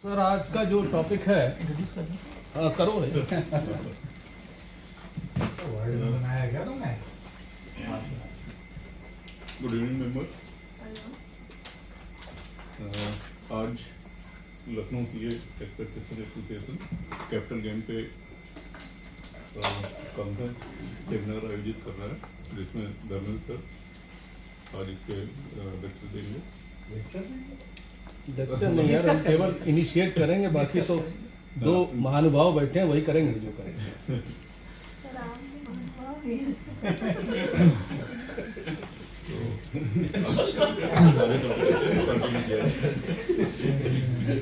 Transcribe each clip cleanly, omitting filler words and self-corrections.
Sir आज का जो टॉपिक है करो बनाया गया तुमने। Good evening members. आज लखनऊ की एक्सपेक्टेशन एसोसिएशन कैपिटल गेम पे कॉन्फ्रेंस सेमिनार आयोजित कर रहा है जिसमें धर्मेंद्र सर आज इसके लेक्चर देंगे। लेक्चर नहीं यार, हम केवल इनिशिएट करेंगे, बाकी तो दो महानुभाव बैठे हैं वही करेंगे जो करेंगे।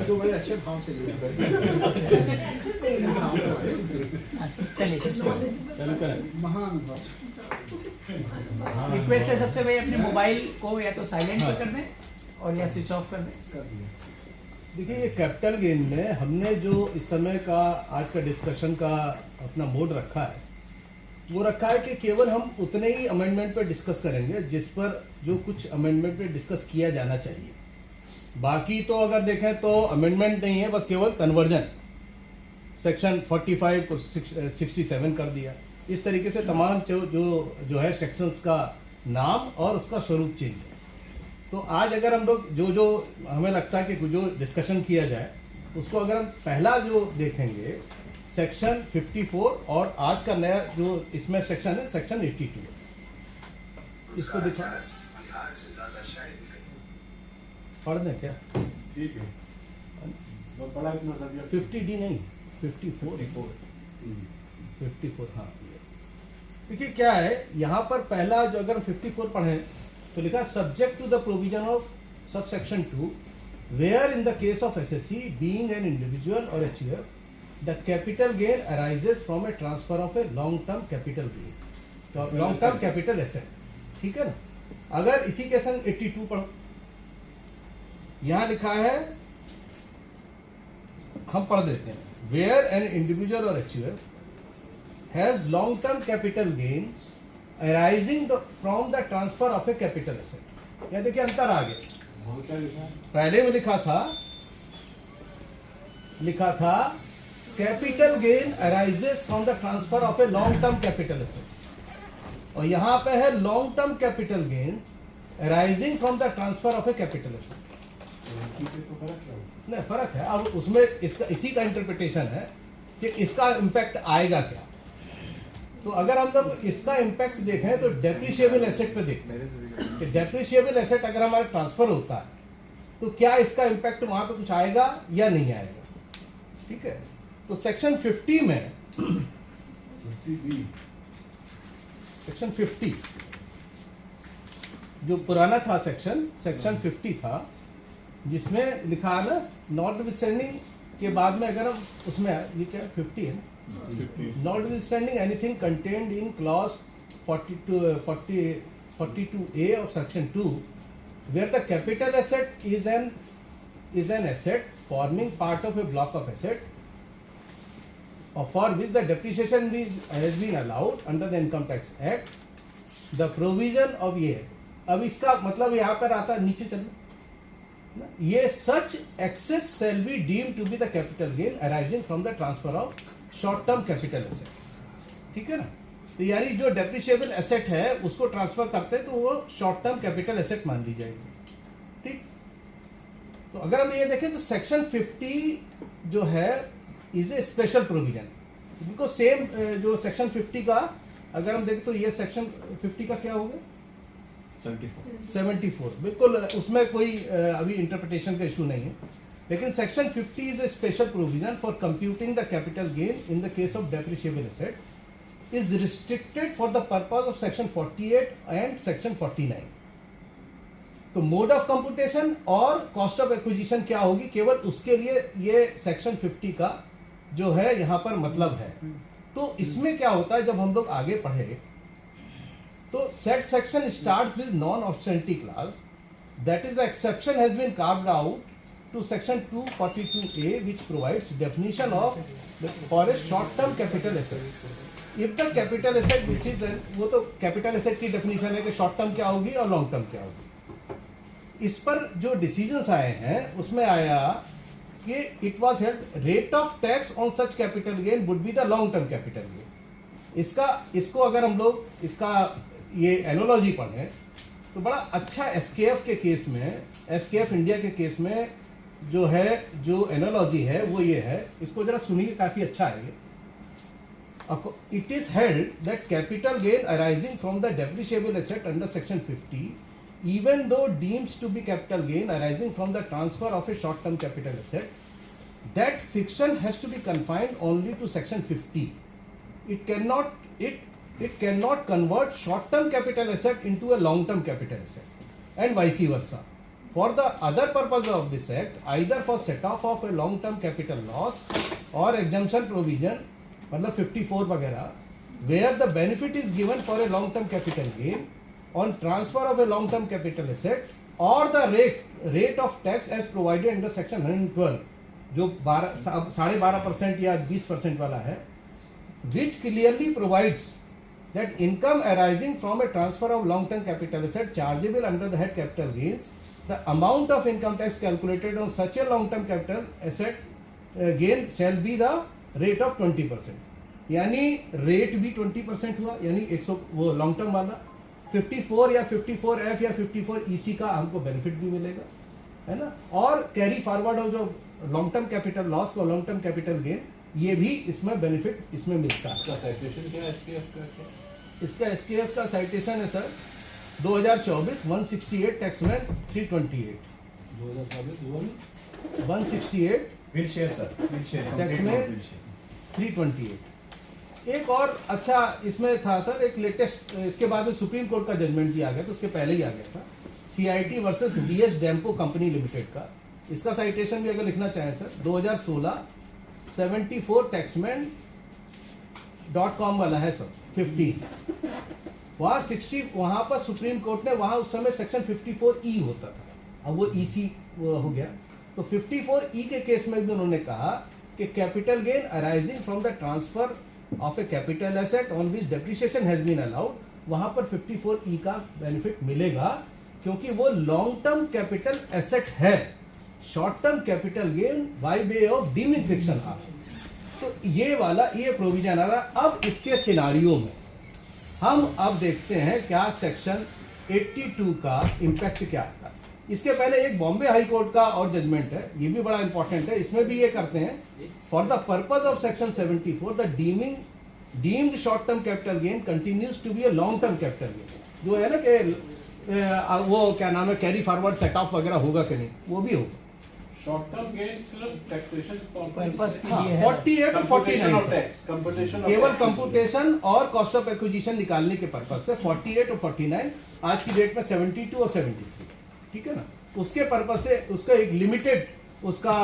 तो बड़े अच्छे भाव से लिया महान भाव। रिक्वेस्ट है सबसे भाई अपने मोबाइल को या तो साइलेंट पे कर दें और या स्विच ऑफ कर दें। देखिए ये कैपिटल गेन में हमने जो इस समय का आज का डिस्कशन का अपना मोड रखा है वो रखा है कि केवल हम उतने ही अमेंडमेंट पे डिस्कस करेंगे जिस पर जो कुछ अमेंडमेंट पे डिस्कस किया जाना चाहिए। बाकी तो अगर देखें तो अमेंडमेंट नहीं है, बस केवल कन्वर्जन सेक्शन 45 को 67 कर दिया। इस तरीके से तमाम जो है सेक्शंस का नाम और उसका स्वरूप चेंज है। तो आज अगर हम लोग जो हमें लगता है कि जो डिस्कशन किया जाए उसको अगर हम पहला जो देखेंगे सेक्शन 54 और आज का नया जो इसमें सेक्शन है सेक्शन 82 इसको दिखा पढ़ दें क्या? ठीक है। 50D नहीं 54 हाँ। देखिए क्या है यहाँ पर पहला जो अगर 54 पढ़ें तो लिखा subject to the provision of sub section 2 where in the case of SSC being an individual और achiever the capital gain arises from a transfer of a long term capital gain, तो लॉन्ग टर्म कैपिटल एसेट। ठीक है ना। अगर इसी के संग 82 पढ़ो, यहां लिखा है, हम पढ़ देते हैं, वेयर एन इंडिविजुअल और achiever has long term capital gains arising from the transfer of a capital asset। क्या देखिए अंतर आ गया। पहले में लिखा था capital gain arises from the transfer of a long term capital asset और यहां पे है long term capital gains arising from the transfer of a capital asset. नहीं फर्क है। अब उसमें इसका इसी का इंटरप्रिटेशन है कि इसका इंपैक्ट आएगा क्या। तो अगर हम लोग इसका इंपैक्ट देखें तो डेप्रिशिएबल एसेट पे देखते हैं कि डेप्रिशिएबल एसेट अगर हमारा ट्रांसफर होता है तो क्या इसका इंपैक्ट वहां पे कुछ आएगा या नहीं आएगा। ठीक है। तो सेक्शन 50 में सेक्शन 50 जो पुराना था सेक्शन 50 था जिसमें लिखा है ना नॉटविथस्टैंडिंग के बाद में अगर हम उसमें ये क्या 50 है ना, notwithstanding anything contained in clause 42A of section 2 where the capital asset is an asset forming part of a block of asset or for which the depreciation has been allowed under the income tax act the provision of ये। अब इसका मतलब यहाँ पर आता है, नीचे चलना, ये such excess shall be deemed to be the capital gain arising from the transfer of short term capital asset. ठीक है ना। तो यानी जो डेप्रिशिएबल एसेट है उसको ट्रांसफर करते हैं तो वो शॉर्ट टर्म कैपिटल एसेट मान ली जाएगी। ठीक। तो अगर हम ये देखें तो सेक्शन 50 जो है इज ए स्पेशल प्रोविजन, बिल्कुल सेम जो सेक्शन 50 का अगर हम देखें तो ये सेक्शन 50 का क्या हो गया 74 बिल्कुल उसमें कोई अभी इंटरप्रिटेशन का इशू नहीं है। लेकिन section 50 is a special provision for computing the capital gain in the case of depreciable asset is restricted for the purpose of section 48 and section 49। तो मोड ऑफ कंप्यूटेशन और कॉस्ट ऑफ एक्विजिशन क्या होगी केवल उसके लिए ये section 50 का जो है यहां पर मतलब है। तो इसमें क्या होता है जब हम लोग आगे पढ़े तो set section start with non obstante clause that is the exception has been carved out to section 242A which provides definition of for a short term capital asset if the capital asset which is वो तो capital asset की definition है कि short term क्या होगी और long term क्या होगी। इस पर जो डिसीजंस आए हैं उसमें आया कि it was held rate of tax on such capital gain would be the long term capital gain. इसको अगर हम लोग इसका ये एनोलॉजी पढ़ें तो बड़ा अच्छा एसकेएफ के केस में, एसकेएफ इंडिया के केस में जो एनोलॉजी है वो ये है, इसको जरा सुनिए, काफी अच्छा है ये। It is held that capital gain arising from the depreciable asset under section 50, even though deemed to be capital gain arising from the transfer of a short term capital asset, that fiction has to be confined only to section 50. It cannot convert short term capital asset into a long term capital asset, and vice versa. For the other purpose of this act, either for set off of a long term capital loss or exemption provision, मतलब 54 वगैरह, where the benefit is given for a long term capital gain on transfer of a long term capital asset, or the rate of tax as provided under section 112 जो 12.5% या 20% वाला है, which clearly provides that income arising from a transfer of long term capital asset chargeable under the head capital gains, the amount of income tax calculated on such a long term capital asset gain shall be the rate of 20%, यानी rate भी 20% हुआ, यानी 100 वो long term वाला 54 या 54F या 54EC का हमको बेनिफिट भी मिलेगा, है ना। और कैरी फॉरवर्ड हो जो लॉन्ग टर्म कैपिटल लॉस और लॉन्ग टर्म कैपिटल गेन, ये भी इसमें बेनिफिट इसमें मिलता है। इसका एसकेएफ का साइटेशन है सर 2024 168 टैक्समैन 328 168 टैक्समैन 328। एक और अच्छा इसमें था सर, एक लेटेस्ट, इसके बाद में सुप्रीम कोर्ट का जजमेंट भी आ गया, तो उसके पहले ही आ गया था, CIT versus DS Dempo company limited का। इसका साइटेशन भी अगर लिखना चाहें सर 2016 74 टैक्समैन .com वाला है सर 15 वहाँ 60, वहाँ पर सुप्रीम कोर्ट ने, वहाँ उस समय सेक्शन 54E होता था, अब वो EC हो गया, तो 54E के केस में भी उन्होंने कहा कि capital gain arising from the transfer of a capital asset on which depreciation has been allowed, वहां पर 54E का बेनिफिट मिलेगा, क्योंकि वो लॉन्ग टर्म कैपिटल एसेट है, short term capital gain by way of deeming fiction आ। तो ये वाला ये प्रोविजन आ रहा। अब इसके सिनारियो में हम अब देखते हैं क्या सेक्शन 82 का इम्पैक्ट क्या आता है। इसके पहले एक बॉम्बे हाई कोर्ट का और जजमेंट है, ये भी बड़ा इंपॉर्टेंट है, इसमें भी ये करते हैं, for the purpose of section 74 the deemed short term capital gain continues to be a long term capital gain, जो है ना कि वो क्या नाम है कैरी फॉरवर्ड सेट ऑफ वगैरह होगा कि नहीं, वो भी होगा। शॉर्ट टर्म गेन सिर्फ टैक्सेशन पर्पस के लिए है, 48 और 49 कंप्यूटेशन केवल कंप्यूटेशन और कॉस्ट ऑफ एक्विजिशन निकालने के पर्पज से 48 और 49, आज की डेट में 72 और 73, ठीक है ना, उसके पर्पज से उसका एक लिमिटेड उसका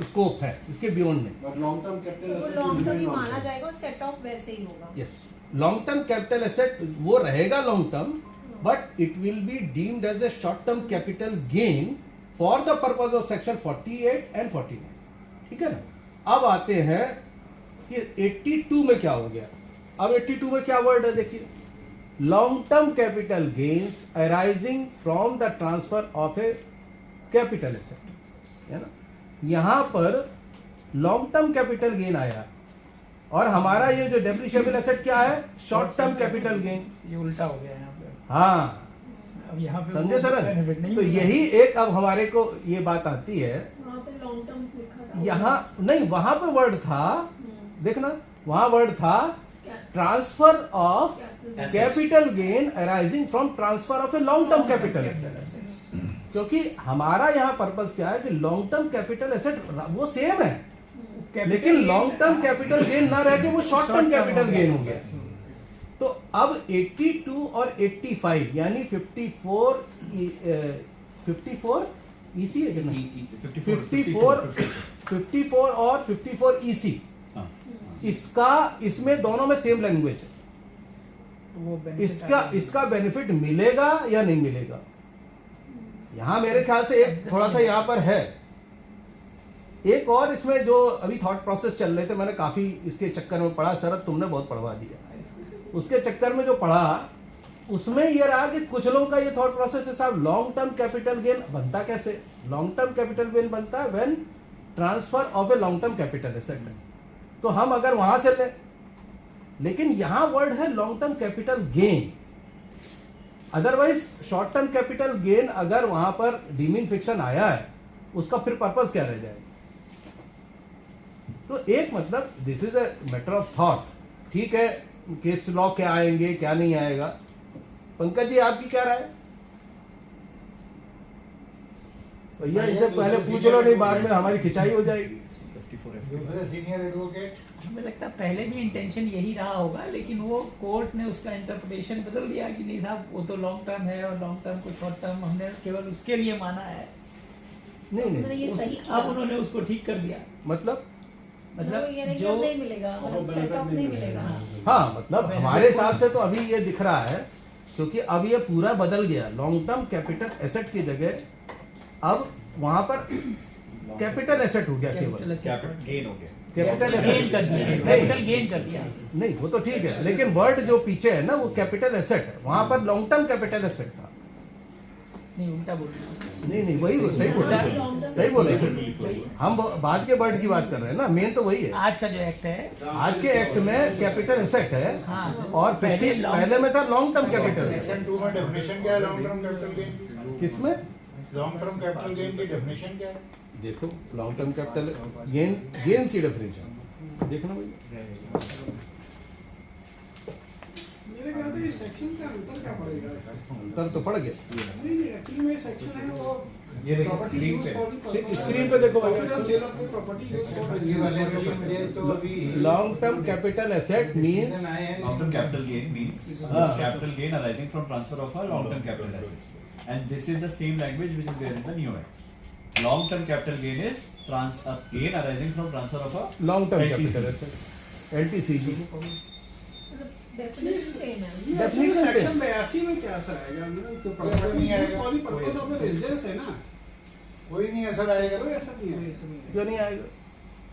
स्कोप है, इसके बियॉन्ड नहीं। Long term capital long term ही माना जाएगा और सेट ऑफ वैसे ही होगा। Yes, long term capital asset वो रहेगा long term, but it will be deemed as a short term capital gain for the purpose of section 48 and 49, ठीक है ना। अब आते हैं कि 82 में क्या हो गया। अब 82 में क्या वर्ड है देखिए, long term capital gains arising from the transfer of a capital asset, है ना। यहां पर लॉन्ग टर्म कैपिटल गेन आया और हमारा ये जो डेप्रिशिएबल एसेट क्या है, शॉर्ट टर्म कैपिटल गेन। ये उल्टा हो गया यहाँ पे। हाँ, अब यहाँ पे समझे सर, benefit नहीं तो मिला। यही एक अब हमारे को ये बात आती है, वहाँ पे लॉन्ग टर्म लिखा था, यहाँ नहीं, वहां पे वर्ड था, देखना वहां वर्ड था transfer of capital gain arising from transfer of a long term capital asset, क्योंकि हमारा यहाँ पर्पस क्या है कि लॉन्ग टर्म कैपिटल एसेट वो सेम है, लेकिन लॉन्ग टर्म कैपिटल गेन ना रह के वो शॉर्ट टर्म कैपिटल गेन हो गया। तो अब 82 और 85 यानी 54 EC है कितना, 54 और 54 EC, इसका इसमें दोनों में सेम लैंग्वेज है, वो benefit इसका बेनिफिट मिलेगा या नहीं मिलेगा। यहां मेरे ख्याल से एक थोड़ा सा यहां पर है, एक और इसमें जो अभी थॉट प्रोसेस चल रहे थे, मैंने काफी इसके चक्कर में पढ़ा, शरद तुमने बहुत पढ़वा दिया, उसके चक्कर में जो पढ़ा उसमें ये रहा कि कुछ लोगों का ये थॉट प्रोसेस है साहब, लॉन्ग टर्म कैपिटल गेन बनता कैसे, लॉन्ग टर्म कैपिटल गेन बनता है when transfer of a long term capital asset है, तो हम अगर वहां से लें, लेकिन यहां वर्ड है long term capital gain. Otherwise short term capital gain अगर वहां पर डीमिंग फिक्शन आया है, उसका फिर पर्पस क्या रह जाएगा? तो एक मतलब this is a matter of thought. ठीक है, केस लॉ क्या आएंगे क्या नहीं आएगा। पंकज जी आपकी क्या राय है? भैया इनसे पहले पूछ लो, नहीं बाद में हमारी खिंचाई हो जाएगी। दूसरे सीनियर एडवोकेट हमें लगता है पहले भी इंटेंशन यही रहा होगा, लेकिन वो कोर्ट ने उसका इंटरप्रिटेशन बदल दिया कि नहीं साहब वो तो लॉन्ग टर्म है और लॉन्ग टर्म को शॉर्ट टर्म हमने केवल उसके लिए माना है। नहीं उन्होंने नहीं, ये सही किया। अब उन्होंने उसको ठीक कर दिया। मतलब मतलब जो नहीं मिलेगा, मतलब सेट ऑफ नहीं मिलेगा। हाँ, मतलब हमारे हिसाब से तो अभी ये दिख रहा है, क्योंकि अब ये पूरा बदल गया। लॉन्ग टर्म कैपिटल एसेट की जगह अब वहां पर कैपिटल एसेट हो गया केवल। कैपिटल गेन हो गया। कैपिटल गेन एसेट कर दिया, कैपिटल गेन कर दिया। नहीं, वो तो ठीक है, लेकिन वर्ड जो पीछे है ना वो कैपिटल एसेट है, वहां पर लॉन्ग टर्म कैपिटल एसेट था। नहीं उल्टा बोल रहा नहीं नहीं, वही सही बोल रहे हैं, सही बोल रहे हैं। हम बाद के वर्ड की बात कर रहे हैं ना, मेन तो वही है। आज का जो एक्ट है, आज के एक्ट में कैपिटल एसेट है, हाँ, और पहले में था लॉन्ग टर्म कैपिटल। सेक्शन 2 में डेफिनेशन क्या है लॉन्ग टर्म कैपिटल गेन? किसमें लॉन्ग टर्म कैपिटल गेन की डेफिनेशन क्या है? देखो, लॉन्ग टर्म कैपिटल गेन की डेफिनेशन देखना भैया। मेरे ख्याल से इस सेक्शन का अंतर क्या पड़ेगा? अंतर तो पड़ गया। नहीं नहीं, एक्चुअली में सेक्शन है वो ये देखो, प्रॉपर्टी स्क्रीन यूज पे। फॉर द स्क्रीन पे देखो भैया। Profit of sale of property use for ये वाले को ये तो अभी long term capital asset means Long-term capital gain means capital gain arising from transfer of a long-term capital asset. And this is the same language which is there in the new act. Long-term capital gain is gain arising from transfer of a long term LTC. Capital asset LTCG। Definition same है। Definition section पे। 82 में क्या सा है यार, property नहीं आएगा। For the purpose of the residence है ना, कोई नहीं असर आएगा। कोई ऐसा नहीं है। क्यों नहीं आएगा?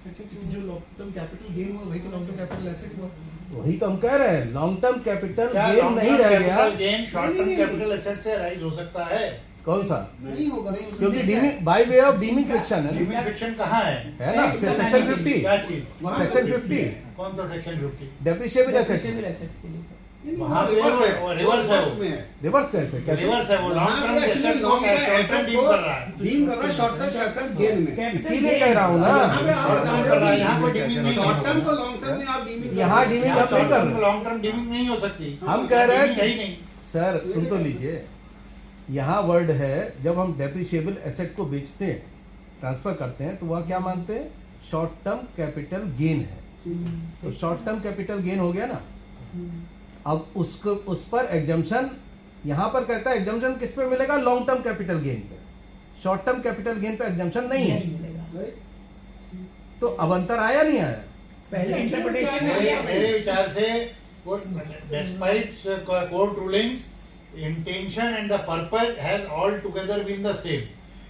जो लॉन्ग टर्म कैपिटल गेन हुआ वही तो लॉन्ग टर्म कैपिटल एसेट हुआ। वही तो हम कह रहे हैं, लॉन्ग टर्म कैपिटल क्या गेन long नहीं term रह गया। capital gain short term नहीं, capital asset से राइज हो सकता है? कौन सा? नहीं होगा, नहीं होगा। क्योंकि dimming bye way of deeming fiction है लिमिट फिक्शन कहाँ है ना, सेक्शन 50। क्या चीज? सेक्शन 50 कौन सा section 50? Depreciable asset. Depreciable assets के लिए सर। वहाँ पे रिवर्स है रिवर्स में है। रिवर्स कैसे कैसे? रिवर्स है वो लॉन्ग टर्म एसेट को long term short term asset deal को कर रहा है। डीम कर रहा है शॉर्ट टर्म कैपिटल गेन में। इसीलिए कह रहा हूँ यहाँ पे ना, आप Short बता term रहे कर रहा है, हो यहाँ कोई कि डीमिंग नहीं शॉर्ट होगा। टर्म को लॉन्ग टर्म में आप डीमिंग यहाँ डीमिंग यहाँ हम नहीं कर रहे। लॉन्ग टर्म डीमिंग नहीं हो सकती। हम कह रहे हैं है ही कि नहीं। सर सुन तो लीजिए, यहाँ वर्ड है जब हम डेप्रिशिएबल एसेट को बेचते हैं, ट्रांसफर करते हैं, तो वह क्या मानते हैं? शॉर्ट टर्म कैपिटल गेन है। तो शॉर्ट टर्म कैपिटल गेन हो गया ना। अब उसको उस पर एग्जम्पशन यहाँ पर कहता है, एग्जम्पशन किस पे मिलेगा? लॉन्ग टर्म कैपिटल गेन पे। शॉर्ट टर्म कैपिटल गेन पे एग्जम्पशन नहीं है। मिलेगा। तो अब अंतर आया नहीं आया? पहले इंटरप्रिटेशन मेरे विचार से despite court rulings, intention and the purpose has altogether been the same.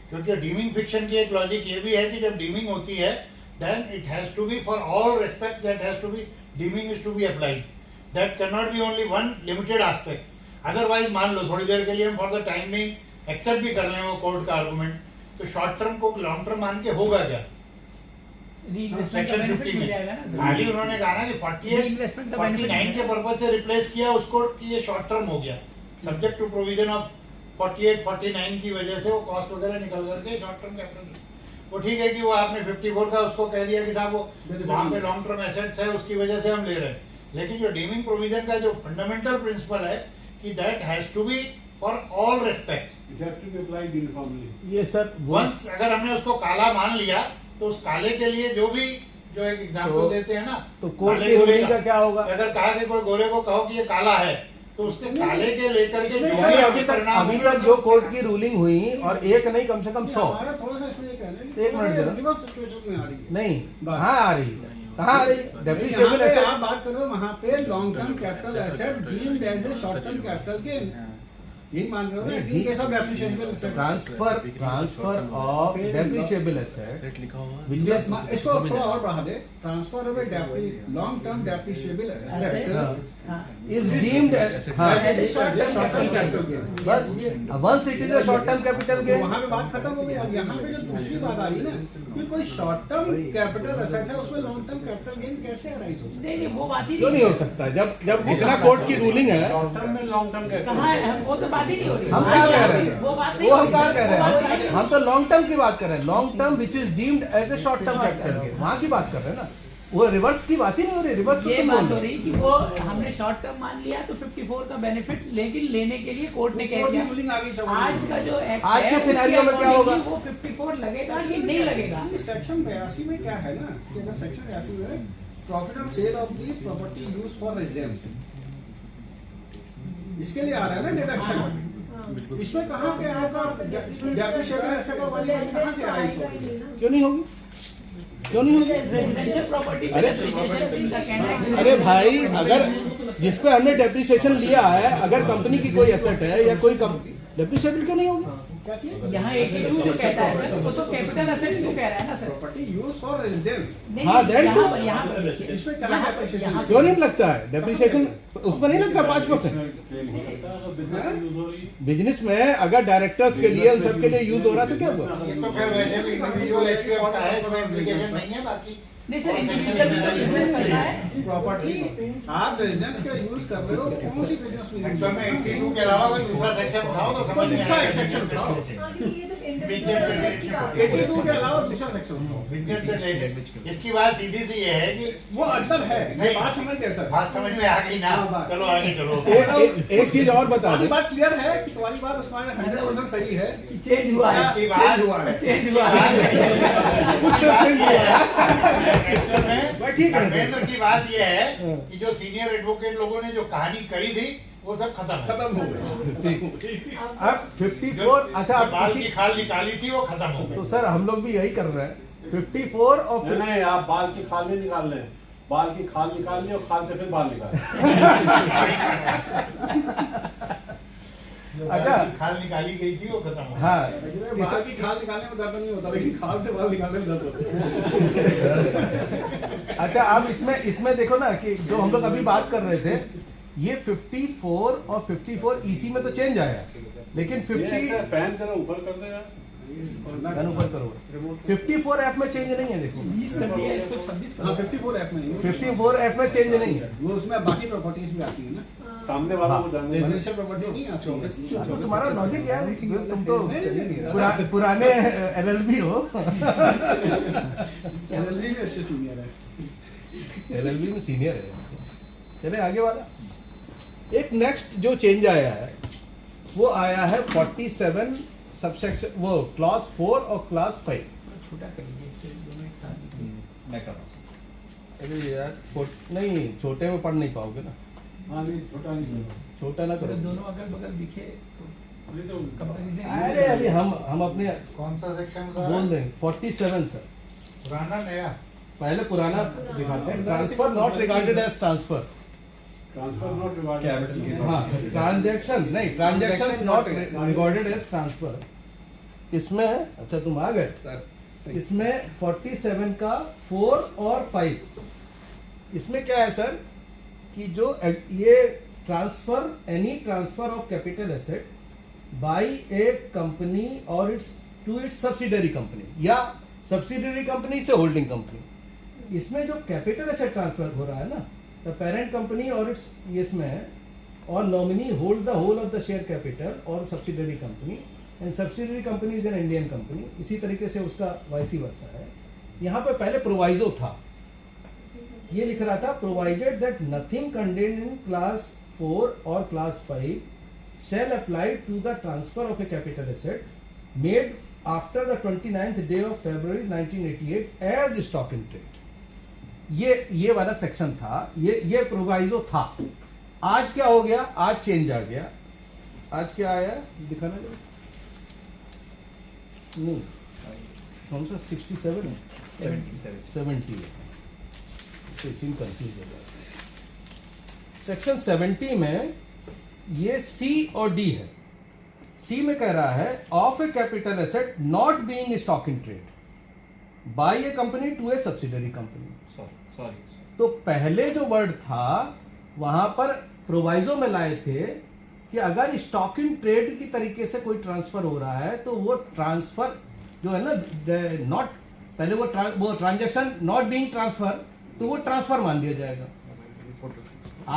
क्योंकि डीमिंग फिक्शन की एक लॉजिक ये भी है कि जब डीमिंग होती है then it has to be for all respects that has to be deeming is to be applied. That cannot be only one limited aspect. Otherwise मान लो थोड़ी देर के लिए हम for the time being accept भी कर लें वो कोर्ट का आर्गुमेंट, तो शॉर्ट टर्म को लॉन्ग टर्म मान के होगा क्या? सेक्शन 50 में खाली उन्होंने कहा ना कि 48 49 के पर्पज से रिप्लेस किया उसको कि ये शॉर्ट टर्म हो गया, सब्जेक्ट टू प्रोविजन ऑफ 48 49 की वजह से वो कॉस्ट वगैरह निकल करके शॉर्ट टर्म कैपिटल। वो ठीक है कि वो आपने 54 का उसको कह दिया कि साहब वो वहाँ पे लॉन्ग टर्म एसेट्स है उसकी वजह से हम ले रहे हैं, लेकिन जो डीमिंग प्रोविजन का जो फंडामेंटल प्रिंसिपल है कि that has to be for all respects. It has to be applied uniformly. ये सर वंस अगर हमने उसको काला मान लिया तो उस काले के लिए जो भी जो एक एग्जांपल देते हैं ना, तो कोर्ट काले की गोरे रूलिंग का क्या होगा? अगर कहा कि कोई गोरे को कहो कि ये काला है तो उसके काले के लेकर के जो सर, भी अभी तक जो कोर्ट की रूलिंग हुई और एक नहीं कम से कम 100। हमारा थोड़ा सा इसमें ये कहना है कि एक मिनट जरा। रिवर्स सिचुएशन में आ रही है। नहीं, कहाँ आ रही है? कहाँ आ रही है? यहाँ डेप्रिशिएबल पे एसेट आप बात करो वहाँ पे long term capital asset deemed as a short term capital gain, यही मान रहे हो ना? In case of depreciable asset transfer of depreciable asset which is इसको थोड़ा और बढ़ा दे, transfer of a long term depreciable asset is deemed short term capital gain. बस once it is a short term capital तो gain. वहाँ पे बात खत्म हो गई। अब यहाँ पे जो दूसरी बात आ रही है ना, कि कोई शॉर्ट टर्म कैपिटल एसेट है उसमें लॉन्ग टर्म कैपिटल गेन कैसे अराइज हो सकता है? नहीं वो बात ही क्यों नहीं हो सकता? जब इतना कोर्ट की रूलिंग है, शॉर्ट टर्म में लॉन्ग टर्म कैसे? कहाँ है? वो तो बात ही नहीं हो रही। हम क्या कह रहे हैं? वो बात नहीं वो हो हम रही। क्या कह रहे वो बात हैं? नहीं हम तो लॉन्ग टर्म की बात कर रहे हैं, long term which is deemed as a short term capital gain, वहां की बात कर रहे हैं ना। वो रिवर्स की बात ही नहीं हो रही। रिवर्स ये बात हो रही कि वो हमने शॉर्ट टर्म मान लिया तो 54 का बेनिफिट लेकिन लेने के लिए कोर्ट ने कह कोर्ट की दिया रूलिंग आ गई सब। आज का जो एक्ट आज के है, सिनेरियो में उसके क्या होगा? accordingly वो 54 लगेगा कि नहीं लगेगा? सेक्शन 82 में क्या है ना कि अगर सेक्शन 82 में profit on sale of the property use for residence, इसके लिए आ रहा है ना डिडक्शन। इसमें कहाँ पे आएगा डेप्रिसिएशन एसेट ऑफ वाली कहाँ से आएगा? क्यों नहीं होगी? क्यों नहीं होगी? रेजिडेंशियल प्रॉपर्टी पे depreciation is a category। अरे भाई, अगर जिस पे हमने डेप्रिसिएशन लिया है, अगर कंपनी की कोई एसेट है या कोई डेप्रिसिएबल क्यों नहीं होगी? क्या चाहिए? यहाँ 82 जो कहता है सर वो तो कैपिटल एसेट्स को कह रहा है ना sir. Property use for residence. नहीं, हाँ, then यहाँ तो- पर यहाँ पर देखिए, इसमें कहाँ यहाँ पर- depreciation? यहाँ पर- क्यों नहीं लगता है डेप्रिसिएशन? उसमें नहीं लगता 5%? बिजनेस में अगर डायरेक्टर्स के लिए, उन सब के लिए यूज हो रहा तो क्या हुआ? ये तो खैर वैसे भी इंडिविजुअल एक्चुअल का है, इसमें इम्प्लीकेशन नहीं है। बाकी नहीं सर इंडिविजुअल भी तो बिजनेस करता है। प्रॉपर्टी आप रेजिडेंस का यूज कर रहे हो, कौन सी बिजनेस में use एक्चुअल कर में रहे हो? 82 के अलावा कोई दूसरा सेक्शन उठाओ तो समझ में दूसरा आएगा। एक सेक्शन उठाओ। 82 के अलावा दूसरा सेक्शन उठाओ। बिजनेस से रिलेटेड इसकी बात सीधी सी ये है कि वो अंतर है, नहीं। ये बात समझ गए सर। बात समझ में आ गई ना। हाँ, बात। चलो आगे चलो। एक चीज और बता तुम्हारी दे। बात क्लियर है कि तुम्हारी बात उसमें 100% सही है। चेंज हुआ है। इसकी चेंज बात हुआ है। चेंज हुआ है। कुछ तो change हुआ है। एक्चुअल में बस ठीक है। धर्मेंद्र की बात यह है कि जो सीनियर एडवोकेट लोगों ने जो कहानी करी थी वो सब खत्म हो खत्म हो गया। ठीक। अब 54, अच्छा जो अब बाल इसी- की खाल निकाली थी वो खत्म हो तो गई। सर हम लोग भी यही कर रहे हैं। 54 और नहीं नहीं, आप बाल की खाल नहीं निकाल रहे हैं, बाल की खाल निकाल ली और खाल से फिर बाल निकाल। जो अच्छा। बाल की खाल निकाली गई थी वो खत्म हो गई। हाँ, लेकिन बाल की खाल निकालने में दर्द नहीं होता, लेकिन खाल से बाल निकालने में दर्द होता है। अच्छा अब इसमें देखो ना कि जो हम लोग अभी बात कर रहे थे, ये 54 और 54 इसी में तो चेंज आया, लेकिन ये 50 ऐसे फैन करो ऊपर कर देगा। गन ऊपर करो। 54 ऐप में चेंज नहीं है। देखो 20 कर दिया इसको 26 हाँ, 54 ऐप में नहीं है। 54 ऐप में चेंज नहीं है। वो उसमें बाकी प्रॉपर्टीज भी आती है ना, सामने वाला को जानने रेजिडेंशियल प्रॉपर्टी नहीं आती है। तो तुम्हारा लॉजिक क्या है? तुम तो नहीं। पुराने LLB हो। LLB में इससे सीनियर है। LLB में सीनियर है। चले आगे वाला। एक नेक्स्ट जो चेंज आया है वो आया है 47 सबसेक्शन, वो क्लास 4 और क्लास 5। छोटा कर लीजिए इसको, दोनों एक साथ। मैं कर रहा हूँ। अरे यार नहीं, छोटे में पढ़ नहीं पाओगे ना। हाँ नहीं, छोटा नहीं छोटा ना अगर करो। दोनों अगल बगल दिखे तो नहीं तो कंपैरिजन। अरे अभी हम अपने कौन सा सेक्शन का बोल देंगे 47 सर। पुराना नया? पहले पुराना दिखाते हैं। Transfer not regarded as transfer. Transfer not reward capital gain. हाँ, ट्रांजैक्शन नहीं, transaction not recorded as transfer. इसमें अच्छा तुम आ गए। इसमें 47 का 4 और 5, इसमें क्या है सर कि जो ये transfer, any transfer of capital asset by a company और its to its subsidiary company या सब्सिडरी कंपनी से होल्डिंग कंपनी, इसमें जो कैपिटल एसेट ट्रांसफर हो रहा है ना, द पेरेंट कंपनी और इट्स इसमें है और nominee hold the whole of the share capital और subsidiary company and subsidiary company is an Indian company. इसी तरीके से उसका वाइसी वर्सा है। यहाँ पे पहले प्रोवाइजो था, ये लिख रहा था provided that nothing contained in class 4 और class 5 shall apply to the transfer of a capital asset made after the 29th day of February 1988 as stock in trade। ये वाला सेक्शन था, ये प्रोवाइजो था। आज क्या हो गया? आज चेंज आ गया। आज क्या आया दिखाना जरा। नहीं कौन सा 67 है? 70 है। तो इसी में कंफ्यूज हो गया। सेक्शन 70 में ये सी और डी है। सी में कह रहा है of a capital asset not being stock in trade by a company to a subsidiary company. Sorry तो पहले जो वर्ड था वहां पर प्रोवाइजो में लाए थे कि अगर स्टॉक इन ट्रेड की तरीके से कोई ट्रांसफर हो रहा है तो वो ट्रांसफर जो है ना नॉट पहले वो ट्रांजैक्शन नॉट बीइंग ट्रांसफर, तो वो ट्रांसफर मान लिया जाएगा।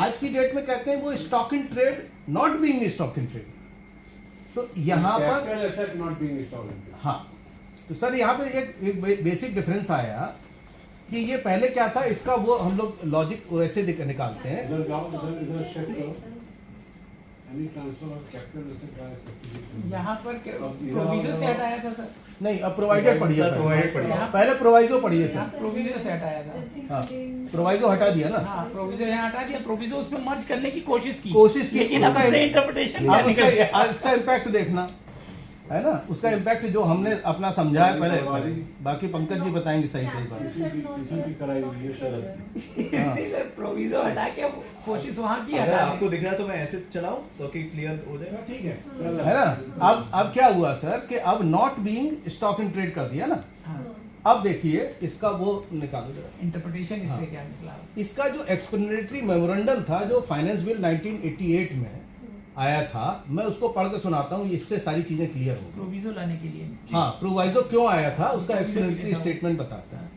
आज की डेट में कहते हैं वो stock in trade not being stock in trade. तो यहाँ पर capital asset not being stock in trade. हाँ, तो सर यहाँ पे एक बेसिक डिफरेंस आया कि ये पहले क्या था, इसका वो हम लोग लॉजिक वैसे निकालते हैं। इधर जाओ, इधर शिफ्ट करो। Any transfer of capital asset by certificate. यहाँ पर प्रोविजो से हटाया था सर। नहीं, अब प्रोवाइडेड पढ़िए, सर, provided पढ़िए। पहले प्रोवाइजो पढ़िए यहाँ सर। प्रोविजो से हटाया था। हाँ, प्रोवाइजो हटा दिया ना। हाँ, प्रोविजो यहाँ हटा दिया, प्रोविजो उसमें मर्ज करने की कोशिश की, लेकिन अब उसका- उससे इंटरप्रिटेशन आप इसका इम्पैक्ट देखना है ना, उसका इम्पैक्ट जो हमने अपना समझाया पहले, बाकी पंकज जी बताएंगे सही सही बात। इसी की कराई हुई है शरत। प्रोविजो हटा के कोशिश वहाँ की अगर हटा आपको दिख रहा है तो मैं ऐसे चलाऊं तो कि क्लियर हो जाएगा। ठीक है है ना। अब क्या हुआ सर कि अब not being stock in trade कर दिया ना। अब देखिए इसका वो निकालो जरा, इंटरप्रिटेशन इससे क्या निकला। इसका जो एक्सप्लेनेटरी मेमोरेंडम था जो फाइनेंस बिल 1988 में आया था, मैं उसको पढ़ के सुनाता हूँ, इससे सारी चीजें क्लियर होगी। प्रोविजो लाने के लिए। हाँ, प्रोवाइजो क्यों आया था उसका एक्सप्लेनेटरी स्टेटमेंट बताता है।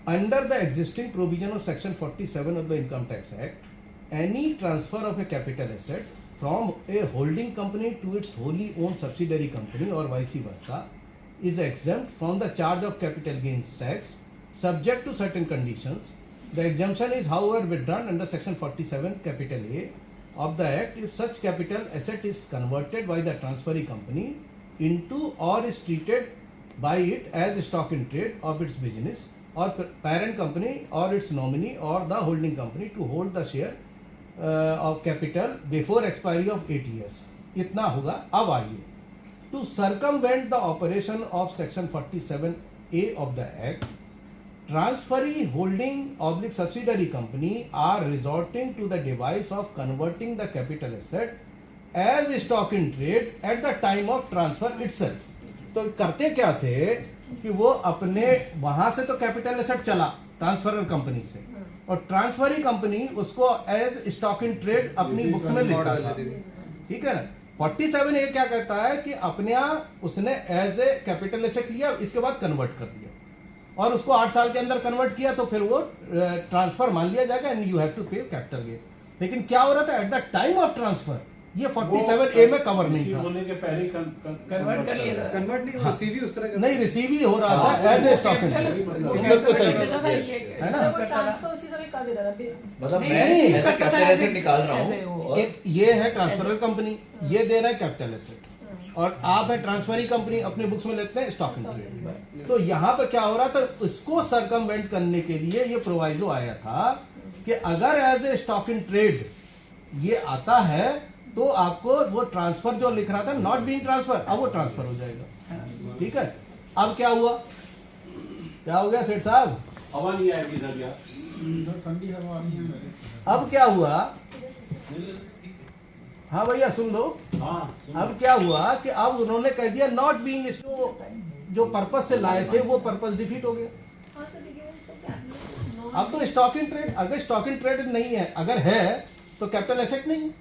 Under the existing provision of section 47 of the income tax act, any transfer of a capital asset from a holding company to its wholly own subsidiary company और vice versa is exempt from the charge of capital gains tax subject to certain conditions. The exemption is however withdrawn under section 47 capital A of the act if such capital asset is converted by the transferee company into or is treated by it as stock in trade of its business or parent company or its nominee or the holding company to hold the share of capital before expiry of 8 years. इतना होगा। अब आइए, to circumvent the operation of section 47A of the act, transferee holding / subsidiary company are resorting to the device of converting the capital asset as stock in trade at the time of transfer itself. तो करते क्या थे कि वो अपने वहां से तो कैपिटल एसेट चला ट्रांसफरर कंपनी से, और ट्रांसफरी कंपनी उसको एज स्टॉक इन ट्रेड अपनी बुक्स में लिखता था। ठीक है ना। 47A क्या कहता है कि अपने उसने एज ए कैपिटल एसेट लिया, इसके बाद कन्वर्ट कर दिया और उसको 8 साल के अंदर कन्वर्ट किया, तो फिर वो ट्रांसफर मान लिया जाएगा एंड यू हैव टू पे कैपिटल गेन। लेकिन क्या हो रहा था at the time of transfer, ये 47A में कवर नहीं था। होने के पहले कन्वर्ट कर लिया था। कन्वर्ट नहीं, रिसीव ही उस तरह नहीं, रिसीव ही हो रहा था as a stock in trade. तो सही है ना। वो ट्रांसफर उसी समय कर देता था। मतलब नहीं, मैं नहीं, ऐसा कैपिटल एसेट निकाल रहा ऐसे हूँ वो- एक ये है ट्रांसफरर कंपनी, ये दे रहा है कैपिटल एसेट, और आप है ट्रांसफरी कंपनी अपने बुक्स में लेते हैं स्टॉक इन ट्रेड। तो यहाँ पे क्या हो रहा था, इसको सरकमवेंट करने के लिए ये प्रोवाइजो आया था कि अगर as a stock in trade ये आता है तो आपको वो ट्रांसफर जो लिख रहा था नॉट बीइंग ट्रांसफर, अब वो ट्रांसफर हो जाएगा। ठीक है। अब क्या हुआ, क्या हो गया सेठ साहब? हवा नहीं आएगी इधर क्या? ठंडी हवा आ रही है मेरे। अब क्या हुआ, हाँ भैया सुन लो। हाँ अब क्या हुआ कि अब उन्होंने कह दिया नॉट बीइंग, इसको जो पर्पस से लाए थे वो पर्पस डिफीट हो गया। हाँ सर, देखिए वो तो कैपिटल अब तो स्टॉक इन ट्रेड, अगर स्टॉक इन ट्रेड नहीं है, अगर है तो कैपिटल एसेट नहीं है,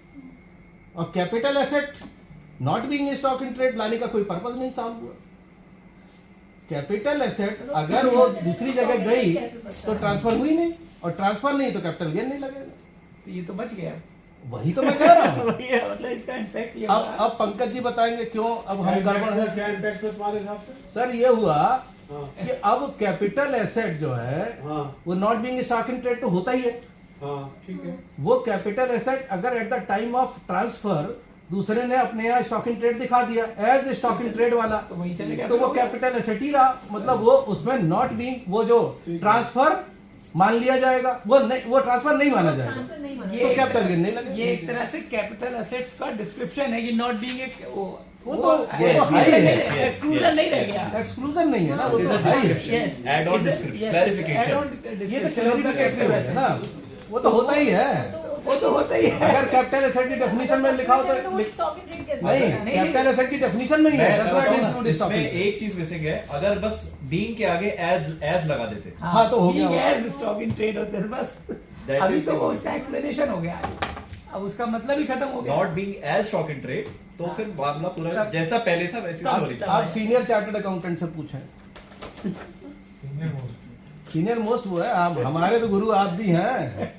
और capital asset not being stock in trade लाने का कोई पर्पस नहीं सॉल्व हुआ। कैपिटल एसेट अगर वो दूसरी जगह गई तो ट्रांसफर हुई नहीं, और ट्रांसफर नहीं तो कैपिटल गेन नहीं लगेगा। तो ये तो बच गया। वही तो मैं कह रहा हूँ। वही है, मतलब इसका इम्पैक्ट ये अब पंकज जी बताएंगे क्यों अब हम गड़बड़ है। क्या इम्पैक्ट है तुम्हारे हिसाब से? सर ये हुआ हाँ कि अब कैपिटल एसेट जो है हाँ वो not being stock in trade तो होता ही है। हाँ ठीक है। वो कैपिटल एसेट अगर at the time of transfer दूसरे ने अपने यहाँ स्टॉक इन ट्रेड दिखा दिया एज स्टॉक इन ट्रेड वाला, तो वही चलेगा। तो वो कैपिटल एसेट ही रहा, मतलब वो उसमें नॉट बीइंग वो जो ट्रांसफर मान लिया जाएगा, वो नहीं, वो ट्रांसफर नहीं माना जाएगा, ट्रांसफर नहीं माना तो कैपिटल गेन नहीं लगेगा। ये एक तरह से कैपिटल एसेट्स का डिस्क्रिप्शन है कि नॉट बीइंग वो तो है ही है। एक्सक्लूजन नहीं रह गया। एक्सक्लूजन नहीं है ना, वो It is तो a है ही है। description. Yes. Add-on It's a- description, yes, clarification. add-on ये तो description. क्लैरिफिकेटिव है ना, वो तो होता ही है। वो तो होता ही है। अगर कैपिटल एसेट की डेफिनेशन में लिखा हो तो लिख- स्टॉक इन ट्रेड कैसे नहीं, होता है? कैपिटल एसेट की डेफिनेशन में ही है, मैं that's not बताऊं ना, included stock in इसमें trade। एक चीज मिसिंग है, अगर बस बीइंग के आगे एज लगा देते हाँ, तो हो गया। गया स्टॉक इन ट्रेड होते हैं बस। That अभी is तो the- वो उसका एक्सप्लेनेशन हो गया, अब उसका मतलब ही खत्म हो गया। Not being as stock in trade, तो फिर मामला पूरा तब- जैसा पहले था वैसे तब- सॉरी आप सीनियर चार्टर्ड अकाउंटेंट से पूछें सीनियर मोस्ट वो है, आप हमारे तो गुरु आप भी हैं।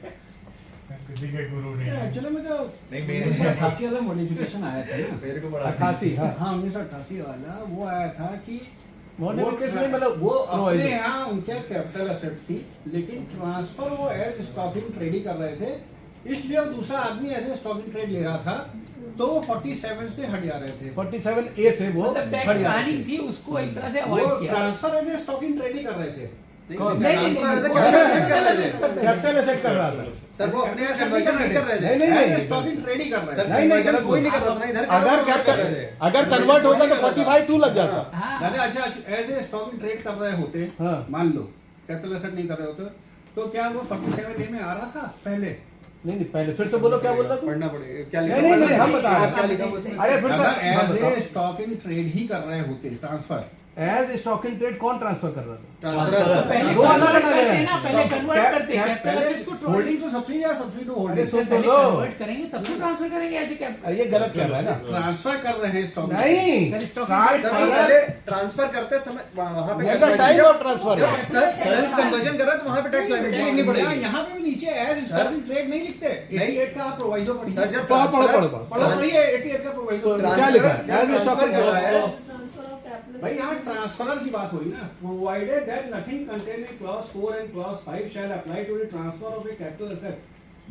किसी के गुरु नहीं है। एक्चुअली में जो नहीं, मेरे- 1988 वाला मॉडिफिकेशन आया था ना, मेरे को बड़ा 88, हाँ। हाँ 1988 वाला वो आया था कि Modification नहीं, मतलब वो proviso। अपने यहाँ उनके कैपिटल एसेट थी, लेकिन ट्रांसफर वो एज स्टॉक इन ट्रेड ही कर रहे थे, इसलिए वो दूसरा आदमी ऐसे स्टॉक इन ट्रेड ले रहा था, तो वो 47 से हट जा रहे थे। 47A से वो मतलब टैक्स हट जाते प्लानिंग थे। थी, उसको एक तरह से वो अवॉइड किया। Transfer as stock in trade ही कर रहे थे। कौन? नहीं, नहीं, ट्रांसफर नहीं, as a वो capital capital asset asset कर रहे थे। कैपिटल एसेट कर रहा था। सर वो अपने यहाँ कन्वर्जन नहीं कर रहे थे। नहीं, नहीं, नहीं। स्टॉक इन ट्रेड ही कर रहे सर थे। नहीं, नहीं, conversion गलत कोई नहीं बोल। कर रहा था ना, इधर अगर कर रहे कैपिटल थे। अगर कन्वर्ट होता तो 45(2) लग जाता। हाँ। दादा अच्छा as a stock in trade कर रहे होते, हाँ। मान लो कैपिटल एसेट नहीं कर रहे होते, तो क्या वो 47A में आ रहा था पहले? नहीं नहीं, पहले फिर से बोलो, क्या बोल रहा तू? पढ़ना पड़ेगा क्या नहीं नहीं नहीं, हम बता क्या रहे लिखा हुआ हैं। उसमें? अरे फिर अगर एज ए से स्टॉक इन ट्रेड ही कर रहे होते transfer, as stock in trade कौन ट्रांसफर कर रहा था? ट्रांसफर पहले दो अलग अलग करते है। ना, पहले कन्वर्ट करते क्या- कैपिटल पहले एसेट्स को ट्रांसफर होल्डिंग टू सब्सिडी या सब्सिडी टू अरे होल्डिंग, सुन तो पहले लो, कन्वर्ट करेंगे तब तो ट्रांसफर करेंगे ऐसे कैपिटल। ये गलत कह रहा है ना। ट्रांसफर कर रहे हैं स्टॉक नहीं, सर, stock सर ट्रांसफर पहले ट्रांसफर करते समय वहाँ पे At the time of transfer। Self conversion कर रहा है तो वहाँ पे टैक्स लाइबिलिटी लिखनी पड़ेगी। यहाँ पे भी नीचे एज स्टॉक इन ट्रेड नहीं लिखते, 88 का आप प्रोवाइजो पढ़िए। सर जब पढ़ो, पढ़ो, ट्रांसफर- पढ़ो, पढ़ो पढ़िए 88 का प्रोवाइजो। क्या लिखा है? As a stock ट्रांसफर कर रहा है ट्रांसफर ऑफ कैपिटल भाई यहाँ ट्रांसफरर की बात हुई ना, provided that nothing contain in clause 4 and clause 5 shall apply to the transfer of a capital asset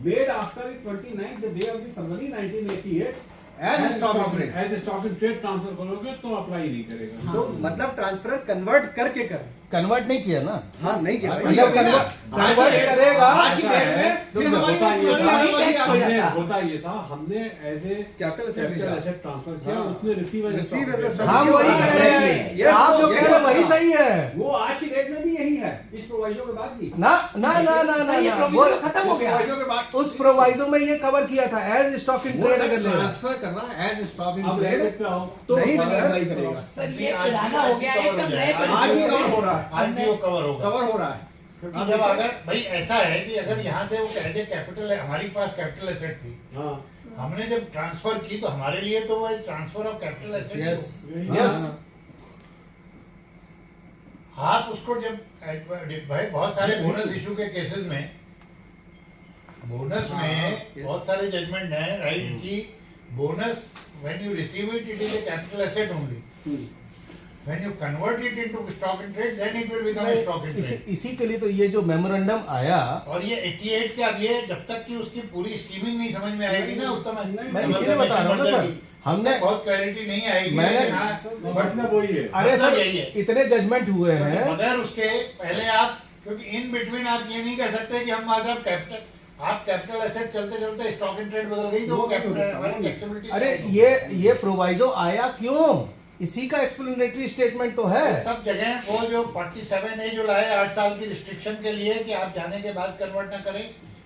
made after 29th day of the February 1988 as stock in trade. As stock in trade transfer करोगे तो apply नहीं करेगा। तो मतलब transfer convert करके कर। Convert नहीं किया ना। हाँ नहीं किया भाई। मतलब कन्वर्ट करेगा। आज की डेट में फिर हमारी होता ये पुरानी था, analogy आ गई। हमने होता ये था, हमने as a capital asset capital asset transfer किया, हाँ। उसने receive Receive as a stock। हम वही कह रहे हैं, Yes, आप जो yes, कह रहे हैं वही सही है। वो आज की डेट में भी यही है, इस प्रोवाइजो के बाद भी। ना ना ना ना ना, सर, ये ना। provision वो खत्म हो इस गया। प्रोवाइजो के बाद उस प्रोवाइजो में ये कवर किया था एज स्टॉक इन वो ट्रेड सर अगर ले रहा है। ट्रांसफर कर रहा है एज स्टॉक इन अब ट्रेड, रेट पे आओ तो नहीं उसमें सर। अप्लाई करेगा। सर ये पुराना हो गया, एकदम नए आज भी कवर हो रहा है, आज भी वो कवर होगा। कवर हो रहा है। क्योंकि जब अगर भाई ऐसा है कि अगर यहाँ से वो कहते कैपिटल है, हमारी पास कैपिटल एसेट थी, हाँ हमने जब ट्रांसफर की तो हमारे लिए तो वो transfer of capital asset yes yes. आप उसको जब भाई बहुत सारे बोनस इशू के केसेस में बोनस में बहुत सारे जजमेंट हैं राइट कि bonus when you receive it it is a capital asset only, when you convert it into stock in trade then it will become a stock in trade. इसी के लिए तो ये जो मेमोरेंडम आया, और ये 88 के अब ये जब तक कि उसकी पूरी स्कीमिंग नहीं समझ में आएगी ना उस समय मैं इसीलिए बता रहा हूँ ना सर, हमने बहुत क्लैरिटी नहीं आएगी मैंने- लेकिन हाँ, मतलब वही है। अरे मतलब सर यही है। इतने जजमेंट हुए हैं, बगैर उसके पहले आप, क्योंकि इन बिटवीन आप ये नहीं कह सकते कि हम आज आप कैपिटल एसेट चलते चलते स्टॉक इन ट्रेड बदल गई तो वो कैपिटल फ्लेक्सिबिलिटी। अरे ये प्रोवाइजो आया क्यों, इसी का एक्सप्लेनेटरी स्टेटमेंट तो है। सब जगह वो जो 47A जो लाए 8 साल की रिस्ट्रिक्शन के लिए कि आप जाने के बाद कन्वर्ट ना करें,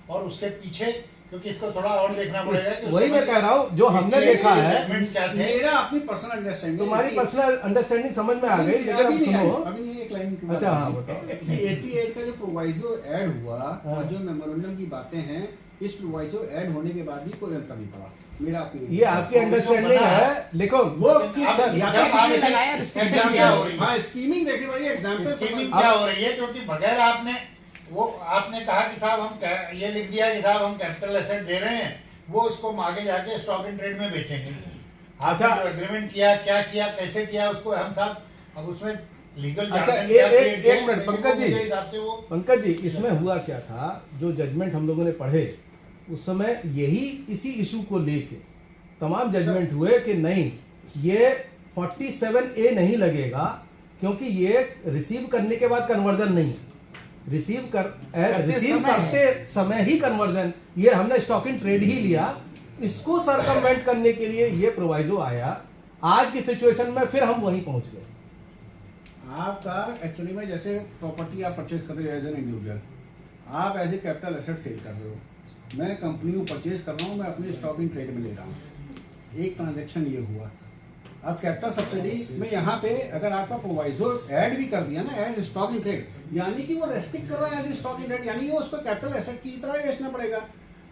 और उसके पीछे क्योंकि इसको थोड़ा और देखना पड़ेगा कि वही मैं कह रहा हूँ, जो हमने देखा है, judgments क्या थे। मेरा अपनी पर्सनल अंडरस्टैंडिंग, तुम्हारी पर्सनल अंडरस्टैंडिंग समझ में आ गई, लेकिन अभी अब नहीं आई, सुनो। अभी नहीं एक लाइन की बात अच्छा, हाँ, आई। बताओ। कि 88 का जो प्रोवाइजो ऐड हुआ हाँ। और जो मेमोरेंडम की बातें हैं, इस प्रोवाइजो ऐड होने के बाद भी कोई अंतर नहीं पड़ा। मेरा अपनी ये आपकी अंडरस्टैंडिंग है, लिखो वो लेकिन किस आप- सर, या जब तो आप situation लगाया, example restriction क्या हो रही है? हाँ स्कीमिंग देखिए भाई, एग्जांपल स्कीमिंग क्या हो रही है, क्योंकि बगैर आपने कहा कि साहब हम ये लिख दिया कि साहब हम कैपिटल एसेट दे रहे हैं, वो उसको आगे जाके स्टॉक इन ट्रेड में बेचेंगे। आपने अच्छा। जो एग्रीमेंट किया, क्या किया, कैसे किया, उसको हम साहब अब उसमें लीगल अच्छा, एक मिनट पंकज जी, हिसाब से वो पंकज जी, इसमें हुआ क्या था, जो जजमेंट हम लोगों ने पढ़े उस समय यही इसी इशू को लेके तमाम जजमेंट हुए कि नहीं, ये 47A नहीं लगेगा, क्योंकि ये रिसीव करने के बाद कन्वर्जन नहीं है, रिसीव करते समय ही कन्वर्जन, ये हमने स्टॉक इन ट्रेड ही लिया, इसको सरकमवेंट करने के लिए ये प्रोवाइजो आया। आज की सिचुएशन में फिर हम वहीं पहुंच गए। आपका एक्चुअली में जैसे प्रॉपर्टी आप परचेज कर रहे हो एज एन इंडिविजुअल, आप as a capital asset sell कर रहे हो, मैं कंपनी को परचेज कर रहा हूँ, मैं अपने स्टॉक इन ट्रेड में ले रहा हूँ, एक ट्रांजैक्शन ये हुआ। अब कैपिटल सब्सिडी में यहाँ पे अगर आपका प्रोवाइजो ऐड भी कर दिया ना एज स्टॉक इन ट्रेड, यानी कि वो रेस्ट्रिक्ट कर रहा है एज स्टॉक इन ट्रेड, यानी वो उसको कैपिटल एसेट की तरह ही बेचना पड़ेगा।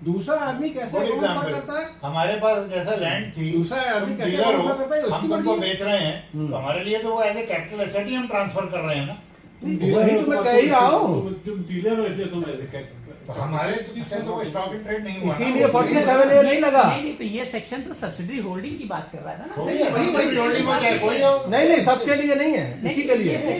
दूसरा आदमी कैसे For लोन ऑफर example, करता है, हमारे पास जैसा लैंड थी, दूसरा आदमी कैसे डीलर हो, ऑफर करता है उसकी हम तुमको मर्जी है। बेच रहे हैं, तो हमारे लिए तो वो एज ए कैपिटल एसेट ही हम ट्रांसफर कर रहे हैं ना। वही तो मैं कह ही रहा हूँ, जो डीलर हो इसलिए तुम ऐसे तो हमारे से तो वो स्टॉक इन ट्रेड नहीं हुआ ना। इसीलिए 47A नहीं लगा। नहीं तो ये सेक्शन तो सब्सिडरी होल्डिंग की बात कर रहा था ना। वही होल्डिंग हो चाहे कोई हो। नहीं सबके लिए नहीं है, इसी के लिए नहीं,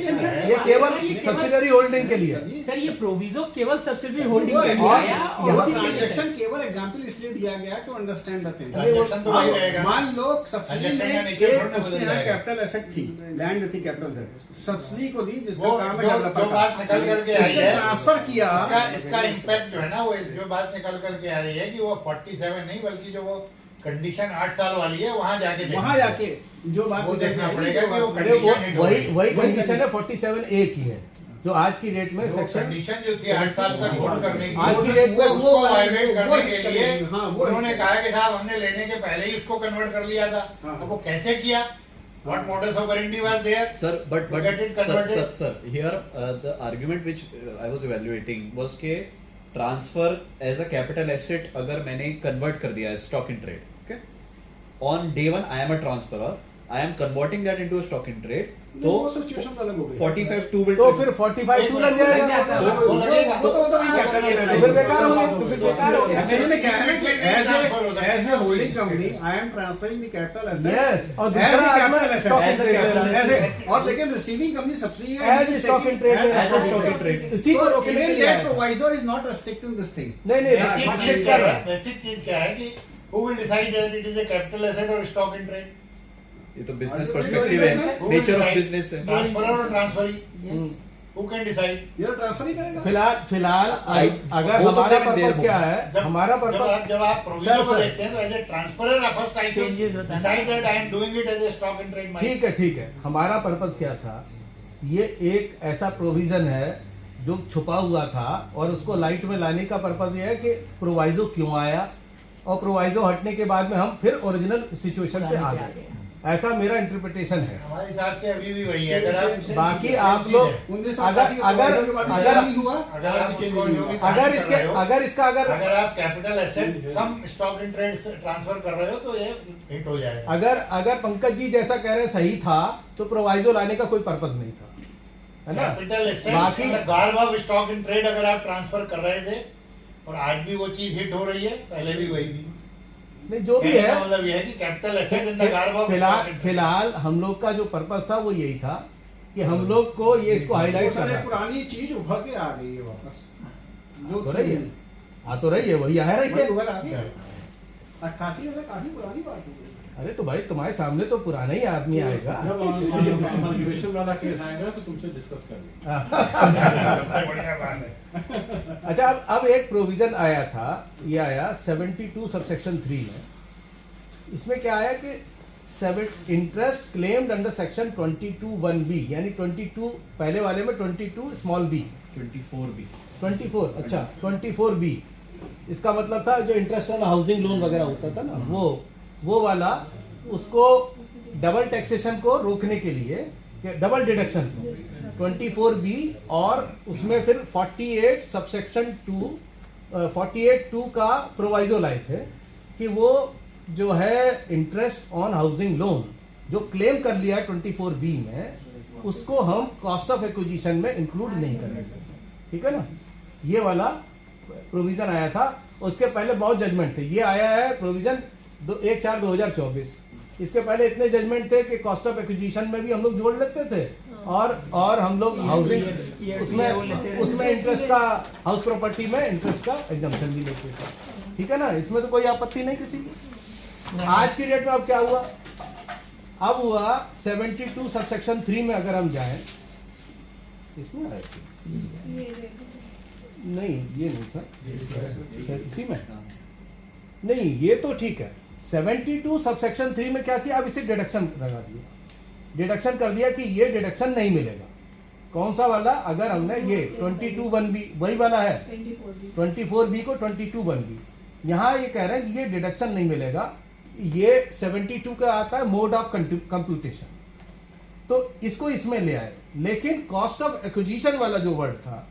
ये केवल सब्सिडरी होल्डिंग के लिए। सर ये प्रोविजो केवल सब्सिडरी होल्डिंग वो के है, लिए आया और यहाँ उसी के लिए ट्रांजैक्शन केवल एग्जांपल इसलिए दिया गया to understand the thing. Transaction तो वही रहेगा। मान लो सब्सिडी Transaction ने का nature एक थोड़ा ना उसके बदल यहाँ जाएगा। कैपिटल एसेट थी, लैंड थी कैपिटल एसेट, सब्सिडी को दी जिसका वो काम है जो डेवलपर बात निकल करके आई है, ट्रांसफर किया। इसका इम्पैक्ट जो है ना, वो जो बात निकल करके आ रही है कि वो 47 नहीं बल्कि जो वो कंडीशन 8 साल वाली है वहां जाके देखना। वहां जाके जो बात वो निकल देखना आई, पड़ेगा कि वो वो अरे कंडीशन हिट हो वही रही है। वही कंडीशन है 47A की है, जो आज की डेट में वो सेक्शन कंडीशन जो थी 8 साल तक होल्ड करने की, आज की डेट में उसको वायलेट करने के लिए हाँ, वो उन्होंने कहा कि साहब हमने लेने के पहले ही उसको कन्वर्ट कर लिया था। हाँ। अब वो कैसे किया? What modus operandi was there? Sir, but To get it converted? sir, here the argument which I was evaluating was के transfer as a capital asset अगर मैंने convert कर दिया है stock in trade, okay? On day one I am a transferor, I am converting that into a stock in trade. तो वो situation अलग हो गई। 45(2) will तो फिर 45(2) लग जाएगा। वो तो नहीं कैपिटल गेन है। फिर बेकार हो गया, तो फिर बेकार हो गया। मैंने कहा है कि as a holding company I am transferring the capital asset Yes, और as दूसरा a आदमी capital stock in asset trade as a और लेकिन receiving company subsidy As a stock in trade है, as a stock in trade. इसी को रोकने के even लिए that आया था। proviso is not restricting this thing। नहीं बेसिक restrict चीज कर क्या रहा है? है। बेसिक चीज क्या है कि who will decide that it is a capital asset or stock in trade? ये तो business Who will perspective है, decide? Who will nature of decide? business है। Transferor or transferee? Yes. Who can decide? ये transfer ही करेगा। फिलहाल अगर वो तो हमारा फिर पर्पस क्या है, जब हमारा जब पर्पस आप जब आप प्रोविजन को देखते हैं तो एज ए ट्रांसफरर आप फर्स्ट आई Changes होता है। Decide that I am doing it as a stock in trade. ठीक है हमारा पर्पस क्या था, ये एक ऐसा प्रोविजन है जो छुपा हुआ था और उसको लाइट में लाने का पर्पस ये है कि प्रोवाइजो क्यों आया और प्रोवाइजो हटने के बाद में हम फिर ओरिजिनल सिचुएशन पे आ गए। ऐसा मेरा इंटरप्रिटेशन है। हमारे हिसाब से अभी भी वही है। अगर आप बाकी आप लोग अगर आप capital asset come stock in trade transfer कर रहे हो तो ये हिट हो जाएगा। अगर पंकज जी जैसा कह रहे हैं सही था तो प्रोवाइजो लाने का कोई पर्पस नहीं था, है ना। कैपिटल एसेट बाकी garb of stock in trade अगर आप ट्रांसफर कर रहे थे और आज भी वो चीज हिट हो रही है, पहले भी वही थी। नहीं जो भी है, मतलब ये है कि capital asset in the garb of फिलहाल हम लोग का जो पर्पस था वो यही था कि हम लोग को ये इसको हाईलाइट करना है। पुरानी चीज उभर के आ गई है वापस, जो तो रही है, आ तो रही है, वही आ रही है। उभर आ गई 88 में काफी पुरानी बात हो गई। अरे तो भाई तुम्हारे सामने तो पुराना ही आदमी आएगा। जब अमरगिवेशन वाला केस आएगा तो तुमसे डिस्कस करेंगे। बढ़िया बात है। अच्छा अब एक प्रोविजन आया था, ये आया 72 सबसेक्शन 3 में। इसमें क्या आया कि interest claimed under section 22(1)(b) यानी 22 पहले वाले में 22 स्मॉल b 24B 24 अच्छा 24B, इसका मतलब था जो इंटरेस्ट ऑन हाउसिंग लोन वगैरह होता था ना, वो वाला, उसको डबल टैक्सेशन को रोकने के लिए, डबल डिडक्शन को 24B और उसमें फिर 48 सबसेक्शन 2 48(2) का प्रोवाइजो लाए थे कि वो जो है इंटरेस्ट ऑन हाउसिंग लोन जो क्लेम कर लिया है 24B में, उसको हम कॉस्ट ऑफ एक्विजिशन में इंक्लूड नहीं करेंगे। ठीक है ना, ये वाला प्रोविजन आया था। उसके पहले बहुत जजमेंट थे। ये आया है प्रोविजन 1/4/2024। इसके पहले इतने जजमेंट थे कि कॉस्ट ऑफ एक्विजिशन में भी हम लोग जोड़ लेते थे और हम लोग हाउसिंग उसमें इंटरेस्ट का, हाउस प्रॉपर्टी में इंटरेस्ट का एग्जम्पशन भी लेते थे। ठीक है ना, इसमें तो कोई आपत्ति नहीं किसी की। आज की डेट में अब क्या हुआ, अब हुआ 72 सबसेक्शन 3 में अगर हम जाएं, इसमें आया नहीं, ये नहीं था इसी में, नहीं ये तो ठीक है। 72 सबसेक्शन 3 में क्या किया, अब इसे डिडक्शन लगा दिया, डिडक्शन कर दिया कि ये डिडक्शन नहीं मिलेगा। कौन सा वाला, अगर हमने ये 22(1)(b) वही वाला है 24B को 22(1)(b), यहाँ ये कह रहे हैं कि ये डिडक्शन नहीं मिलेगा। ये 72 का आता है मोड ऑफ कंप्यूटेशन, तो इसको इसमें ले आए। लेकिन कॉस्ट ऑफ एक्विजिशन वाला जो वर्ड था,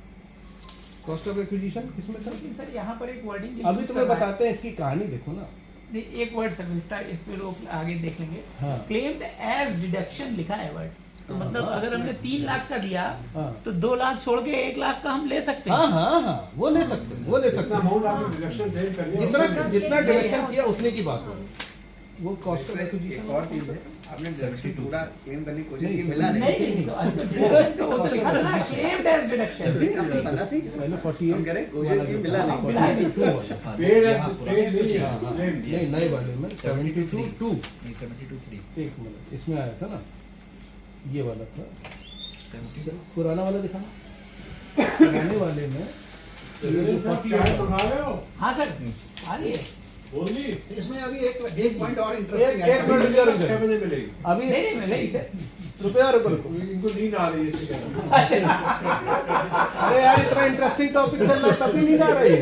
कॉस्ट ऑफ एक्विजिशन किसमें था सर? यहाँ पर एक वर्डिंग अभी तुम्हें बताते हैं, इसकी कहानी देखो ना। एक वर्ड सर, इस पे लोग आगे देख लेंगे। हाँ। क्लेम्ड एज डिडक्शन लिखा है वर्ड, तो मतलब अगर हमने 3 लाख का दिया हाँ। तो 2 लाख छोड़ के 1 लाख का हम ले सकते हैं। हाँ हाँ हाँ, वो ले सकते हैं, वो ले सकते हैं। अमाउंट आपने डिडक्शन सेव कर लिया जितना जितना डिडक्शन किया उतने की बात है। वो कॉस्ट ऑफ एक एक्विजिशन और चीज है, आपने डिडक्शन पूरा क्लेम करने की कोशिश नहीं, की, मिला नहीं। नहीं तो डिडक्शन तो वो तो लिखा था ना, क्लेम्ड एज डिडक्शन। आपको पता थी पहले 48 हम कह रहे हैं, कोशिश की, मिला नहीं। मिला नहीं। 42 वाला। पेड नहीं है, हाँ, हाँ, claim। नहीं नए वाले में 72 2 नहीं 72 एक मिनट इसमें आया था ना, ये वाला था, पुराना वाला दिखाना। पुराने वाले में ये जो चाय 48 मंगा रहे हो? हाँ सर, आ रही है। बोल दी। इसमें अभी एक पॉइंट और एक इंटरेस्टिंग मिनट रुक जाओ, रुक 6 जाओ। बजे मिलेगी। अभी नहीं नहीं मिले ही सर। रुपया रुको रुको। इनको नींद आ रही है इससे कह रहा हूं। अरे यार इतना इंटरेस्टिंग टॉपिक चल रहा है तब भी नींद आ रही है।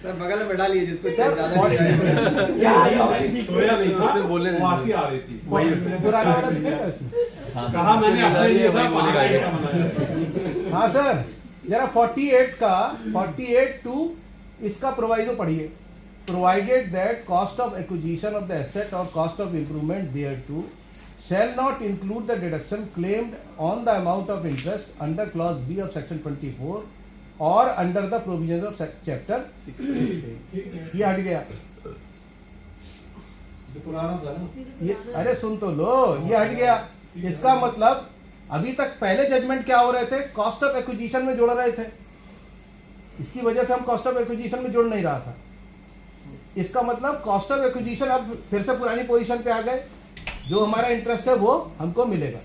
सर बगल में बैठा लिए जिसको सर, ज्यादा नहीं आया। क्या आई हमारी सीट पे? सोया नहीं था, वो आसी आ रही थी। पुराना वाला दिखेगा इसमें। कहा मैंने अपने लिए था, महाराज का बनाया। हाँ सर, जरा 48 का 48 टू इसका प्रोवाइजो पढ़िए। Provided that cost of acquisition of the asset or cost of improvement thereto shall not include the deduction claimed on the amount of interest under clause B of section 24 or under the provisions of chapter 16. ये हट गया। जो पुराना था ना, ये अरे सुन तो लो, ये हट गया। इसका मतलब अभी तक पहले जजमेंट क्या हो रहे थे, कॉस्ट ऑफ एक्विजिशन में जोड़ रहे थे, इसकी वजह से हम कॉस्ट ऑफ एक्विजिशन में जोड़ नहीं रहा था। इसका मतलब कॉस्ट ऑफ एक्विजिशन अब फिर से पुरानी पोजीशन पे आ गए, जो हमारा इंटरेस्ट है वो हमको मिलेगा,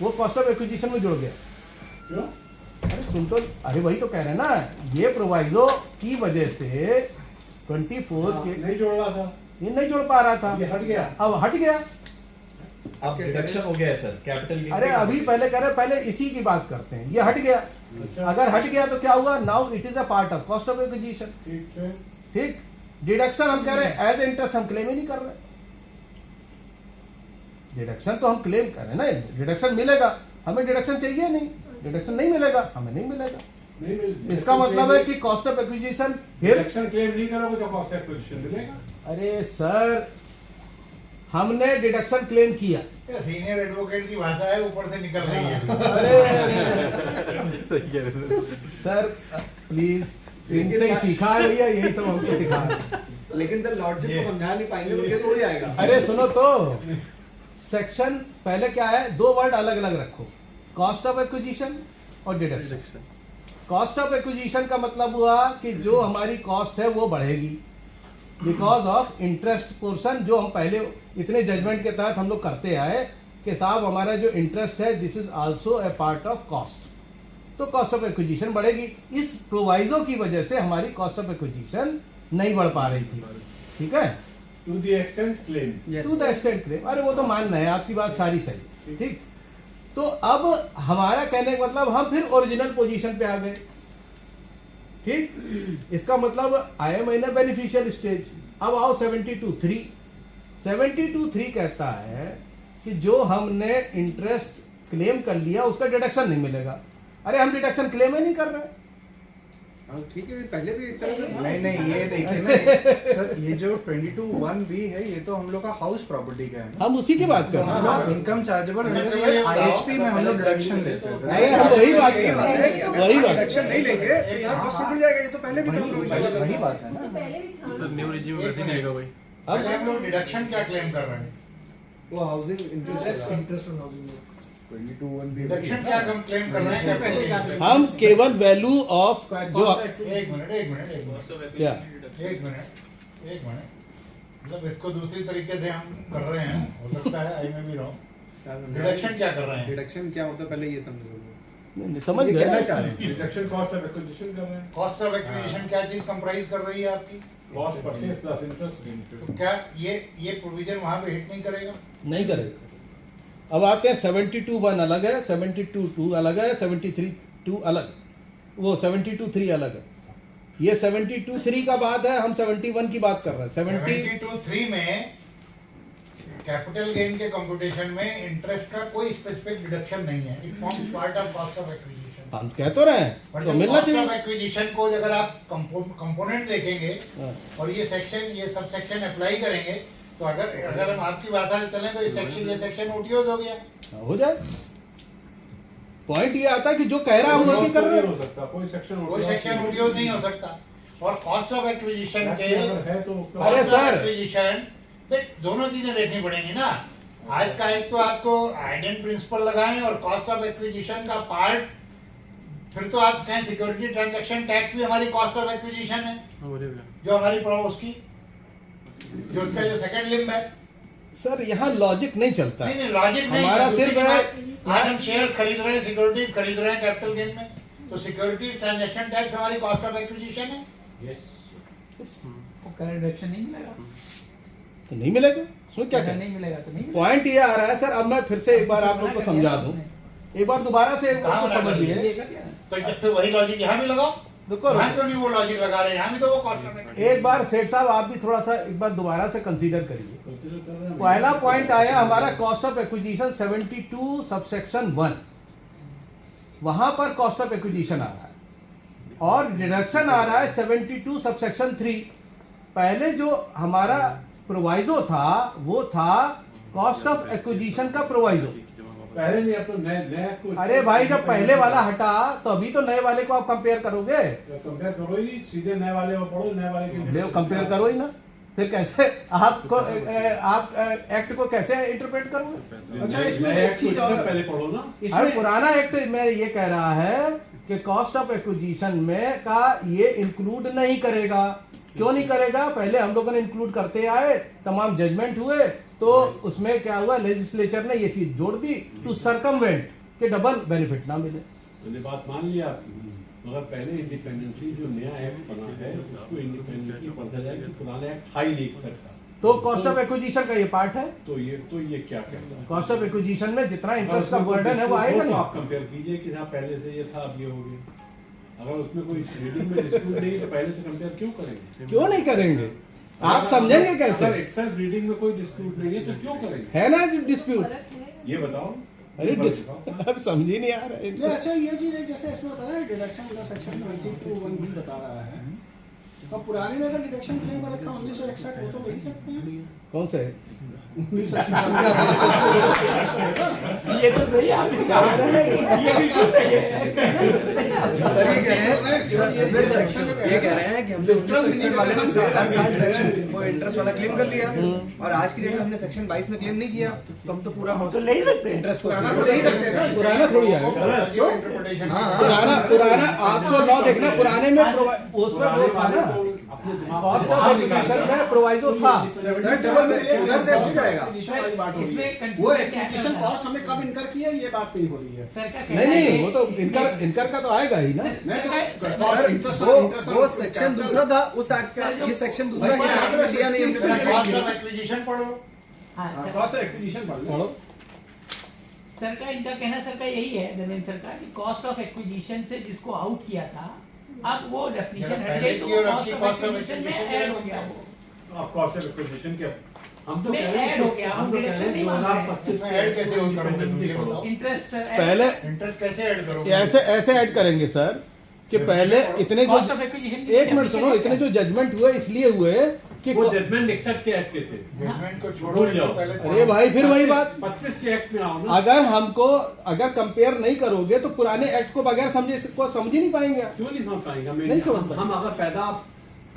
वो कॉस्ट ऑफ एक्विजिशन में जुड़ गया। क्यों? अरे सुन तो, अरे वही तो कह रहे हैं ना, ये प्रोवाइजो की वजह से 24 के नहीं जोड़ रहा था, ये नहीं जुड़ पा रहा था, ये हट गया। अब हट गया। अब डिडक्शन हो गया है सर, कैपिटल गेन। अरे अभी पहले कह रहे, पहले इसी की बात करते हैं, ये हट गया। अच्छा। अगर हट गया तो क्या हुआ, now it is a part of cost of acquisition. ठीक है। ठीक, डिडक्शन हम कह रहे हैं एज इंटरेस्ट हम क्लेम ही नहीं कर रहे। डिडक्शन तो हम क्लेम कर रहे हैं ना, डिडक्शन मिलेगा, हमें डिडक्शन चाहिए नहीं, डिडक्शन नहीं मिलेगा, हमें नहीं मिलेगा। नहीं मिल- इसका मतलब है कि कॉस्ट ऑफ एक्विजिशन फिर, डिडक्शन क्लेम नहीं करोगे तो कॉस्ट एक्विजिशन मिलेगा। अरे सर हमने डिडक्शन क्लेम किया। सीनियर एडवोकेट की भाषा है, ऊपर से निकल रही है। अरे सर प्लीज, इनसे ही सीखा है भैया, यही सब हमको सिखा है। लेकिन सर लॉर्डशिप को समझा नहीं पाएंगे तो केस उड़ जाएगा। अरे सुनो तो, सेक्शन पहले क्या है, दो वर्ड अलग अलग रखो, कॉस्ट ऑफ एक्विजिशन और डिडक्शन। कॉस्ट ऑफ एक्विजिशन का मतलब हुआ कि जो हमारी कॉस्ट है वो बढ़ेगी बिकॉज ऑफ इंटरेस्ट पोर्शन, जो हम पहले इतने जजमेंट के तहत हम लोग करते आए कि साहब हमारा जो इंटरेस्ट है this is also a part of cost, तो कॉस्ट ऑफ एक्विजिशन बढ़ेगी। इस प्रोवाइजो की वजह से हमारी कॉस्ट ऑफ एक्विजिशन नहीं बढ़ पा रही थी। ठीक है, to the extent claim. To the extent claim, अरे वो तो मानना है, आपकी बात सारी सही। ठीक, तो अब हमारा कहने का मतलब हम फिर ओरिजिनल पोजीशन पे आ गए। ठीक, इसका मतलब I am in beneficial stage. अब आओ 72(3). 72(3) कहता है कि जो हमने इंटरेस्ट क्लेम कर लिया उसका डिडक्शन नहीं मिलेगा। अरे हम डिडक्शन क्लेम ही नहीं कर रहे। ठीक है, पहले भी एक तरह से नहीं ये देखिए ना सर, ये जो 22(1)(b है ये तो हम लोग का हाउस प्रॉपर्टी का है ना, हम उसी की बात कर रहे हैं। इनकम चार्जेबल IHP में हम लोग डिडक्शन लेते थे। नहीं, हम वही बात कर रहे हैं, वही बात। डिडक्शन नहीं लेंगे तो यहाँ कॉस्ट उड़ जाएगा। ये तो पहले भी था। वही बात है ना। पहले भी था। न्यू रिजीम वैसे नहीं आएगा भाई। अब हम लोग डिडक्शन क्या क्लेम कर रहे हैं? वो housing interest on housing 22(1)(b deduction क्या हम क्लेम कर रहे हैं? पहले क्या था? हम केवल वैल्यू ऑफ जो एक मिनट क्या मतलब इसको दूसरी तरीके से हम कर रहे हैं, हो सकता है आई में भी रहो। डिडक्शन क्या कर रहे हैं? डिडक्शन क्या होता है पहले ये समझो। समझ ये कहना गए। चाह रहे हैं डिडक्शन कॉस्ट ऑफ एक्विजिशन कर रहे हैं। कॉस्ट ऑफ एक्विजिशन क्या चीज कंप्राइज कर रही है आपकी? Cost purchase plus interest. तो क्या ये प्रोविजन वहां पे हिट नहीं करेगा? नहीं करेगा। अब आते हैं 72(1) अलग है, 72(2) अलग है, 73(2) अलग, वो 72(3) अलग है। ये 72(3) का बात है, हम 71 की बात कर रहे हैं। 72(3) में कैपिटल गेन के कंप्यूटेशन में इंटरेस्ट का कोई स्पेसिफिक डिडक्शन नहीं है। It forms part of cost of acquisition. हम कह तो रहे हैं, तो मिलना कॉस्ट ऑफ चाहिए। एक्विजिशन को अगर आप कंपोनेंट देखेंगे हाँ। और ये सेक्शन, ये सब सेक्शन अप्लाई करेंगे, तो अगर हम आपकी भाषा से चलें तो ये सेक्शन ओटीओज हो गया। हो जाए। पॉइंट ये आता है कि जो कह रहा हूं वही कर रहे हो हो। सकता कोई सेक्शन ODOs नहीं हो सकता। और कॉस्ट ऑफ एक्विजिशन के है तो अरे सर, एक्विजिशन दोनों चीजें देखनी पड़ेंगी ना। आज का एक तो आपको आइडेंट प्रिंसिपल लगाएं और कॉस्ट ऑफ एक्विजिशन का पार्ट, फिर तो आप कहें सिक्योरिटी ट्रांजैक्शन टैक्स भी हमारी कॉस्ट ऑफ एक्विजिशन है, जो हमारी उसकी जो उसका जो सेकंड लिंब है। सर यहाँ लॉजिक नहीं चलता है। नहीं लॉजिक नहीं, हमारा सिर्फ है आज हम शेयर्स खरीद रहे हैं, सिक्योरिटीज खरीद रहे हैं कैपिटल गेन में, तो सिक्योरिटी ट्रांजैक्शन टैक्स हमारी कॉस्ट ऑफ एक्विजिशन है। करंट डायरेक्शन नहीं मिलेगा तो नहीं मिलेगा, उसमें क्या अगर करें? नहीं मिलेगा तो नहीं मिलेगा। पॉइंट ये आ रहा है सर, अब मैं फिर से एक बार आप लोग को समझा दूं, एक बार दोबारा से एक बार को समझिए। ये कर दिया ना। तो जब फिर वही लॉजिक यहाँ भी लगाओ, रुको यहाँ क्यों नहीं वो लॉजिक लगा रहे हैं, यहाँ भी तो वो कॉस्ट ऑफ एक्विजिशन। एक बार सेठ साहब आप भी थोड़ा सा एक बार दोबारा से कंसीडर करिए। पहला पॉइंट आया हमारा कॉस्ट ऑफ एक्विजिशन 72 सबसेक्शन 1, वहां पर कॉस्ट ऑफ एक्विजिशन आ रहा है और डिडक्शन आ रहा है 72 सबसेक्शन 3। पहले जो हमारा प्रोवाइजो था वो था कॉस्ट ऑफ एक्विजिशन का प्रोवाइजो। पहले नहीं, अब तो नया कुछ। अरे भाई जब पहले वाला हटा तो अभी तो नए वाले को आप कंपेयर करोगे, कंपेयर करो ही, सीधे नए वाले को पढ़ो, नए वाले के कंपेयर करो ही ना, फिर कैसे आपको आप एक्ट को कैसे इंटरप्रेट करोगे? अच्छा इसमें एक चीज और पहले पढ़ो ना। और पुराना एक्ट में ये कह रहा है कि कॉस्ट ऑफ एक्विजिशन में का ये इंक्लूड नहीं करेगा। क्यों नहीं करेगा? पहले हम लोगों ने इंक्लूड करते आए, तमाम जजमेंट हुए, तो उसमें क्या हुआ, लेजिस्लेचर ने ये चीज जोड़ दी टू सर्कमवेंट के डबल बेनिफिट ना मिले। मैंने बात मान लिया आपकी, मगर पहले इंडिपेंडेंटली जो नया एक्ट बना है उसको इंडिपेंडेंटली पढ़ा जाए कि पुराना एक्ट था ही नहीं सकता। तो कॉस्ट ऑफ एक्विजिशन का ये पार्ट है। तो ये क्या कहता है? कॉस्ट ऑफ एक्विजिशन में जितना इंटरेस्ट का बर्डन है वो आएगा तो नहीं। आप कंपेयर कीजिए कि हाँ पहले से ये था, अब ये हो गया। अगर उसमें कोई रीडिंग में डिस्प्यूट नहीं तो पहले से कंपेयर क्यों करेंगे? क्यों नहीं करेंगे? आप समझेंगे कैसे? अगर एक्सेल रीडिंग में कोई डिस्प्यूट नहीं है तो क्यों करेंगे? है ना डिस्प्यूट? ये बताओ। अरे अब समझ ही नहीं आ रहा है। ये अच्छा ये चीज है, जैसे इसमें बता रहा है डिडक्शन का सेक्शन 22(1) भी बता रहा है। अब पुराने में अगर डिडक्शन क्लेम कर रखा 1961 वो तो वही सकते हैं। कौन से? ये तो सही आपने कहा, ये बिल्कुल सही है। सर ये कह रहे हैं, ये कह रहे हैं कि हमने 1961 वाले में से हर साल डिडक्शन वो इंटरेस्ट वाला क्लेम कर लिया और आज की डेट में हमने सेक्शन 22 में क्लेम नहीं किया, तो हम तो पूरा तो ले ही सकते हैं। इंटरेस्ट को ले ही सकते हैं ना। पुराना थोड़ी है। पुराना आपको लॉ देखना, पुराने में उसमें वो था ना, कॉस्ट ऑफ एक्विजिशन में प्रोवाइजो था। सर डबल उधर से हट जाएगा। इसमें वो एक्विजिशन कॉस्ट हमने कब इनकर की है ये बात नहीं हो रही है। सर का नहीं वो तो इनकर का तो आएगा ही ना। सर वो सेक्शन दूसरा था उस एक्ट का, ये सेक्शन दूसरा है, साथ में दिया नहीं हमने। कॉस्ट ऑफ एक्विजिशन पढ़ो। कॉस्ट ऑफ एक्विजिशन पढ़ो। सर का इनका कहना सर का यही है, धर्मेंद्र सर का, कि कॉस्ट ऑफ एक्विजिशन से जिसको आउट किया था, अब वो डेफिनेशन हट गई तो कॉस्ट ऑफ एक्विजिशन में ऐड हो गया। वो आप कॉस्ट ऑफ एक्विजिशन के हम तो में कह रहे ऐड हो गया, हैं, हम हम तो कह रहे डिडक्शन हैं नहीं मान रहे हैं। 2025 इसमें ऐड कैसे हो करोगे तुम ये बताओ? इंटरेस्ट सर पहले इंटरेस्ट कैसे ऐड करोगे? ऐसे ऐड करेंगे सर कि पहले इतने जो कॉस्ट ऑफ एक्विजिशन एक मिनट सुनो, इतने जो जजमेंट हुए इसलिए हुए कि वो जजमेंट एक्सेप्ट के एक्ट के थे। जजमेंट को छोड़ो, भूल जाओ। इनको पहले अरे भाई फिर वही बात, 25 के एक्ट में आओ ना। अगर हमको अगर कंपेयर नहीं करोगे तो पुराने एक्ट को बगैर समझे को समझ ही नहीं पाएंगे। क्यों नहीं समझ पाएंगे? नहीं समझ पाएंगे। हम अगर पैदा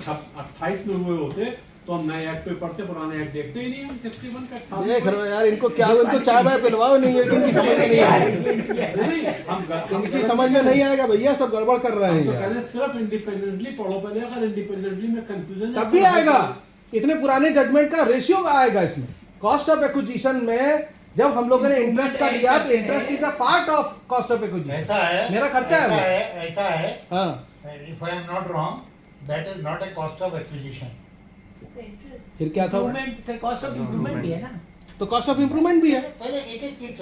28 में हुए होते तो हम नए एक्ट पे पढ़ते, पुराने एक्ट देखते ही नहीं। हम 61 का 58 देख रहे हो यार, इनको क्या इनको चाय वाय पिलवाओ, नहीं है इनकी समझ में नहीं आएगा। नहीं, हम इनकी समझ में नहीं आएगा भैया, सब गड़बड़ कर रहे हैं तो यार। कहने सिर्फ इंडिपेंडेंटली पढ़ो पहले। अगर इंडिपेंडेंटली में कंफ्यूजन तब भी आएगा, इतने पुराने जजमेंट का रेशियो आएगा इसमें। कॉस्ट ऑफ एक्विजिशन में जब हम लोगों ने इंटरेस्ट का लिया तो interest is a part of cost of acquisition. ऐसा है, मेरा खर्चा है वो। ऐसा है। हाँ, if I am not wrong that is not a cost of acquisition. फिर क्या था? Improvement sir, cost of improvement भी है ना। तो कॉस्ट ऑफ इम्प्रूवमेंट भी है। पहले एक चीज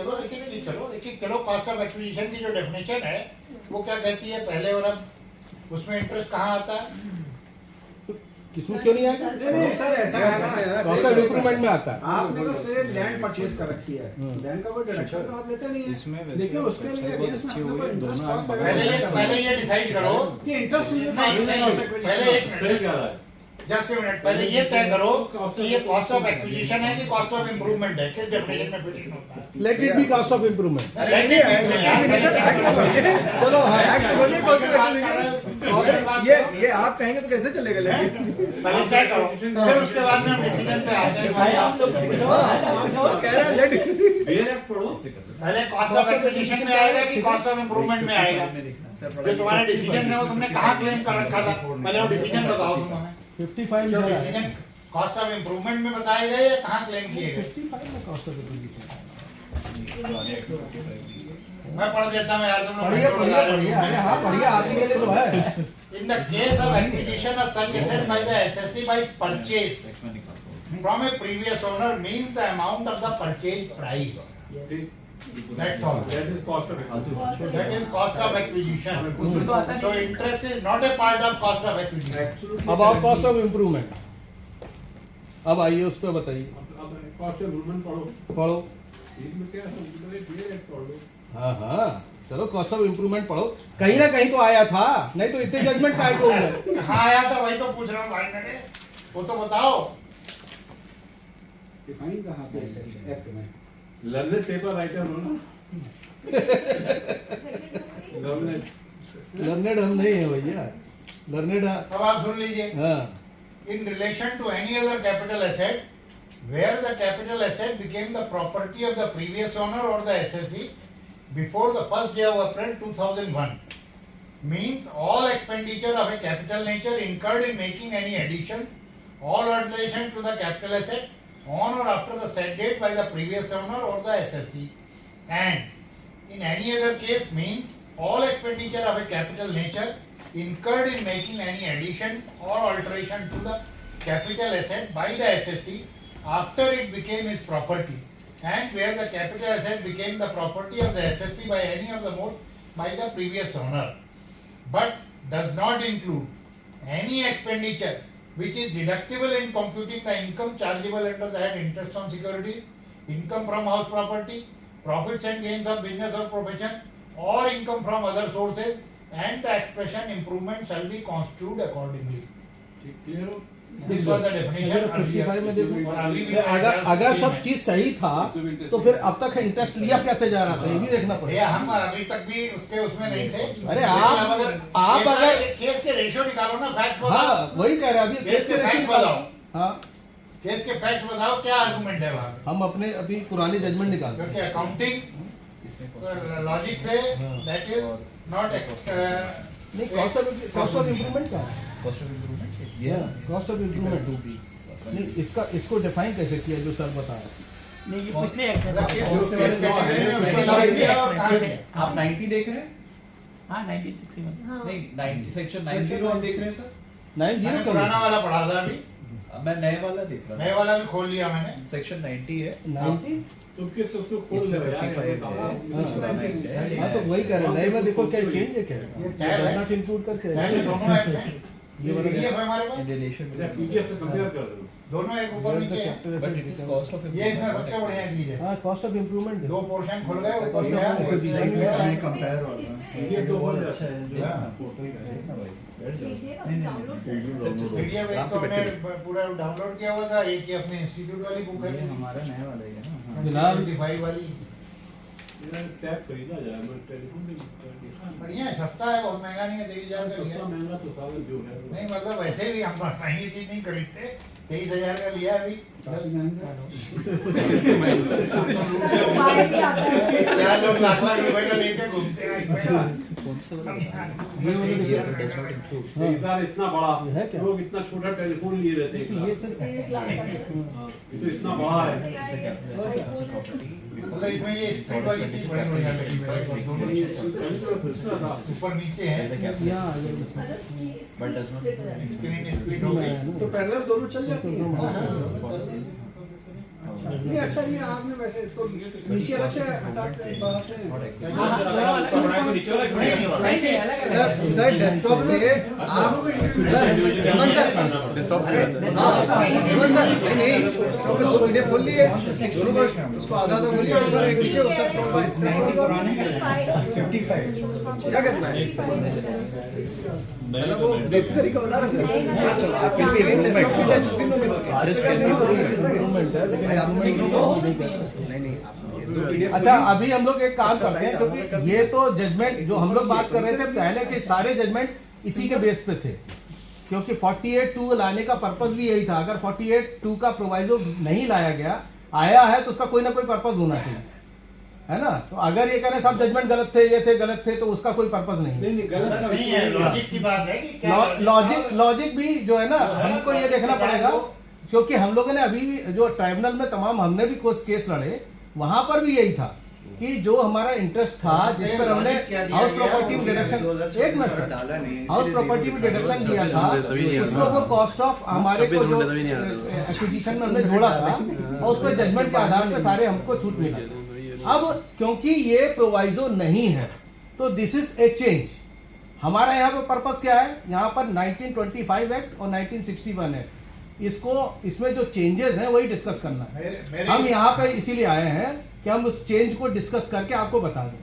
चलो कॉस्ट ऑफ एक्विजिशन की जो डेफिनेशन है वो क्या कहती है पहले, और अब उसमें इंटरेस्ट कहाँ आता है? किसमें क्यों नहीं आएगा? नहीं सर ऐसा है ना, कॉस्ट ऑफ इम्प्रूवमेंट में आता है। आपने तो से लैंड परचेज कर रखी है, लैंड का कोई डिडक्शन तो आप लेते नहीं है, लेकिन उसके लिए अगेंस्ट में अपने को इंटरेस्ट कॉस्ट पहले ये डिसाइड करो कि इंटरेस्ट नहीं, पहले एक सही कह रहा है। जस्ट ए मिनट, पहले ये तय करो कि ये कॉस्ट ऑफ एक्विजिशन है कि कॉस्ट ऑफ इंप्रूवमेंट है, किस डेफिनेशन में फिट होता है? Let it be cost of improvement. Let it be, चलो हाँ, एक्ट बोलिए कॉस्ट ऑफ एक्विजिशन। ये आप कहेंगे तो कैसे चलेगा लेकिन पहले तय करो, फिर उसके बाद में हम डिसीजन पे आते हैं। भाई आप लोग से पूछो, कह रहा है लेट पहले कॉस्ट ऑफ एक्विजिशन में आएगा कि कॉस्ट ऑफ इंप्रूवमेंट में आएगा? जो तुम्हारे डिसीजन में वो तुमने कहाँ क्लेम कर रखा था, पहले वो डिसीजन बताओ तुमने। 55 जो में डिसीजन कॉस्ट ऑफ इंप्रूवमेंट में बताए गए या कहाँ क्लेम किए गए? 55 में कॉस्ट ऑफ एक्विजिशन। मैं पढ़ देता हूँ यार, तुम लोग बढ़िया बढ़िया बढ़िया, अरे हाँ बढ़िया, आपके लिए तो है। In the case of acquisition of such asset by the SSE by purchase from a previous owner means the amount of the purchase price. That's all. That is cost of So that is cost of acquisition. उसमें तो आता So नहीं। interest is not a part of cost of acquisition. About cost of improvement. अब आइए उस पर बताइए, cost of improvement पढ़ो। पढ़ो। इसमें क्या है, पढ़ लो। हाँ हाँ चलो, कॉस्ट ऑफ इम्प्रूवमेंट पढ़ो, कहीं ना कहीं तो आया था, नहीं तो इतने जजमेंट काय को हुए? कहाँ आया था वही तो पूछ रहा हूँ भाई, मैंने वो तो बताओ। डिफाइन कहाँ पे एक्ट में? लर्नेड पेपर राइटर हो ना। लर्नेड लर्नेड हम नहीं है भैया, लर्नेड। अब आप सुन लीजिए। हाँ, In relation to any other capital asset where the capital asset became the property of the previous owner or the SSE before the first day of April 2001 means all expenditure of a capital nature incurred in making any addition or alteration to the capital asset on or after the said date by the previous owner or the SSE, and in any other case means all expenditure of a capital nature incurred in making any addition or alteration to the capital asset by the SSE after it became his property, and where the capital asset became the property of the SSE by any of the mode by the previous owner, but does not include any expenditure which is deductible in computing the income chargeable under the head interest on securities, income from house property, profits and gains of business or profession, or income from other sources, and the expression improvement shall be construed accordingly. Clear हो? This was the definition अगर 55 में earlier. देखो, और अभी भी अगर सब चीज सही था तो फिर अब तक इंटरेस्ट लिया कैसे जा रहा था, ये भी देखना भैया पड़ेगा। हम अभी तक भी उसके उसमें नहीं थे। अरे आप अगर केस के रेशियो निकालो ना, फैक्ट्स बताओ। हाँ वही कह रहे हैं अभी, केस के फैक्ट्स बताओ। हाँ केस के फैक्ट्स बताओ, क्या आर्गुमेंट है वहाँ पे? हम अपने अभी पुराने जजमेंट निकालते क्योंकि accounting logic say that is not नहीं। कॉस्ट ऑफ इम्प्रूवमेंट क्या है? Cost of improvement cost of improvement नहीं, इसको डिफाइन कैसे किया जो सर बता रहे हैं? नहीं ये पिछले एक्ट में आप 90 देख रहे हैं? हाँ 1961 हाँ। नहीं 90 सेक्शन 90 आप देख रहे हैं सर? 90 मैंने पुराना वाला पढ़ा था अभी, मैं नए वाला देख रहा नए वाला भी खोल लिया मैंने। सेक्शन 90 है 90। तुम किस उसको खोल इसमें ले यार, 55 बताओ। है। हाँ तो वही कह रहे हैं, नए में देखो क्या चेंज है, क्या टैब है। नॉट इंक्लूड करके टैब दोनों ऐप में, ये वाला PDF है हमारे पास, इन रिलेशन अच्छा पीडीएफ से कंपेयर कर रहे हो। दोनों एक ऊपर नीचे है। But it is cost of ये इसमें सबसे बढ़िया चीज है, हाँ कॉस्ट ऑफ इम्प्रूवमेंट दो पोर्शन खुल गए, ऊपर Cost of गया, acquisition एक में कंपेयर पीडीएफ तो बहुत अच्छा है। PDF एक तो हमने पूरा डाउनलोड किया हुआ था, एक ही अपने इंस्टीट्यूट वाली बुक है, हमारा नया वाला ही है ना। फिलहाल 25 वाली। टैब खरीदा जाए, मैं टेलीफोन भी बढ़िया है, सस्ता है, बहुत महंगा नहीं है, 23,000 का लिया। सस्ता महंगा तो सारा जो है नहीं मतलब वैसे भी हम महंगी चीज नहीं खरीदते, 23,000 का लिया अभी। क्या लोग लाख लाख रुपए का लेके घूमते हैं। ये वाला देखिए। एक साल इतना बड़ा ये है क्या? लोग इतना छोटा टेलीफोन लिए रहते हैं। ये फिर ये तो इतना बड़ा है। मतलब इसमें ये स्प्लिट वाली चीज बड़ी बढ़िया लगी मेरे को, दोनों ऊपर नीचे है, यहाँ But does not- screen split हो गई। तो पैरेलल दोनों चल जाती है। हाँ, हाँ, नहीं अच्छा ये आपने वैसे इसको नीचे अलग से हटाते हैं बढ़ाते हैं। सर डेस्कटॉप पे आप हेमंत सर डेस्कटॉप पे हेमंत सर नहीं डेस्कटॉप पे दो पीडीएफ खोल लिए दोनों को उसको आधा आधा खोलिए ऊपर एक नीचे उसका स्क्रॉल बार क्या करना है मतलब वो देसी तरीका बता रहे थे चलो आप किसी एक डेस्कटॉप पे टच स्क्रीन में बारिश करनी इम्प्रूवमेंट है लेकिन आप नहीं अच्छा अभी हम लोग एक काम करते हैं क्योंकि ये तो जजमेंट जो हम लोग बात कर रहे थे पहले के सारे जजमेंट इसी के बेस पे थे क्योंकि 48(2) लाने का पर्पस भी यही था। अगर 48(2) का प्रोवाइजो नहीं लाया गया आया है तो उसका कोई ना कोई पर्पस होना चाहिए है ना। तो अगर ये कह रहे सब जजमेंट गलत थे ये थे गलत थे तो उसका कोई पर्पस नहीं है। गलत नहीं है, लॉजिक की बात है कि क्या लॉजिक भी जो है ना हमको ये देखना पड़ेगा क्योंकि हम लोगों ने अभी भी जो ट्राइब्यूनल में तमाम हमने भी कुछ केस लड़े वहां पर भी यही था कि जो हमारा इंटरेस्ट था जिस पर हमने हाउस प्रॉपर्टी में डिडक्शन एक मिनट हाउस प्रॉपर्टी में डिडक्शन लिया था उसको वो कॉस्ट ऑफ हमारे को जो एक्विजिशन में हमने जोड़ा था और उस पर जजमेंट के आधार पर सारे हमको छूट मिला। अब क्योंकि ये प्रोवाइजो नहीं है तो दिस इज ए चेंज। हमारा यहाँ पे पर्पस क्या है यहाँ पर 1925 एक्ट और 1961 एक्ट इसको इसमें जो चेंजेस हैं वही डिस्कस करना है। हम यहाँ पे इसीलिए आए हैं कि हम उस चेंज को डिस्कस करके आपको बता दें।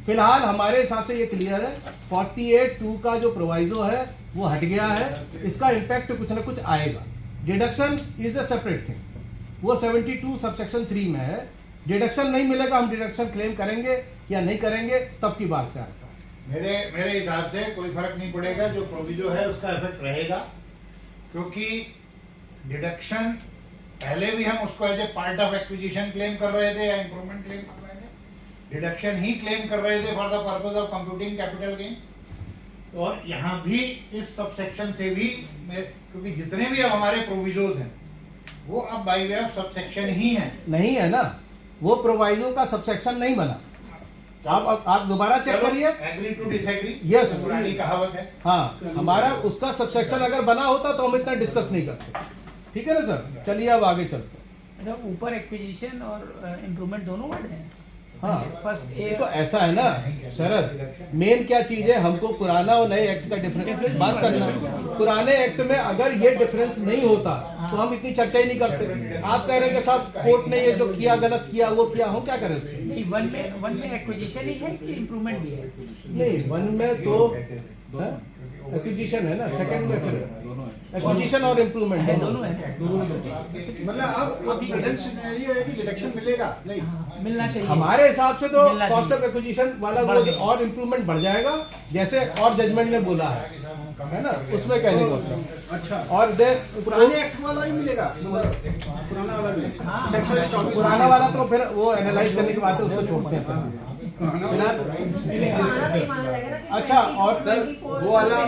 फिलहाल हमारे हिसाब से ये क्लियर है 48(2) का जो प्रोवाइजो है वो हट गया है। इसका इम्पैक्ट कुछ ना कुछ आएगा। Deduction is a separate thing वो 72 सबसेक्शन 3 में है। डिडक्शन नहीं मिलेगा हम डिडक्शन क्लेम करेंगे या नहीं करेंगे तब की बात क्या है। मेरे हिसाब से कोई फर्क नहीं पड़ेगा। जो प्रोविजो है उसका इफेक्ट रहेगा क्योंकि डिडक्शन पहले भी हम उसको as a part of acquisition claim कर रहे थे या इंप्रूवमेंट क्लेम कर रहे थे। डिडक्शन ही क्लेम कर रहे थे for the purpose of computing capital gain. और यहाँ भी इस सबसेक्शन से भी क्योंकि जितने भी अब हमारे प्रोविजोज हैं वो अब बाय वे ऑफ सबसेक्शन ही है। नहीं है ना वो प्रोवाइजो का सबसेक्शन नहीं बना। आप दोबारा चेक करिए। एग्री टू डिसएग्री यस पुरानी कहावत है। हाँ हमारा उसका सबसेक्शन अगर बना होता तो हम इतना डिस्कस नहीं करते। ठीक है ना सर चलिए अब आगे चलते हैं। अच्छा ऊपर एक्विजिशन और इम्प्रूवमेंट दोनों वर्ड हैं। हाँ फर्स्ट तो ऐसा है ना शरद मेन क्या चीज है हमको पुराना और नए एक्ट का डिफरेंस बात करना। पुराने एक्ट में अगर ये डिफरेंस नहीं होता तो हम इतनी चर्चा ही नहीं करते। आप कह रहे हैं कि साहब कोर्ट ने ये जो किया गलत किया वो किया हम क्या करें उससे। नहीं वन में एक्विजिशन ही है कि इम्प्रूवमेंट भी है। नहीं वन में तो एक्विजिशन है ना सेकंड में फिर एक्विजिशन और इम्प्रूवमेंट है दोनों है। मतलब अब प्रेजेंट सिनेरियो है कि डिडक्शन मिलेगा नहीं मिलना चाहिए। हमारे हिसाब से तो कॉस्ट ऑफ एक्विजिशन वाला वो और इम्प्रूवमेंट बढ़ जाएगा जैसे और जजमेंट ने बोला है ना उसमें कहने को अच्छा और पुराने एक्ट वाला ही मिलेगा मतलब पुराना वाला भी सेक्शन 24 पुराना वाला तो फिर वो एनालाइज करने के बाद उसको छोड़ते हैं। अच्छा और सर वो वाला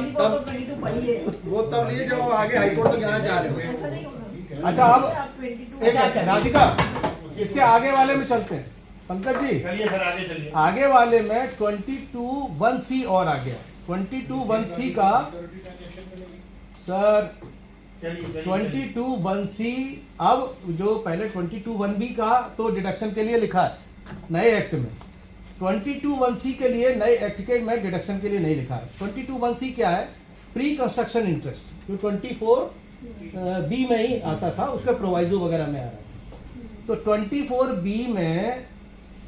वो तब लिए जब आप आगे हाईकोर्ट तक जाना चाह रहे हो। अच्छा अब एक राधिका इसके आगे वाले में चलते हैं। पंकज जी चलिए सर आगे चलिए। आगे वाले में 22(1)(c) और आ गया 22(1)(c) का सर 22(1)(c) अब जो पहले 22(1)(b) का तो डिडक्शन के लिए लिखा है नए एक्ट में। 22(1)(c) के लिए नए एक्ट के में डिडक्शन के लिए नहीं लिखा है। 22(1)(c) क्या है प्री कंस्ट्रक्शन इंटरेस्ट जो 24(b) में ही आता था उसका प्रोवाइजो वगैरह में आ रहा है। तो 24(b) में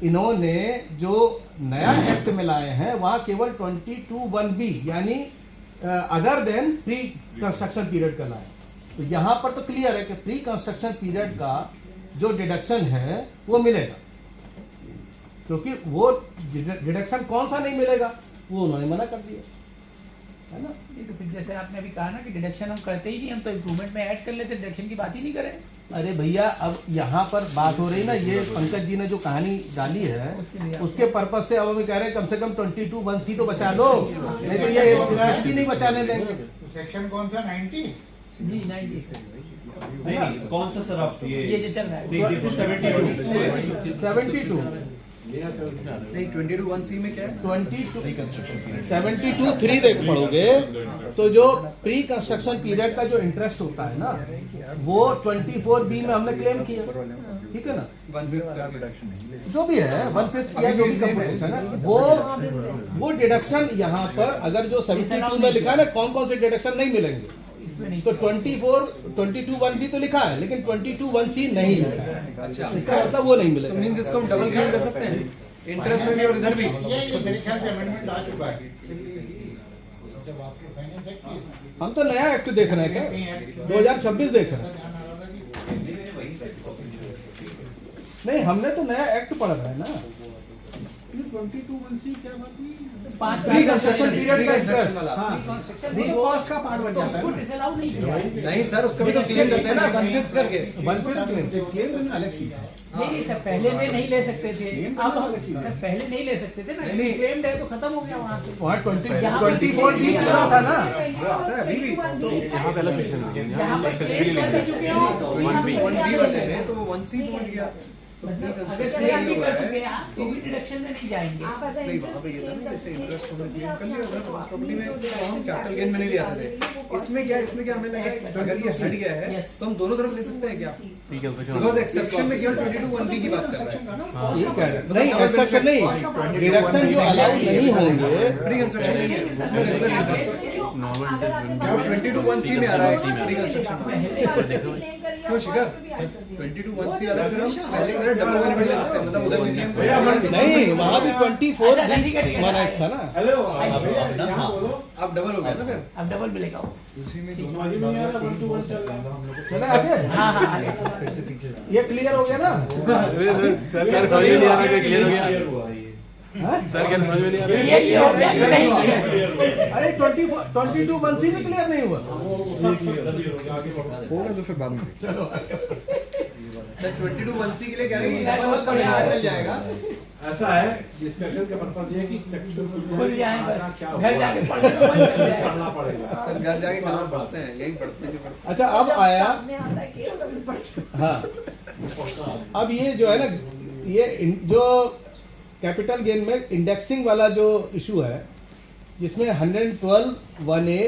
इन्होंने जो नया एक्ट में लाए हैं वहां केवल 22(1)(b) यानी other than pre construction period का लाए। तो यहां पर तो क्लियर है कि प्री कंस्ट्रक्शन पीरियड का जो डिडक्शन है वो मिलेगा क्योंकि वो डिडक्शन कौन सा नहीं मिलेगा वो उन्होंने मना कर दिया है ना। तो फिर जैसे आपने अभी कहा ना कि डिडक्शन हम करते ही नहीं हम तो इम्प्रूवमेंट में ऐड कर लेते डिडक्शन की बात ही नहीं करें। अरे भैया अब यहाँ पर बात हो रही ना ये पंकज जी ने जो कहानी डाली है उसके पर्पज से अब हम कह रहे हैं कम से कम 22(1)(c) तो बचा लो नहीं तो ये कुछ भी नहीं बचाने देंगे। सेक्शन कौन सा 90 जी 90 नहीं कौन सा सर आप ये जो चल रहा है दिस इज 72 नहीं 22(1)(c) में क्या है 72(3) देख पढ़ोगे तो जो प्री कंस्ट्रक्शन पीरियड का जो इंटरेस्ट होता है ना वो 24(b) में हमने क्लेम किया ठीक है ना, 1/5 जो भी है 1/5 या जो भी कंपोजिशन है वो डिडक्शन यहाँ पर अगर जो 72 में लिखा है ना कौन कौन से डिडक्शन नहीं मिलेंगे, इसमें नहीं तो 22(1)(b) तो लिखा है लेकिन 22(1)(c) नहीं लिखा है। अच्छा, इसका मतलब वो नहीं तो मिलेगा। मींस इसको हम डबल क्लेम कर सकते हैं, इंटरेस्ट में भी और इधर भी। ये मेरे ख्याल से अमेंडमेंट आ चुका है। जब आपको फाइनेंस एक्ट की हम तो नया एक्ट देख रहे हैं क्या, 2026 देख रहे हैं। नहीं, हमने तो नया एक्ट पढ़ रहे हैं ना। 22(1)(c) क्या बात हुई? 5 प्री कंस्ट्रक्शन पीरियड का Construction इंटरेस्ट। वाला। वो तो कॉस्ट का पार्ट बन तो जाता उसको है ना। डिसअलाउ नहीं किया है। नहीं सर, उसका भी तो क्लेम करते हैं ना 1/5 करके। 1/5 क्लेम। क्लेम मैंने अलग किया है। नहीं सर, पहले में नहीं ले सकते थे, Claim अब करना हम अलग चीज़ है। सर पहले नहीं ले सकते थे ना, नहीं। क्लेम्ड है तो खत्म हो गया वहाँ से। वहाँ 24 यहाँ पे 24 भी पूरा था ना। वो आता है अभी भी। तो यहाँ पे अलग सेक्शन है। यहाँ पर क्लेम कर चुके हो तो भी हम 1B वाले हैं तो वो 1C पहुंच गया। मतलब अगर क्लेम भी कर चुके हैं आप तो भी डिडक्शन में नहीं जाएंगे। आप ऐसा नहीं, वहाँ पे ये था ना जैसे इंटरेस्ट होना क्लेम कर लिया अगर प्रॉपर्टी में, तो हम कैपिटल गेन में नहीं ले आते थे। इसमें क्या हमें लगा है, अगर ये हट गया है Yes. तो हम दोनों तरफ ले सकते हैं क्या? बिकॉज एक्सेप्शन में केवल 22(1)(b) की बात कर रहा है। ये क्या है? नहीं, एक्सेप्शन नहीं, डिडक्शन जो अलाउ नहीं होंगे। प्री कंस्ट्रक्शन नहीं है, उसमें रेगुलर क्या 22(1)(c) में आ रहा है प्री कंस्ट्रक्शन। क्यों शिखर 22(1)(c) आ रहा है, फिर हम पहले की तरह डबल बेनिफिट ले सकते हैं, मतलब उधर भी क्लेम नहीं, वहाँ भी 24 भी माना था ना। हेलो अब डबल हो गया ना फिर। अब डबल मिलेगा वो। समझ में नहीं आ रहा 1-to-1 चल रहा है। चला आगे, हाँ हाँ आगे। ये क्लियर हो गया ना। क्लियर हुआ ये। ये हो गया कि नहीं किया? अरे 22(1)(c) भी क्लियर नहीं हुआ। होगा तो फिर बाद में। चलो सर 22(1)(c) के लिए कह रहे हैं कि डबल उसका बेनिफिट मिल जाएगा। ऐसा है डिस्कशन का पर्पस ये है कि टेक्सचर खुल जाए बस, क्या घर जाके पढ़ने का मन कर जाए। करना पड़ेगा। सर घर जाके कहाँ पढ़ते हैं, यही पढ़ते हैं। अच्छा, अब आया सामने आता है केस तभी पढ़ते हाँ, अब ये जो है ना, ये जो कैपिटल गेन में इंडेक्सिंग वाला जो इशू है जिसमें 112(1)(a)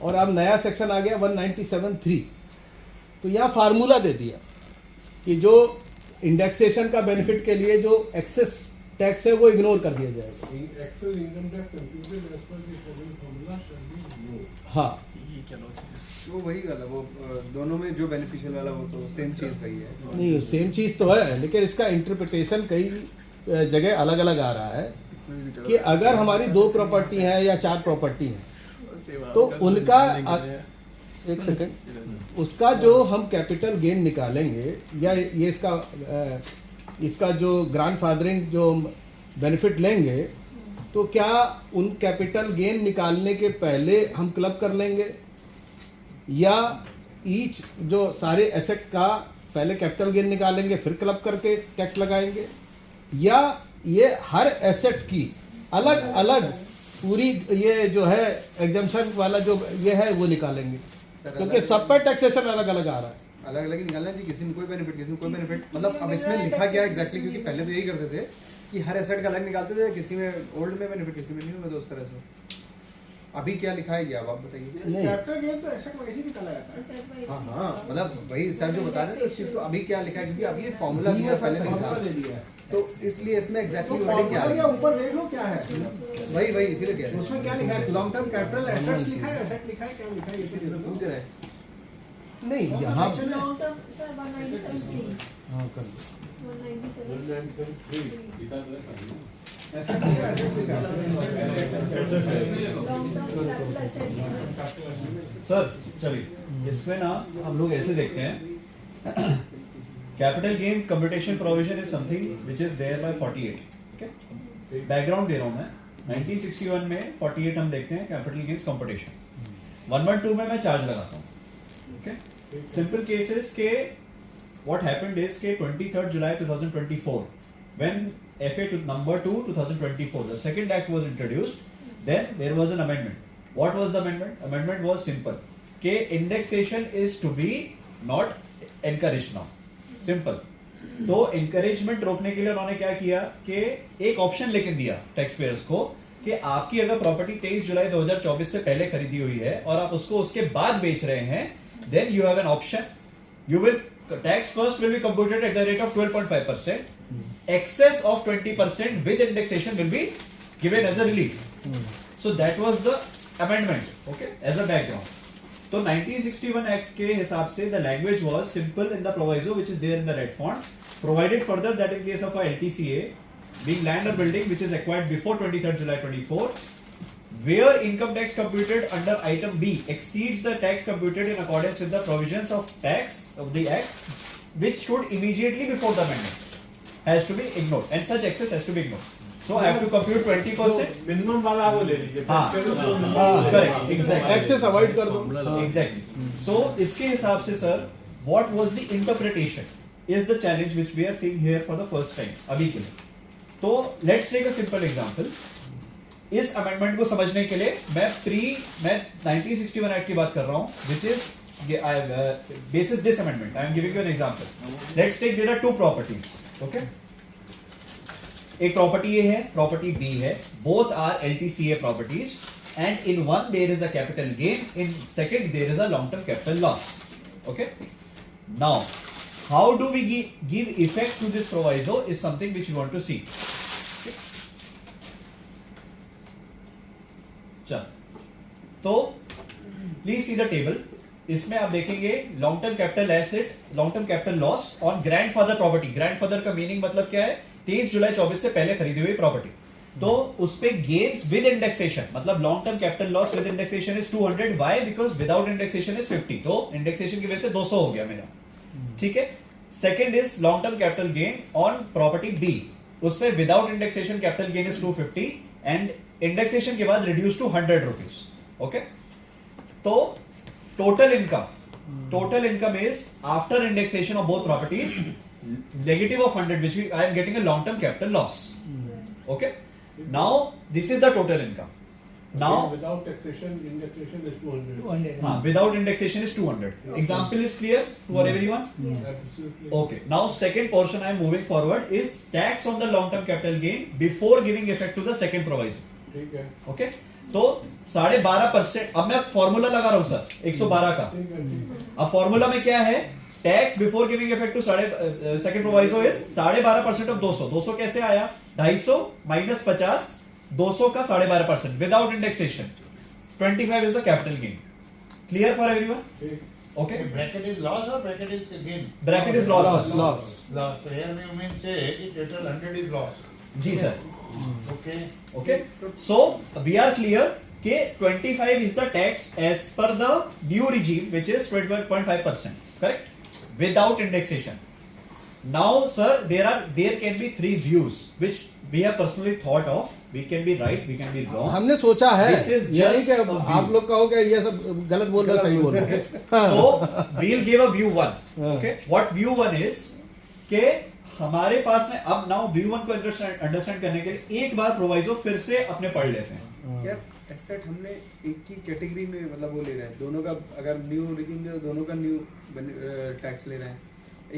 और अब नया सेक्शन आ गया 197(3). तो यहाँ फार्मूला दे दिया कि जो इंडेक्सेशन का बेनिफिट के लिए जो एक्सेस टैक्स है वो इग्नोर कर दिया जाएगा। Excess income tax computed as per the following formula shall be no. हाँ, वो वही वाला, वो दोनों में जो बेनिफिशियल वाला वो तो सेम चीज वही है। नहीं सेम चीज़ तो है लेकिन इसका इंटरप्रिटेशन कई जगह अलग अलग आ रहा है कि अगर हमारी 2 प्रॉपर्टी है या 4 प्रॉपर्टी है तो उनका एक सेकंड, उसका जो हम कैपिटल गेन निकालेंगे या ये इसका जो ग्रैंडफादरिंग जो बेनिफिट लेंगे तो क्या उन कैपिटल गेन निकालने के पहले हम क्लब कर लेंगे या ईच जो सारे एसेट का पहले कैपिटल गेन निकालेंगे फिर क्लब करके टैक्स लगाएंगे, या ये हर एसेट की अलग अलग पूरी ये जो है एग्जम्पशन वाला जो ये है वो निकालेंगे, क्योंकि सब पर टैक्सेशन अलग अलग आ रहा है। अलग अलग ही निकालना चाहिए, किसी में कोई बेनिफिट किसी में कोई बेनिफिट, मतलब अब इसमें लिखा क्या एग्जैक्टली, क्योंकि पहले तो यही करते थे कि हर एसेट का अलग निकालते थे, किसी में ओल्ड में बेनिफिट किसी में न्यू में, तो उस तरह से अभी क्या लिखा है क्या आप बताइए। नहीं। कैपिटल गेन तो एसेट वाइज ही निकाला जाता है। हैं। हाँ हाँ, मतलब वही सर जो बता रहे थे उस चीज को अभी क्या लिखा है, क्योंकि अभी ये फॉर्मूला दिया पहले नहीं फॉर्मूला था, दे दिया है। तो इसलिए इसमें तो एग्जैक्टली वर्डिंग क्या फॉर्मूला है, के ऊपर देख लो क्या है। वही वही इसीलिए कह रहे हैं। उसमें क्या लिखा है, लॉन्ग टर्म कैपिटल एसेट्स लिखा है, एसेट लिखा है, क्या लिखा है इसे देखो। पूछ रहे हैं। नहीं यहाँ लॉन्ग टर्म सर 197 हाँ कर दो। 197 एसेट लिखा है, एसेट्स लिखा है। Long term capital asset sir चलिए इसमें ना हम लोग ऐसे देखते हैं capital gain computation provision is something which is there by 48। Okay, background दे रहा हूं मैं। 1961 में 48 हम देखते हैं कैपिटल गेन्स कंप्यूटेशन। 112 में मैं चार्ज लगाता हूं। ओके, सिंपल केसेस के व्हाट हैपेंड इज के 23rd July 2024 when FA number 2 2024 the second act was introduced, then there was an amendment. What was the amendment? Amendment was simple कि indexation is to be not encouraged now. Simple. तो encouragement रोकने के लिए उन्होंने क्या किया कि एक ऑप्शन लेके दिया टैक्स पेयर्स को कि आपकी अगर प्रॉपर्टी 23 जुलाई 2024 से पहले खरीदी हुई है और आप उसको उसके बाद बेच रहे हैं, then you have an option. You will tax first will be computed at the rate of 12.5%. Excess of 20% with indexation will be given as a relief. So that was the amendment, okay, as a background. So 1961 Act के हिसाब से the language was simple in the proviso which is there in the red font. Provided further that in case of a LTCA, being land or building which is acquired before 23rd July 24, where income tax computed under item B exceeds the tax computed in accordance with the provisions of tax of the Act, which stood immediately before the amendment, has to be ignored, and such excess has to be ignored. So I have to compute 20%. Minimum वाला वो ले लीजिए. Correct, exactly. Access avoid कर दो. Exactly. So इसके हिसाब से sir, what was the interpretation is the challenge which we are seeing here for the first time अभी के लिए. तो let's take a simple example. इस अमेंडमेंट को समझने के लिए मैं 1961 एक्ट की बात कर रहा हूं, which is basis this amendment. I am giving you an example. Let's take there are two properties. Okay. एक प्रॉपर्टी ए है, प्रॉपर्टी बी है. Both are LTCA properties, and in one there is a capital gain, in second there is a long term capital loss. Okay, now how do we give effect to this proviso is something which we want to see. चल, तो please see the table. इसमें आप देखेंगे long term capital asset, long term capital loss on grandfather property. Grandfather का meaning मतलब क्या है? 23 जुलाई 24 से पहले खरीदी हुई प्रॉपर्टी. तो उस पे गेन्स विद इंडेक्सेशन, मतलब long term capital loss with indexation is 200. Why? Because without indexation is 50. तो इंडेक्सेशन की वजह से 200 हो गया मेरा. ठीक है. Second is long term capital gain on property B. उस पे without indexation capital gain is 250 and indexation के बाद रिड्यूस टू 100 रुपीज. ओके, तो total income is after indexation of both properties negative of 100, which I am getting a long term capital loss. Okay, now this is the total income. Now without taxation, indexation is 200. 200. Without indexation is 200. Example is clear for everyone? Absolutely. Okay, now second portion I am moving forward is tax on the long term capital gain before giving effect to the second proviso. ठीक है. Okay, तो 12.5%. अब मैं formula लगा रहा हूं sir 112 का. ठीक है. अब फॉर्मूला में क्या है? Tax before giving effect to second proviso is 12.5% of 200. 200 कैसे आया? 250 माइनस 50, 200 का 12.5% without indexation. 25 is the capital gain. Clear for everyone? Okay. Bracket is loss or bracket is the gain? Bracket is loss. Loss. So here we mean say total 100 is loss. जी sir. Okay. Okay, so we are clear कि 25 is the tax as per the new regime which is 21.5%. correct, without indexation. Now sir, there can be three views which we have personally thought of. We can be right, we can be wrong. हमने सोचा है. This is ये नहीं just कि a view. आप लोग कहोगे ये सब गलत बोल रहे हो, सही बोल रहे हो. So we'll give a view one. Okay, what view one is कि हमारे पास में अब now view one को understand करने के लिए एक बार प्रोवाइजो फिर से अपने पढ़ लेते हैं. यार एसेट हमने एक ही कैटेगरी में मतलब वो ले रहे हैं दोनों का. अगर न्यू रिगिंग है दोनों का न्यू टैक्स ले रहे हैं.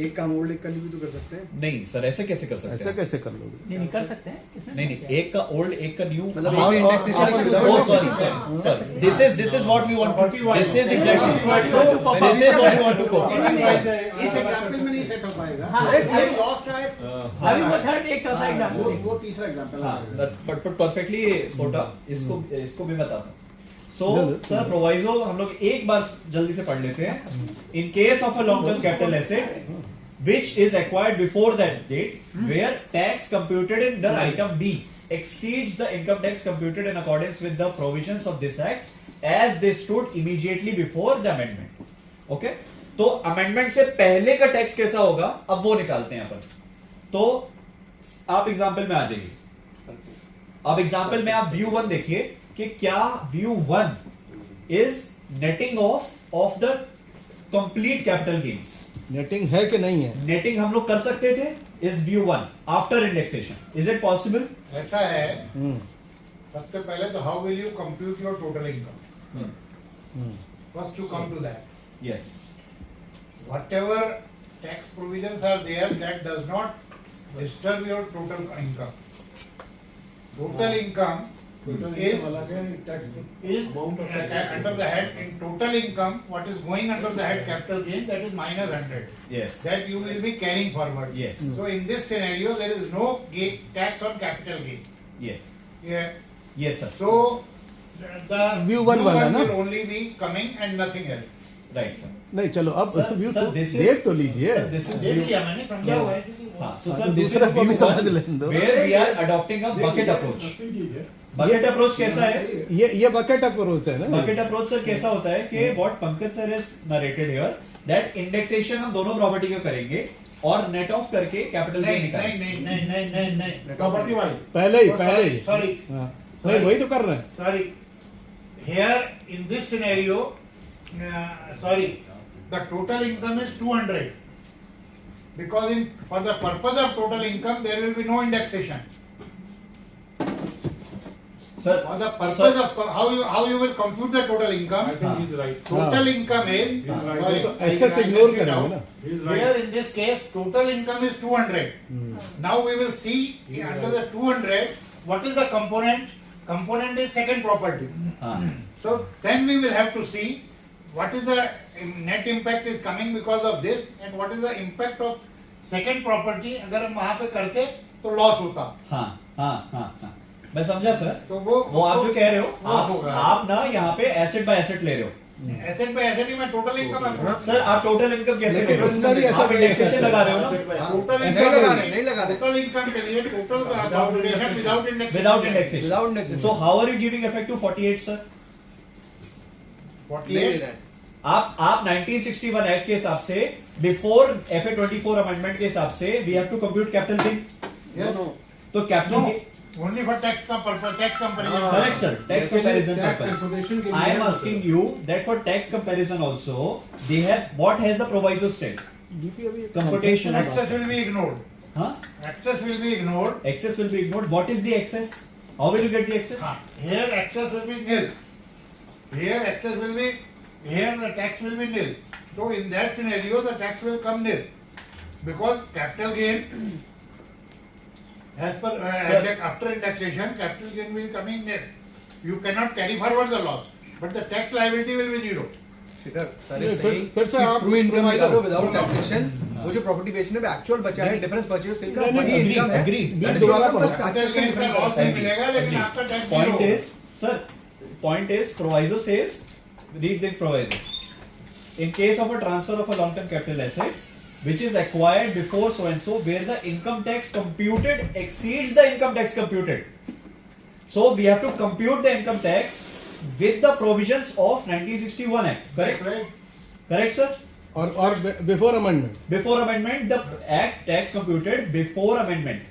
एक का हम ओल्ड एक का न्यू भी तो कर सकते हैं. नहीं सर, ऐसे कैसे कर सकते ऐसा हैं? कैसे कर लोगे? नहीं कर सकते हैं. किसने नहीं, एक का ओल्ड एक का न्यू. मतलब हाँ, एक indexation Oh, sorry. This is what we want to. This is exactly. This is what we want to go. इस एग्जांपल में नहीं सेट हो पाएगा. हाँ, एक लॉस का एक अभी वो थर्ड एक चौथा एग्जांपल. वो तीसरा एग्जांपल हाँ, but perfectly पोटा. इसको भी बताता हूँ. So sir, proviso हम लोग एक बार जल्दी से पढ़ लेते हैं. In case of a long-term capital asset which is acquired before that date, where tax computed under item B exceeds the income tax computed in accordance with the provisions of this act as they stood immediately before the amendment. Okay? तो amendment से पहले का tax कैसा होगा अब वो निकालते हैं अपन. तो आप एग्जांपल में आ जाइए. अब एग्जांपल में आप व्यू वन देखिए कि क्या view one is netting of the complete capital gains. Netting है कि नहीं है? नेटिंग हम लोग कर सकते थे. Is view one after indexation. Is it possible? ऐसा है. सबसे पहले तो how will you compute your total income? First you come to that. Yes. Whatever tax provisions are there, that does not disturb your total income. Total income Total is income वाला क्या tax under the head in total income, what is going under the head capital gain, that is minus 100. Yes. That you will be carrying forward. Yes. So in this scenario, there is no tax on capital gain. Yes. Yeah. Yes, sir. So the View one वाला ना? will only be coming and nothing else. Right, sir. नहीं चलो अब Sir, view sir, तो this is- देख तो लीजिए Sir, this is देख view. लिया मैंने, समझा हुआ है। हाँ, so हाँ, sir, तो this is दूसरा को भी view समझ one, लेने दो। where we are adopting a bucket approach. Bucket approach कैसा है? ये बकेट अप्रोच है ना बकेट अप्रोच सर कैसा होता है कि what Pankaj sir has narrated here that indexation हम दोनों प्रॉपर्टी को करेंगे और नेट ऑफ करके कैपिटल गेन नहीं निकालेंगे। नहीं प्रॉपर्टी वाली पहले ही sorry हाँ, नहीं वही तो कर रहे हैं sorry here in this scenario sorry the total income is 200 because for the purpose of total income there will be no indexation. Sir For the purpose of how you will compute the total income, I think he's right. total income is sorry, तो excess I ignore left it करेंगे out. ना He's right. Here in this case, total income is 200. Now we will see under the 200 what is the component. Component is second property. हाँ So then we will have to see what is the net impact is coming because of this and what is the impact of second property. अगर हम वहाँ पे करते तो loss होता. हाँ हाँ हाँ हाँ मैं समझा सर। तो वो आप जो कह रहे हो वो होगा। आप ना यहाँ पे एसेट बाय एसेट ले रहे हो। एसेट बाय एसेट ही मैं टोटल इनकम सर आप टोटल इनकम कैसे ले रहे उसका भी हो? asset आप by इंडेक्सेशन asset लगा रहे हो ना टोटल नहीं लगा रहे नहीं लगा रहे टोटल इनकम के लिए total computation without index without indexation. Without indexation so how are you giving effect to 48 sir? ले रहे हैं आप 1961 एक्ट के हिसाब से बिफोर FA 24 अमेंडमेंट के हिसाब से we have to compute capital gain. तो capital gain only for tax comparison. correct sir, tax comparison Tax purpose. computation के I am लिए asking you that for tax comparison also they have what has the proviso state? Computation of Excess will be ignored. huh? Excess will be ignored. Excess will be ignored. What is the excess? How will you get the excess? Here excess will be nil. Here excess will be, here the tax will be nil. So in that scenario the tax will come nil. Because capital gain as per after indexation capital gain will coming nil. You cannot carry forward the loss. But the tax liability will be zero. Shikhar sir नहीं, saying फिर से कि आप true income provide निकालो करो। Without taxation वो जो property बेचने पे एक्चुअल बचा है डिफरेंस परचेज सेल का नहीं, वही नहीं, इनकम है agreed. That is दोबारा your पढ़ो। tax Capital taxation gain का difference loss नहीं मिलेगा लेकिन आपका tax Point zero. is, sir, point is proviso says, read the proviso. In case of a transfer of a long-term capital asset, which is acquired before so and so, where the income tax computed exceeds the income tax computed. So we have to compute the income tax with the provisions of 1961 Act. Correct? Right? Correct, sir? और before amendment Before amendment, the act tax computed before amendment.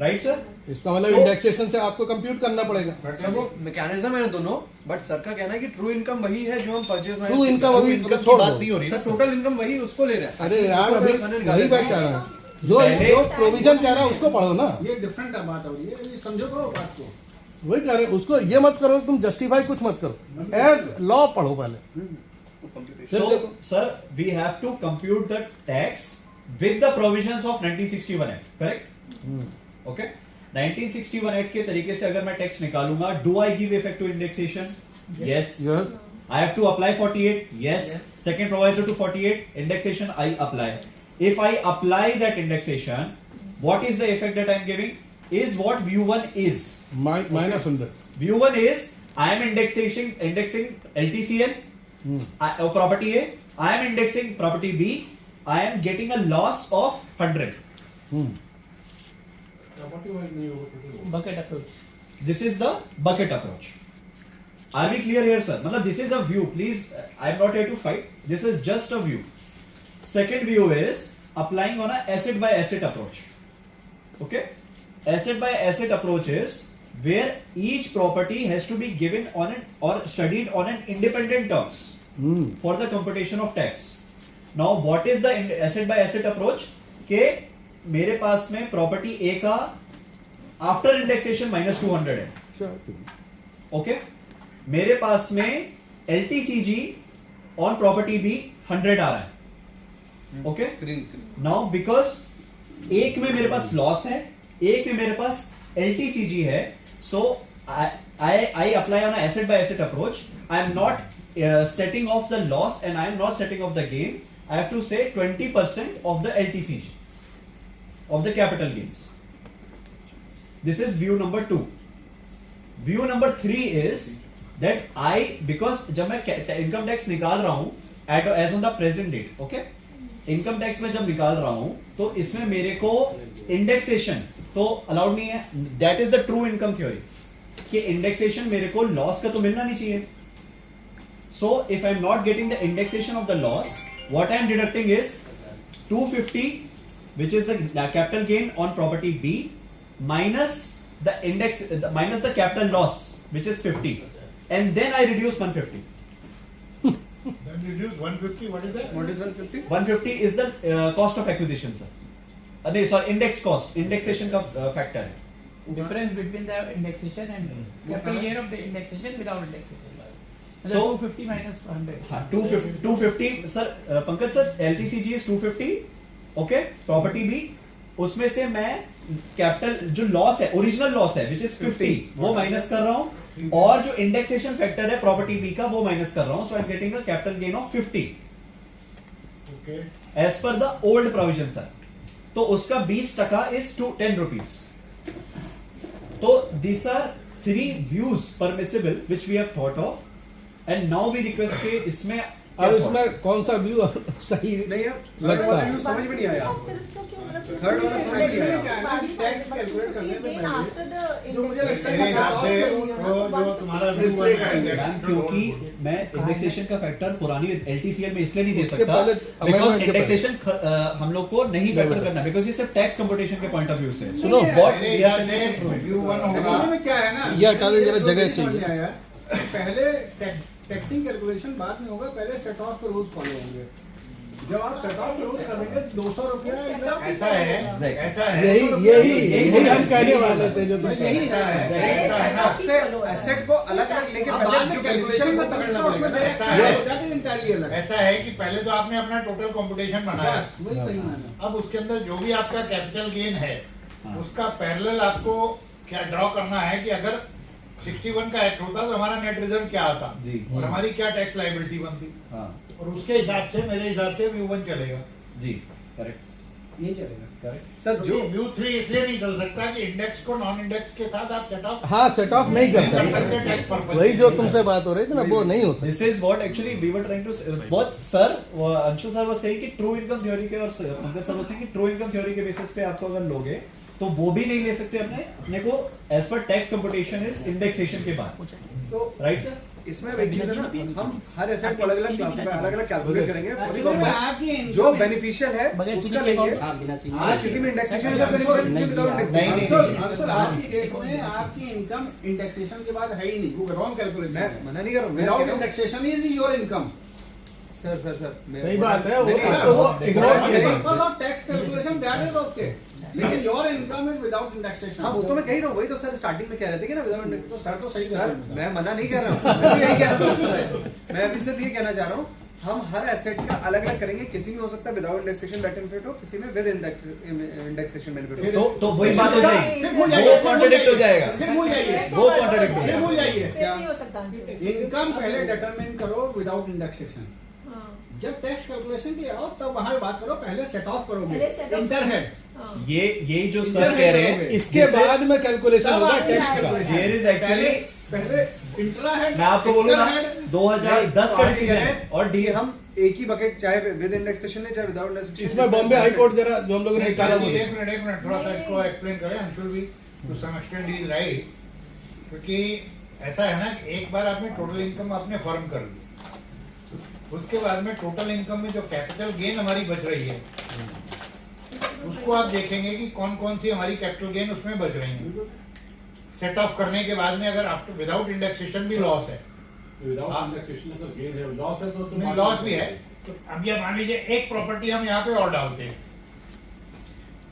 Right, sir? इसका मतलब तो- indexation से आपको compute करना पड़ेगा sir वो mechanism है दोनों बट सर का कहना है कि ट्रू इनकम वही है जो हम परचेज में True income अभी income की छोड़ बात दो। नहीं हो रही सर ना। टोटल इनकम वही उसको ले रहा है अरे यार अभी वही बात कर रहा है जो पहले- जो प्रोविजन कह रहा है उसको पढ़ो ना ये डिफरेंट बात हो रही है ये समझो तो बात को वही कह रहे हैं उसको ये मत करो तुम जस्टिफाई कुछ मत करो एज लॉ पढ़ो पहले So, sir, we have to compute the tax with the provisions of 1961 Act, correct? Okay. 1961 Act के तरीके से अगर मैं टैक्स निकालूंगा, do I give effect to indexation? Yes. I have to apply 48. Yes. Second proviso to 48, indexation I apply. If I apply that indexation, what is the effect that I am giving? Is what view 1 is. Minus 100 View 1 is I am indexing LTCL. Property A, I am indexing property B, I am getting a loss of 100. Bucket approach. This is the bucket approach. Are we clear here, sir? Matlab, this is a view. Please, I am not here to fight. This is just a view. Second view is applying on a asset by asset approach. Okay? Asset by asset approach is where each property has to be given on an or studied on an independent terms for the computation of tax. Now, what is the asset by asset approach? के मेरे पास में property ए का after indexation -200 है. Okay, मेरे पास में LTCG on property B 100 आ रहा है. Okay, now because एक में मेरे पास लॉस है, एक में मेरे पास LTCG है, सो I apply on an asset by asset approach. I am not setting off the loss and I am not setting off the gain, I have to say 20% of the LTCG of the capital gains. This is view number 2. View number 3 is that because जब मैं income tax निकाल रहा हूं as on the present date, okay? Income tax में जब निकाल रहा हूं तो इसमें मेरे को indexation तो allowed नहीं है. That is the true income theory कि indexation मेरे को loss का तो मिलना नहीं चाहिए. So if I am not getting the indexation of the loss, what I am deducting is 250, which is the capital gain on property B, minus the capital loss, which is 50, and then I reduce 150. Then reduce 150. What is that? What is 150? 150 is the cost of acquisition, sir. नहीं sorry, index cost, indexation का factor है. Difference between the indexation and capital gain of the indexation without indexation. So 250 minus 100. हाँ 250 sir Pankaj sir LTCG is 250, okay, property B, उसमें से मैं capital जो loss है original loss है which is 50 वो माइनस कर रहा हूँ और जो इंडेक्सेशन फैक्टर है प्रॉपर्टी बी का वो माइनस कर रहा हूँ. So I am getting a capital gain of 50 Okay. As per the old provision sir. तो उसका 20% इज 10 रुपीज. तो this are 3 views permissible which we have thought of and now we request के इसमें अब इसमें कौन सा व्यू सही नहीं है लगता है? समझ में नहीं आया. थर्ड वाला समझ नहीं आया. टैक्स कैलकुलेट करने से पहले जो मुझे लगता है मेरे हिसाब से जो तुम्हारा view इसलिए बना है, मैम क्योंकि मैं इंडेक्सेशन का फैक्टर पुरानी एलटीसीएल में इसलिए नहीं दे उसके सकता पहले बिकॉज amendment के इंडेक्सेशन हम लोग को नहीं फैक्टर करना बिकॉज ये सिर्फ टैक्स कंप्यूटेशन के पॉइंट ऑफ व्यू से. सुनो, व्हाट मेरे वी आर हिसाब से view 1 होगा. एक्चुअली में क्या है ना, ये हटा दे, जरा जगह समझ चाहिए. में आया, पहले टैक्सिंग कैलकुलेशन बाद में होगा, पहले सेट ऑफ के रूल्स फॉलो होंगे. जब आप सेट ऑफ के रूल्स करेंगे 200 रुपया ऐसा है, ऐसा है. यही हम कहने वाले थे जो तुम यही है. सबसे एसेट को अलग अलग लेके अब बाद में पहले कैलकुलेशन को पकड़ना उसमें ऐसा है. इंटायरली अलग. ऐसा है कि पहले तो आपने अपना टोटल कंपटीशन बनाया. बस वही कही मैंने. अब उसके अंदर जो भी आपका कैपिटल गेन है उसका पैरेलल आपको क्या ड्रॉ करना है कि अगर 61 का एक्ट होता तो हमारा नेट रिजल्ट क्या आता जी. और हमारी क्या टैक्स लायबिलिटी बनती. हाँ और उसके हिसाब से मेरे हिसाब से व्यू 1 चलेगा. जी करेक्ट यही चलेगा. करेक्ट. सर जो व्यू 3 इसलिए नहीं चल सकता कि इंडेक्स को नॉन इंडेक्स के साथ आप सेट ऑफ हाँ सेट ऑफ नहीं कर सकते. Tax purpose. वही जो तुमसे बात हो रही थी ना वो नहीं हो सकता. This is what actually we were trying to बहुत sir Anshul sir was saying कि ट्रू इनकम थ्योरी के और पंकज सर वाज सेइंग कि ट्रू इनकम थ्योरी के बेसिस पे आपको अगर लोगे तो वो भी नहीं ले सकते अपने को as per tax computation is indexation के बाद. तो राइट सर. इसमें एक चीज है ना, हम हर एसेट को अलग अलग क्लासिफाई अलग अलग कैलकुलेट करेंगे for the एक्चुअली में purpose. आपकी जो बेनिफिशियल है उसका लेंगे. आज किसी में इंडेक्सेशन का बेनिफिट नहीं विदाउट नहीं, इंडेक्सेशन. अक्सर आज की डेट में आपकी इनकम इंडेक्सेशन के बाद है ही नहीं. वो रॉन्ग कैलकुलेशन मैं है. मना नहीं कर रहा हूं. मैं विदाउट कह रहा हूं- indexation is your income. Sir सही बात है. नहीं, वो इग्नोर For the करेंगे. purpose of tax calculation that is okay. लेकिन your income is without indexation. हाँ वो तो मैं कह रहा हूँ. वही तो सर स्टार्टिंग में कह रहे थे कि ना विदाउट तो सर तो सही सर कर मैं मना नहीं कर रहा हूँ. मैं भी यही कह रहा था. मैं अभी सिर्फ ये कहना चाह रहा हूँ हम हर एसेट का अलग अलग करेंगे. किसी में हो सकता है विदाउट इंडेक्सेशन बेनिफिट हो, किसी में विद इंडेक्सेशन बेनिफिट हो. तो वही बात हो जाएगी. फिर भूल वो जाइए. कॉन्ट्रडिक्ट हो जाएगा. फिर भूल जाइए. वो contradict हो फिर भूल जाइए. फिर नहीं हो सकता आंसर. इनकम पहले डिटरमिन करो विदाउट इंडेक्सेशन. हाँ. जब टैक्स कैलकुलेशन के लिए आओ तब वहां बात करो. पहले सेट ऑफ करोगे पहले set off. इंटरहेड. हाँ. ये जो सर कह रहे हैं इसके बाद में कैलकुलेशन तब होगा आप टैक्स का. calculation. Here is actually- पहले इंट्राहेड. मैं आपको बोलूँ ना 2010 का आगे डिसीजन कह रहे है हैं और कि हम एक ही बकेट चाहे विद इंडेक्सेशन है चाहे विदाउट इंडेक्सेशन. इसमें बॉम्बे हाई कोर्ट जरा जो हम लोगों ने निकाला वो एक मिनट थोड़ा सा इसको एक्सप्लेन करें. अंशुल भी to some extent is right. क्योंकि ऐसा है ना कि एक बार आपने टोटल इनकम आपने फर्म कर ली, उसके बाद में टोटल इनकम में जो कैपिटल गेन हमारी बच रही है उसको आप देखेंगे कि कौन कौन सी हमारी कैपिटल गेन उसमें बच रही है. सेट ऑफ करने के बाद में अगर आफ्टर विदाउट इंडेक्सेशन भी लॉस है, विदाउट इंडेक्सेशन अगर गेन है लॉस है तो नहीं लॉस भी है. तो अब ये मान लीजिए एक प्रॉपर्टी हम यहाँ पे और डालते हैं,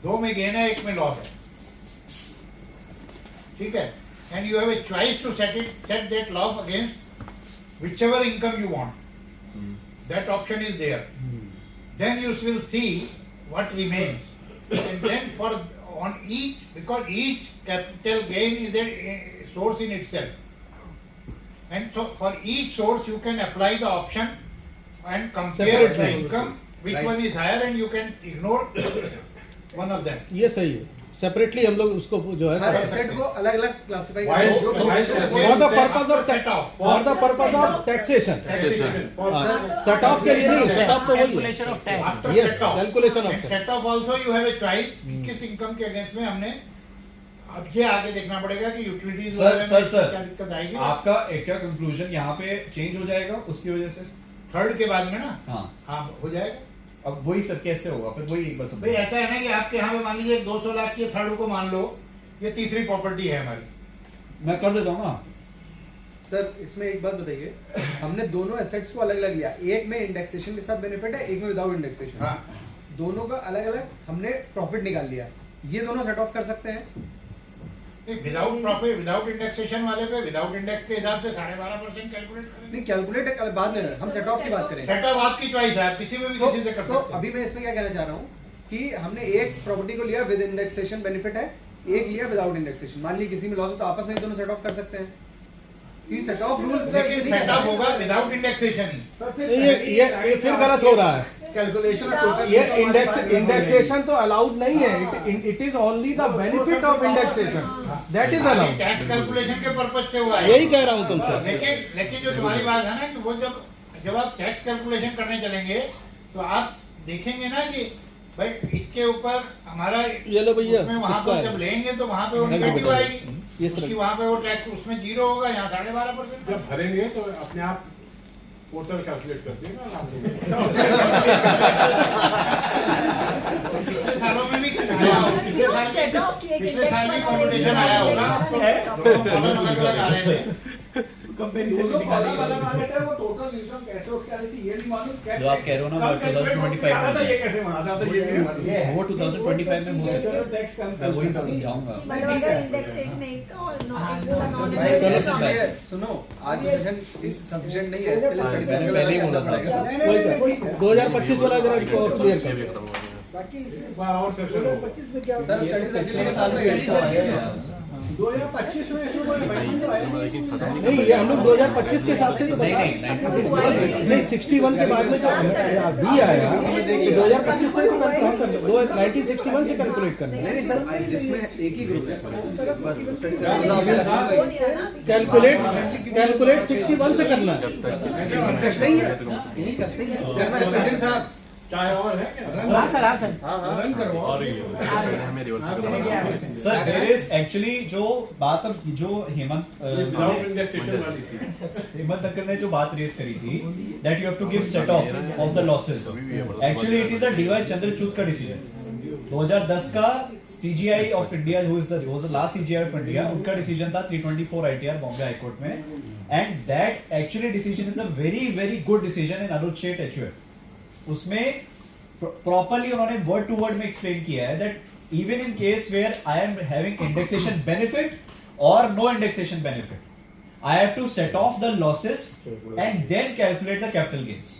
2 में गेन है 1 में लॉस है. ठीक है. And you have a choice to set that loss against whichever income you want. That option is there. Then you will see what remains. And then for on each, because each capital gain is a source in itself. And so for each source you can apply the option and compare the income, which Right. one is higher, and you can ignore one of them. ये सही है, separately हम लोग उसको जो है हर asset को अलग अलग क्लासिफाई Why- करना जो why- for the purpose of Set off. For the purpose of taxation. Set of के लिए नहीं, सेट ऑफ तो वही है। Calculation of tax. After Yes, set off. calculation of And tax. set off also you have a choice कि किस income के against में हमने अब ये आगे देखना पड़ेगा कि यूटिलिटीज क्या दिक्कत आएगी। आपका एक क्या कंक्लूजन यहाँ पे चेंज हो जाएगा उसकी वजह से? थर्ड के बाद में ना हाँ हो जाएगा। अब वही सब कैसे होगा फिर? वही एक बार भाई समझो। ऐसा है ना कि आपके यहाँ पे मान लीजिए 200 लाख की थर्ड को मान लो, ये तीसरी प्रॉपर्टी है हमारी। मैं कर देता हूँ ना। सर इसमें एक बात बताइए, हमने दोनों एसेट्स को अलग अलग लिया, एक में इंडेक्सेशन के साथ बेनिफिट है, एक में विदाउट इंडेक्सेशन। हाँ। दोनों का अलग अलग हमने प्रॉफिट निकाल लिया, ये दोनों सेट ऑफ कर सकते हैं? विदाउट प्रॉफिट विदाउट इंडेक्सेशन वाले पे विदाउट इंडेक्स के हिसाब से 12.5% कैलकुलेट करेंगे। नहीं कैलकुलेट बाद में, हम सेट ऑफ की बात करें। सेट ऑफ आपकी चॉइस है, आप किसी में भी किसी से कर तो सकते हैं। अभी मैं इसमें क्या कहना चाह रहा हूँ कि हमने एक प्रॉपर्टी को लिया विद इंडेक्सेशन बेनिफिट है, एक लिया विदाउट इंडेक्सेशन। मान ली किसी में लॉस हो तो आपस में दोनों सेट ऑफ कर सकते हैं। ये सेट ऑफ रूल लेकिन सेट ऑफ होगा विदाउट इंडेक्सेशन ही। ये फिर गलत हो रहा है। कैलकुलेशन टोटल ये इंडेक्सेशन तो अलाउड नहीं है, it is only the benefit of indexation that is allowed. Tax calculation के पर्पज से हुआ है। यही कह रहा हूँ तुमसे। लेकिन जो तुम्हारी बात है ना कि वो जब आप टैक्स कैलकुलेशन करने चलेंगे तो आप देखेंगे ना कि भाई इसके ऊपर हमारा ये लो भैया, उसमें वहाँ इसका पर है। जब लेंगे तो वहाँ पे वो रंग नेगेटिव बताइए। आएगी, ये उसकी रंग। वहाँ पे वो टैक्स उसमें 0 होगा, यहाँ 12.5%। जब भरेंगे तो अपने आप पोर्टल कैलकुलेट कर देगा। पिछले सालों में भी आया होगा, पिछले साल भी कॉम्पिटिशन आया होगा, अलग-अलग आ रहे थे। कंपेरिजन निकाली वो टोटल इनकम कैसे उठ के आ रही थी ये नहीं मालूम। जो आप कह रहे हो ना, 2025 में ये कैसे वहां था ये भी नहीं मालूम। वो 2025 में हो सकता है। टैक्स मैं वही समझाऊंगा। सुनो, आज सेशन इस सफिशिएंट नहीं है, इसके लिए स्टडी मैंने पहले ही बोला था। नहीं, नहीं, ठीक है। 2025 वाला जरा क्लियर कर। बाकी और सेशन 2025 में क्या सर स्टडीज पिछले साल में इसका आया है। 2025 में इसमें कोई amendment तो आया नहीं। नहीं, ये हम लोग 2025 के हिसाब से तो नहीं, बता नहीं, नहीं 61 के बाद में जो बी आया 2025 से तो कंफर्म कर दो, 1961 से कैलकुलेट करना है। नहीं सर, इसमें एक ही ग्रुप है बस स्टडी कैलकुलेट 61 से करना है। नहीं है, यही करते हैं करना है स्टूडेंट साहब। चाय और है क्या? हाँ सर, हाँ सर। रन करवाओ। सर देयर इज एक्चुअली जो बात अब जो विदाउट इंडेक्सेशन वाली थी। हेमंत अंकल ने जो बात रेज करी थी that you have to give set off the losses, actually it is a D Y Chandrachud का डिसीजन। 2010 का CJI of India who is the last CJI of India, उनका डिसीजन था 324 आईटीआर बॉम्बे हाई कोर्ट में, and that actually decision is a very good decision in Anuj Sheth HUF. उसमें properly उन्होंने word to word में explain किया है that even in case where I am having indexation benefit और no indexation benefit, I have to set off the losses and then calculate the capital gains.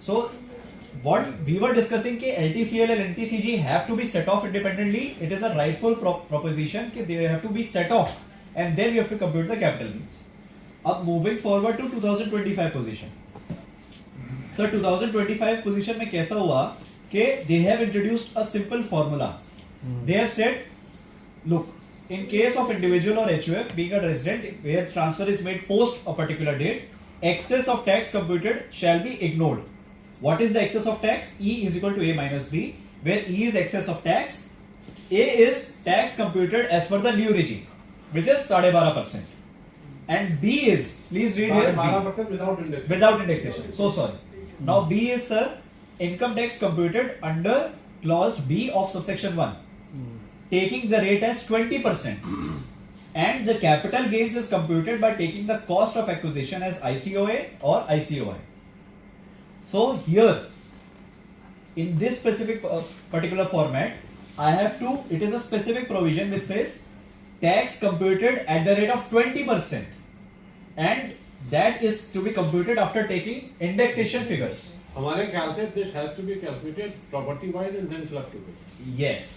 So what we were discussing कि LTCL and NTCG have to be set off independently. It is a rightful proposition कि they have to be set off and then we have to compute the capital gains. अब moving forward to 2025 position. So 2025 position में कैसा हुआ कि they have introduced a simple formula. They have said, look, in case of individual or HUF being a resident where transfer is made post a particular date, excess of tax computed shall be ignored. What is the excess of tax? E is equal to A minus B, where E is excess of tax, A is tax computed as per the new regime, which is 12.5%. And B is, please read here, 12% without indexation. without indexation. So sorry. Now B is, sir, income tax computed under clause B of subsection 1. Taking the rate as 20%, and the capital gains is computed by taking the cost of acquisition as ICOA or ICOI. So here, in this specific particular format, I have to, it is a specific provision which says tax computed at the rate of 20%, and that is to be computed after taking indexation figures. हमारे ख्याल से this has to be calculated property wise and then club together. Yes.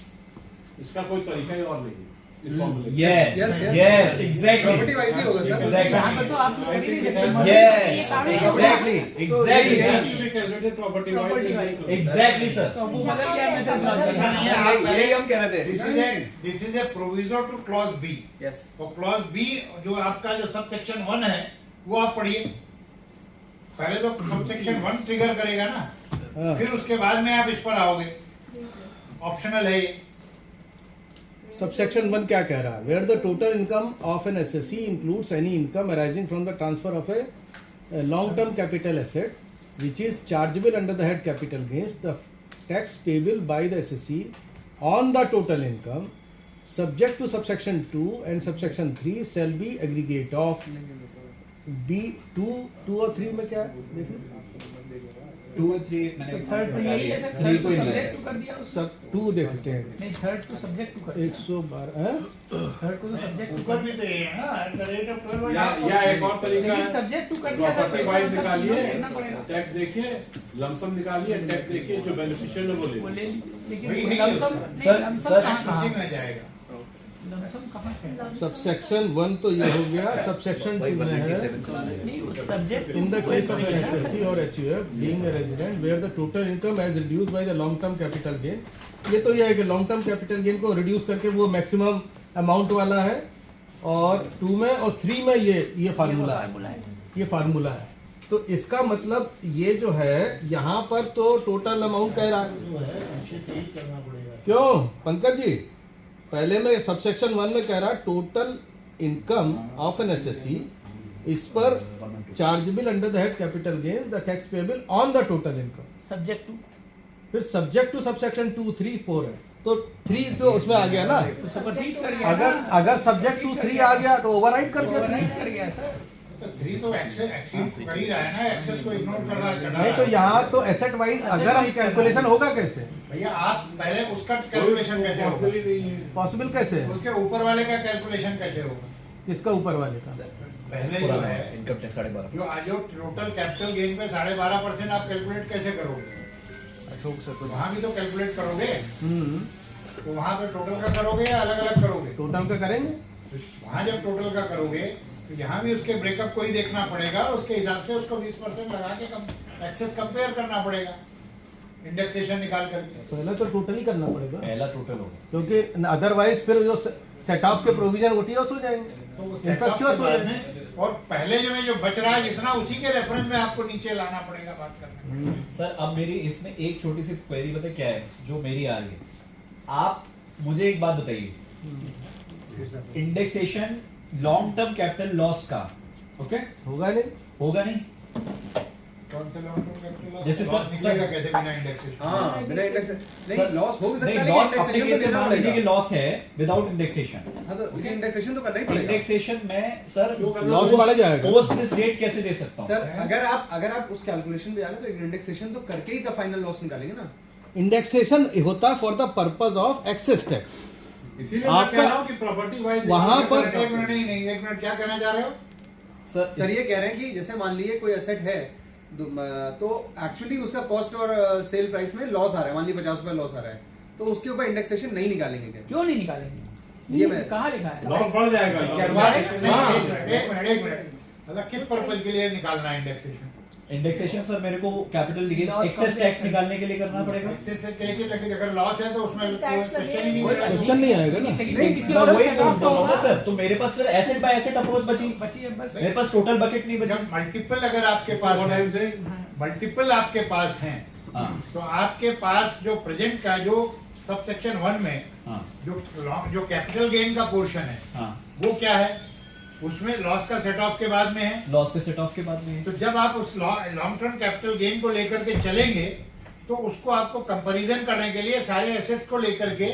इसका कोई तरीका ही और नहीं है। इस formula के। Yes, Yes, yes. yes, exactly. Property wise ही होगा सर। Exactly. यहाँ पर तो आप लोग कर ही नहीं सकते। Yes, ये काम है। exactly, exactly. It has to be calculated property wise. Property wise. Exactly, sir. तो वो बदल गया methodology। यही हम कह रहे थे। This is a proviso to clause B. Yes. तो क्लॉज बी जो आपका जो सबसेक्शन 1 है वो आप पढ़िए। पहले तो सबसेक्शन 1 ट्रिगर करेगा ना, फिर उसके बाद में आप इस पर आओगे। ऑप्शनल है ये। सबसेक्शन 1 क्या कह रहा है? Where the total income of an assessee includes any income arising from the transfer of a long term capital asset which is chargeable under the head capital gains, the tax payable by the SSC on the total income subject to subsection 2 and subsection 3 shall be aggregate of B2 और 3 में क्या है? देखिए 2 और 3 मैंने third तो यही है सर, Three थर्ड को तो ही सब्जेक्ट लगाया। टू कर दिया उसने। सब 2 देखते हैं। नहीं थर्ड तो सब्जेक्ट टू कर दिया। 112 थर्ड को तो सब्जेक्ट टू ऊपर कर भी तो ये है ना, at the rate of 12 या एक और तरीका लेकिन है, सब्जेक्ट टू कर दिया सर, प्रॉपर्टी तो वाइज इसका मतलब निकालिए, देखना पड़ेगा। टैक्स देखिए, लमसम निकालिए, टैक्स देखिए, जो बेनिफिशियल है वो ले वो ले ली, लेकिन वही है लमसम ये। सर, नहीं, लमसम सर, कहाँ उसी कहाँ? में जाएगा। लमसम कहाँ है? सबसेक्शन 1 तो ये हो गया। सबसेक्शन 2 में है नहीं वो subject in the case of an SSC or HUF being a resident where the total income as reduced by the long term capital gain, ये तो ये है कि लॉन्ग टर्म कैपिटल गेन को रिड्यूस करके वो मैक्सिमम अमाउंट वाला है, और 2 में और 3 में ये फार्मूला है, ये फार्मूला है। तो इसका मतलब ये जो है यहाँ पर तो टोटल अमाउंट कह रहा है। क्यों पंकज जी? पहले में सबसेक्शन 1 में कह रहा है total income of an assessee इस पर chargeable under the head capital gain the tax payable on the total income, subject to फिर सब्जेक्ट टू सबसेक्शन 2, 3, 4 है। तो 3 तो उसमें आ गया ना। सुपरसीड कर गया अगर ना। अगर सब्जेक्ट 2, 3 आ गया तो ओवरराइड कर दिया। ओवरराइड कर गया सर। तो 3 तो एक्सीड कर ही रहा है ना, एक्सेस को इग्नोर कर रहा है। नहीं तो यहाँ तो एसेट वाइज अगर हम कैलकुलेशन होगा कैसे? भैया आप पहले उसका कैलकुलेशन कैसे होगा? पॉसिबल ही नहीं है। पॉसिबल कैसे है? उसके ऊपर वाले का कैलकुलेशन कैसे होगा? किसका ऊपर वाले का? पहले जो है इनकम टैक्स 12.5 जो आज जो टोटल कैपिटल गेन पे 12.5% आप कैलकुलेट कैसे करोगे? तो वहाँ भी तो कैलकुलेट करोगे, तो वहाँ पे टोटल का करोगे या अलग अलग करोगे? टोटल का करेंगे। वहाँ जब टोटल का करोगे तो यहाँ भी उसके ब्रेकअप को ही देखना पड़ेगा, उसके हिसाब से उसको 20% लगा के एक्सेस कंपेयर करना पड़ेगा इंडेक्सेशन निकाल करके। पहले तो टोटल ही करना पड़ेगा, पहला टोटल होगा, क्योंकि अदरवाइज फिर जो सेट ऑफ के प्रोविजन ओटीओस हो जाएंगे, तो वो इन्फेक्चुअस हो बाद जाएंगे। में और पहले जो बच रहा है जितना उसी के रेफरेंस में आपको नीचे लाना पड़ेगा बात करने में। सर। अब मेरी इसमें एक छोटी सी क्वेरी बताए क्या है जो मेरी आ रही है। आप मुझे एक बात बताइए, indexation long term capital loss का ओके होगा नहीं? होगा नहीं? कौन से लॉन्ग टर्म कैपिटल लॉस? जैसे लॉस सर- निकलेगा कैसे बिना इंडेक्सेशन? हाँ बिना इंडेक्स नहीं सर, लॉस हो भी सकता नहीं है, लॉस लेकिन अपने indexation केस तो में देना मान लीजिए कि पड़ेगा। लॉस है विदाउट इंडेक्सेशन। हाँ तो लेकिन इंडेक्सेशन तो करना ही पड़ेगा। इंडेक्सेशन में सर लॉस बढ़ जाएगा। पोस्ट दिस रेट कैसे दे सकता हूँ? सर अगर आप उस कैलकुलेशन पे जाना तो इंडेक्सेशन तो करके ही तो फाइनल लॉस निकालेंगे ना। इंडेक्सेशन होता for the purpose of excess tax. इसीलिए मैं कह रहा हूँ कि प्रॉपर्टी वाइज वहाँ पर- एक मिनट नहीं, एक मिनट क्या कहना चाह रहे हो? सर ये कह रहे हैं कि जैसे मान लीजिए कोई एसेट है तो एक्चुअली उसका कॉस्ट और सेल प्राइस में लॉस आ रहा है, मान लीजिए 50 रुपए लॉस आ रहा है, तो उसके ऊपर इंडेक्सेशन नहीं निकालेंगे क्या? क्यों नहीं निकालेंगे? ये मैं- कहाँ लिखा है? लॉस बढ़ जाएगा। एक मिनट मतलब किस पर्पज के लिए निकालना है इंडेक्सेशन? इंडेक्सेशन सर मेरे को capital gain Loss excess tax compensation। निकालने के लिए करना पड़ेगा। एक्सेस से लेकिन अगर लॉस है तो उसमें कोई टैक्स क्वेश्चन ही नहीं लगेगा। है। क्वेश्चन नहीं आएगा ना। लेकिन किसी मैं और वही set बोल off तो रहा हूँ ना होगा। सर, तो मेरे पास फिर एसेट बाय एसेट अप्रोच बची बची है बस। मेरे पास टोटल बकेट नहीं बची। जब मल्टीपल अगर आपके पास वो टाइम से मल्टीपल आपके पास हैं हाँ तो आपके पास जो प्रेजेंट का जो सबसेक्शन 1 में हाँ जो कैपिटल गेन का पोर्शन है हाँ वो क्या है? उसमें लॉस का सेट ऑफ के बाद में है। लॉस के सेट ऑफ के बाद में तो जब आप उस लॉन्ग टर्म कैपिटल गेन को लेकर के चलेंगे तो उसको आपको कंपैरिजन करने के लिए सारे एसेट्स को लेकर के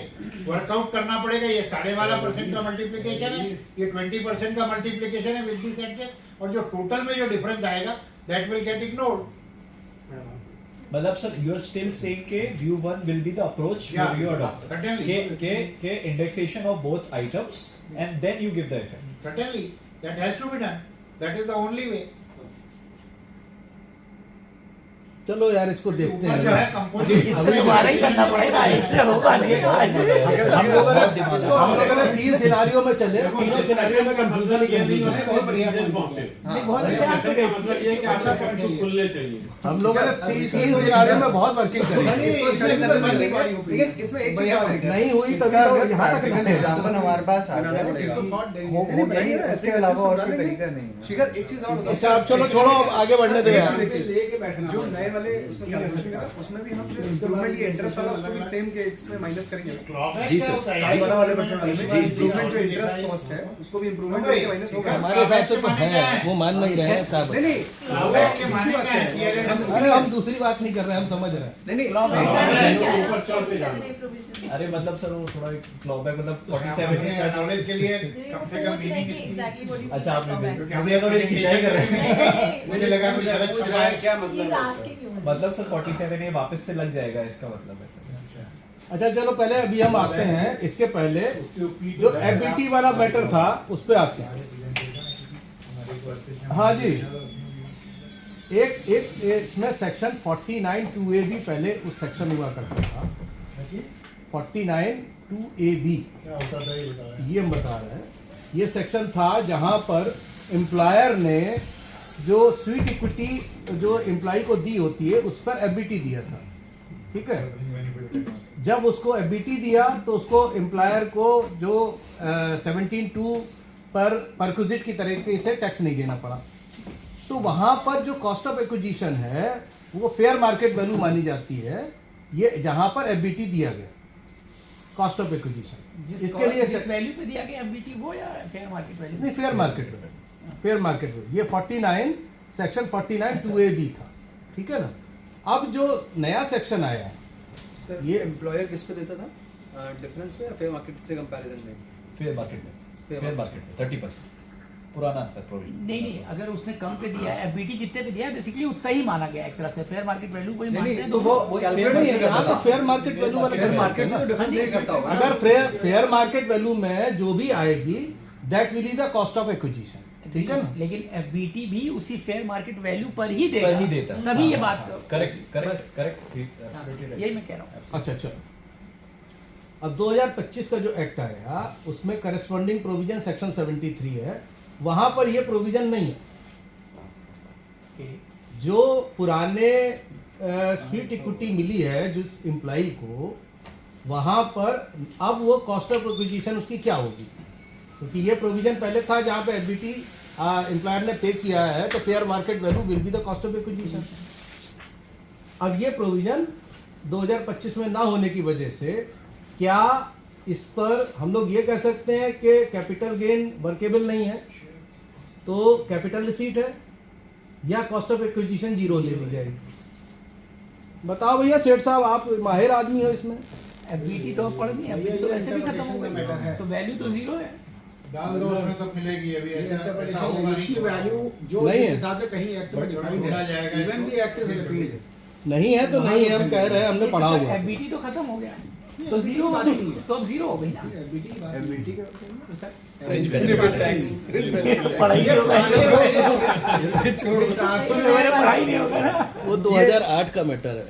वर्कआउट करना पड़ेगा। ये 12.5% का मल्टीप्लिकेशन है, ये 20% का मल्टीप्लिकेशन है विद दिस एडजस्ट, और जो टोटल में जो डिफरेंस आएगा दैट विल गेट इग्नोर्ड। मतलब sir you are still saying के view 1 will be the approach Yeah, you adopt certainly. के indexation of both items and then you give the effect. Certainly, that has to be done. That is the only way. चलो यार इसको देखते ऊपर जो है हैं। कंपोजिशन दोबारा ही करना पड़ेगा, इससे होगा नहीं हम लोगों ने 3 सिनारियों में चले, तीनों सिनारियों में कंफ्यूजन ही कंफ्यूजन है। बहुत बढ़िया पहुंचे। बहुत अच्छा आपको का मतलब ये है कि आपका पॉइंट खुलने चाहिए। हम लोगों ने 3 सिनारियों में बहुत वर्किंग करी, लेकिन इसमें एक चीज और है। नहीं हुई तभी तो यहाँ तक इसका निकले। एग्जाम्पल हमारे पास आ गया नहीं, इसके अलावा और कोई तरीका नहीं है। शिखर एक चीज और बताओ। अच्छा अब चलो छोड़ो, अब आगे बढ़ने दो यार। लेके बैठना जो नए वाले उसमें कैलकुलेशन है, उसमें भी हम जो इम्प्रूवमेंट ये इंटरेस्ट वाला उसको भी सेम के इसमें माइनस करेंगे। जी सर। 12 वाले परसेंट वाले में इम्प्रूवमेंट जो इंटरेस्ट कॉस्ट है उसको भी इम्प्रूवमेंट करके माइनस होगा। हमारे हिसाब से तो है, वो मान नहीं रहे हैं साहब। नहीं दूसरी बात है। अरे हम दूसरी बात नहीं कर रहे हैं, हम समझ रहे हैं। नहीं ऊपर चढ़ते जाना। अरे मतलब सर वो थोड़ा एक क्लॉबैक मतलब 47 नॉलेज के लिए कम से कम मीनिंग। अच्छा आपने मुझे तो मेरी खिंचाई कर रहे हैं। मुझे लगा कुछ गलत पूछ रहा है क्या मतलब? मतलब सर 47 ये वापस से लग जाएगा इसका मतलब है सर। अच्छा चलो पहले अभी हम आते हैं, इसके पहले जो एफबीटी वाला मैटर था उस पे आते हैं। हाँ जी, एक इसमें सेक्शन 49 2A भी पहले उस सेक्शन हुआ करता था। 49 2AB ये हम बता रहे हैं, ये सेक्शन था जहां पर एम्प्लॉयर ने जो स्वीट इक्विटी जो एम्प्लॉय को दी होती है उस पर एफबीटी दिया था, ठीक है। जब उसको एफबीटी दिया तो उसको एम्प्लॉयर को जो 17(2) पर परक्विजिट की तरीके से टैक्स नहीं देना पड़ा। तो वहां पर जो कॉस्ट ऑफ एक्विजिशन है वो फेयर मार्केट वैल्यू मानी जाती है, ये जहां पर एफबीटी दिया गया कॉस्ट ऑफ एक्विजिशन। इसके लिए जिस वैल्यू पे दिया गया एफबीटी वो या फेयर मार्केट वैल्यू? नहीं, fair market value, fair market value. ये 49 सेक्शन 49 2AB था, ठीक है ना। अब जो नया सेक्शन आया ये एम्प्लॉयर किस पे देता था, डिफरेंस पे या फेयर मार्केट से कंपैरिजन में? फेयर मार्केट में 30% पुराना सर प्रोविजन। नहीं, अगर उसने कम पे दिया है एफबीटी जितने पे दिया है बेसिकली उतना ही माना गया एक तरह से। फेयर मार्केट वैल्यू कोई मानते हैं तो वो फेयर नहीं है, यहाँ तो फेयर मार्केट वैल्यू वाला फेयर मार्केट से तो डिफरेंस नहीं करता होगा। अगर फेयर मार्केट वैल्यू में जो भी आएगी that will be the cost of acquisition, ठीक है ना। लेकिन एफबीटी भी उसी फेयर मार्केट वैल्यू पर ही देता तभी ये बात करेक्ट यही मैं कह रहा हूँ। अच्छा अच्छा, अब 2025 का जो एक्ट आया उसमें करस्पॉन्डिंग प्रोविजन सेक्शन 73 है, वहां पर ये प्रोविजन नहीं है। जो पुराने स्वीट इक्विटी मिली है जिस एम्प्लॉई को, वहां पर अब वो कॉस्ट ऑफ एक्विजिशन उसकी क्या होगी, क्योंकि ये प्रोविजन पहले था जहां पे एफबीटी एम्प्लॉयर ने पे किया है तो fair market value will be the cost of acquisition. अब ये प्रोविजन 2025 में ना होने की वजह से क्या इस पर हम लोग ये कह सकते हैं कि कैपिटल गेन वर्केबल नहीं है, तो कैपिटल रिसीट है, या कॉस्ट ऑफ एक्विजिशन 0 ले ली जाएगी? बताओ भैया सेठ साहब, आप माहिर आदमी हो इसमें। एफबीटी तो पढ़नी है, एफबीटी तो वैसे भी खत्म हो गई, तो वैल्यू तो 0 है। डाल दो उसमें सब मिलेगी। अभी ऐसा इंटरप्रिटेशन है, इसकी वैल्यू जो नहीं जिस है। हिसाब से कहीं एक्ट में डिफाइंड ढूंढा है, जाएगा even the act is repeated. नहीं है तो नहीं है, हम कह रहे हैं, हमने पढ़ा हुआ है। एफबीटी तो खत्म हो गया, तो 0 हो गई, तो अब 0 हो गई ना। एफबीटी का पढ़ाई नहीं होगा ना। वो 2008 का मैटर है,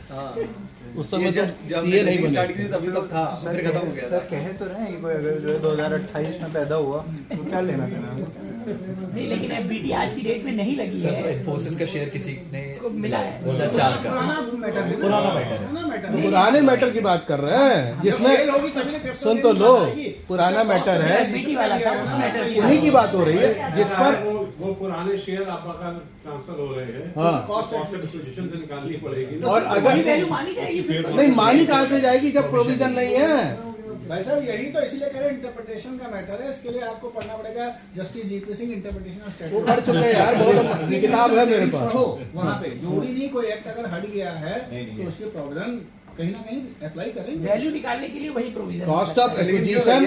उस समय तो सीए नहीं बना। तभी तक था, फिर खत्म हो गया। सर कह तो रहे हैं कि कोई अगर जो 2028 में पैदा हुआ तो क्या लेना देना? नहीं, लेकिन एफबीटी आज की डेट में नहीं लगी सर है, इन्फोसिस का शेयर किसी ने को मिला है। 2004 का पुराना मैटर है, पुराना मैटर है। पुराने मैटर की बात कर रहे हैं जिसमें, सुन तो लो, पुराना मैटर है, एफबीटी वाला था, उस मैटर की उन्हीं की बात हो रही है जिस पर वो पुराने शेयर आपका ट्रांसफर हो रहे हैं, हाँ। कॉस्ट ऑफ एक्विजिशन से निकालनी पड़ेगी। और अगर वैल्यू मानी जाएगी फिर तो। नहीं मानी कहाँ से जाएगी जब प्रोविजन नहीं है? भाई साहब यही तो इसलिए कह रहे हैं इंटरप्रिटेशन का मैटर है, इसके लिए आपको पढ़ना पड़ेगा justice GP Singh interpretation of वो स्टैट्यूट। पढ़ चुके हैं यार, बहुत किताब है मेरे पास। वहाँ पे जरूरी नहीं कोई एक्ट अगर हट गया है नहीं, तो उसके प्रोविजन कहीं ना कहीं अप्लाई करेंगे। वैल्यू निकालने के लिए वही प्रोविजन। कॉस्ट ऑफ एक्विजिशन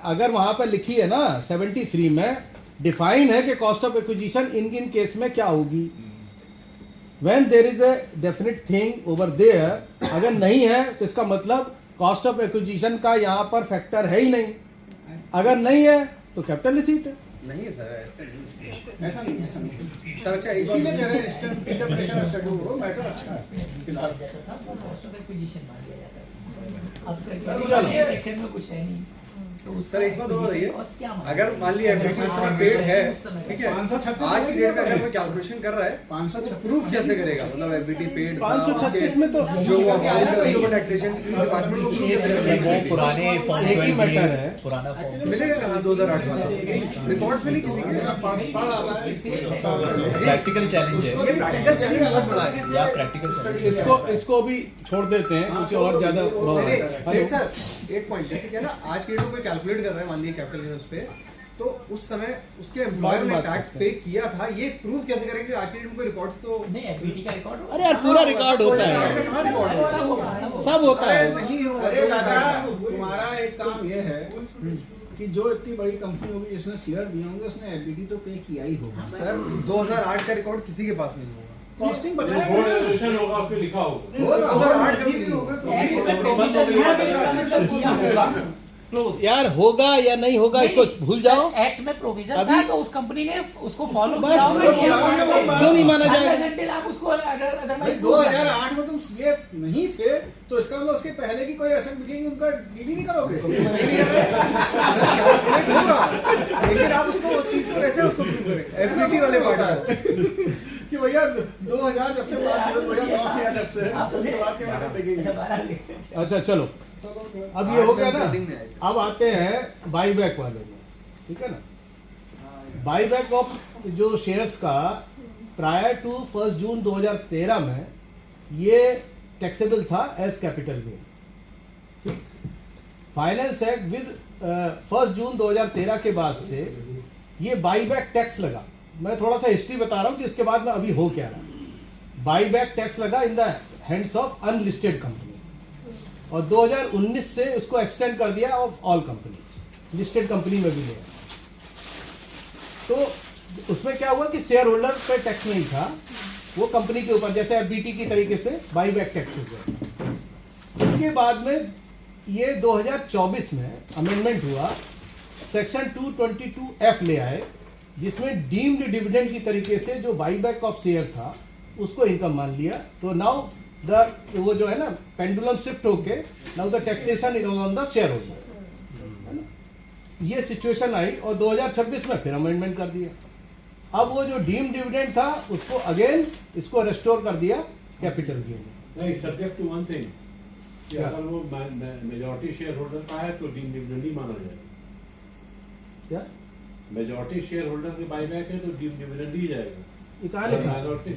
अगर वहां पर लिखी है ना 73 में डिफाइन है कि cost of acquisition in case में क्या होगी। When there is a definite thing over there, अगर नहीं है तो इसका मतलब कॉस्ट ऑफ एक्विजिशन का यहाँ पर फैक्टर है ही नहीं। अगर नहीं है तो कैपिटल रिसीट है। नहीं सर ऐसा नहीं ऐसा नहीं सर। अच्छा इसीलिए कह रहे हैं इंटरप्रिटेशन शेड्यूल हो मैटर अच्छा है फिलहाल। कॉस्ट ऑफ एक्विजिशन मान लिया जाता है। अब चलो। सेक्शन में कुछ है नहीं तो सर एक बात और बताइए, कॉस्ट क्या माना? अगर मान लिया एफबीटी इस समय पेड है, ठीक है, 536 आज की डेट में अगर मैं कैलकुलेशन कर रहा है 536 प्रूफ कैसे करेगा? मतलब एफबीटी पेड 536 में तो जो वो अमाउंट टैक्सेशन डिपार्टमेंट को प्रूफ कैसे वो करेगा? पुराने फॉर्म एक ही मैटर है। पुराना फॉर्म मिलेगा कहाँ 2008 वाला रिकॉर्ड्स में नहीं किसी के। प्रैक्टिकल चैलेंज है ये प्रैक्टिकल चैलेंज अलग बना है। या प्रैक्टिकल चैलेंज इसको भी छोड़ देते हैं, कुछ और ज्यादा नहीं, सर एक पॉइंट जैसे क्या ना आज की डेट में कोई कैलकुलेट कर रहा है मान लीजिए कैपिटल गेन उस पे, तो उस समय उसके एम्प्लॉयर ने टैक्स पे किया था, ये प्रूफ कैसे करेंगे? आज की डेट में कोई रिकॉर्ड्स तो नहीं एफबीटी का रिकॉर्ड होगा। अरे यार पूरा रिकॉर्ड होता है, कहाँ रिकॉर्ड है? सब होता है। नहीं होगा। अरे दादा तुम्हारा एक काम ये है कि जो इतनी बड़ी कंपनी होगी जिसने शेयर दिए होंगे उसने एफबीटी तो पे किया ही होगा। सर 2008 का रिकॉर्ड किसी के पास नहीं होगा। कॉस्टिंग बोर्ड बताएगा ना। रेजोल्यूशन होगा उस पे लिखा होगा। वो 2008 का भी नहीं होगा। एक्ट में प्रोविजन है तो इसका मतलब किया होगा क्लोज। यार होगा या नहीं होगा इसको भूल जाओ। एक्ट में प्रोविजन था अभी- तो उस कंपनी ने उसको फॉलो बस, किया होगा। वो क्यों नहीं माना जाएगा? Until आप उसको भाई अदरवाइज 2008 में तुम सीए नहीं थे तो इसका मतलब उसके पहले की कोई एसेट बिकेगी उनका डीडी नहीं करोगे? कैलकुलेट होगा, लेकिन आप उसको वो चीज को कैसे उसको प्रूव करेंगे? एफबीटी वाले पार्ट में कि भैया 2000 जब से बात करो 2009 से या जब से उसके बाद के बारे में देखेंगे। अच्छा चलो, अब ये हो गया ना। अब आते हैं बाईबैक वाले में, ठीक है ना। बाईबैक ऑफ जो शेयर्स का प्रायर टू 1 जून 2013 में ये टैक्सेबल था as capital gain. Finance act with 1 June 2013 के बाद से ये बाईबैक टैक्स लगा। मैं थोड़ा सा हिस्ट्री बता रहा हूं कि इसके बाद में अभी हो क्या रहा। बाईबैक टैक्स लगा in the hands of unlisted company और 2019 से उसको एक्सटेंड कर दिया of all companies, listed company में भी लिया। तो उसमें क्या हुआ कि शेयर होल्डर पे टैक्स नहीं था, वो कंपनी के ऊपर जैसे एफबीटी की तरीके से बाईबैक टैक्स हो गया। इसके बाद में ये 2024 में अमेंडमेंट हुआ, सेक्शन 222F ले आए जिसमें डीम्ड डिविडेंड की तरीके से जो बाईबैक ऑफ शेयर था उसको इनकम मान लिया। तो नाउ वो जो है ना पेंडुलम शिफ्ट होके now the taxation is on the share holder, है ना। ये सिचुएशन आई और 2026 में फिर अमेंडमेंट कर दिया। अब वो जो डीम डिविडेंड था उसको अगेन इसको रेस्टोर कर दिया कैपिटल गेन। नहीं, सब्जेक्ट टू वन थिंग कि क्या? अगर वो मेजॉरिटी शेयर होल्डर का है तो डीम डिविडेंड ही माना जाएगा। क्या मेजॉरिटी शेयर होल्डर के बाईबैक है तो डीम डिविडेंड ही जाएगा। ये कहाँ लिखा है? माइनॉरिटी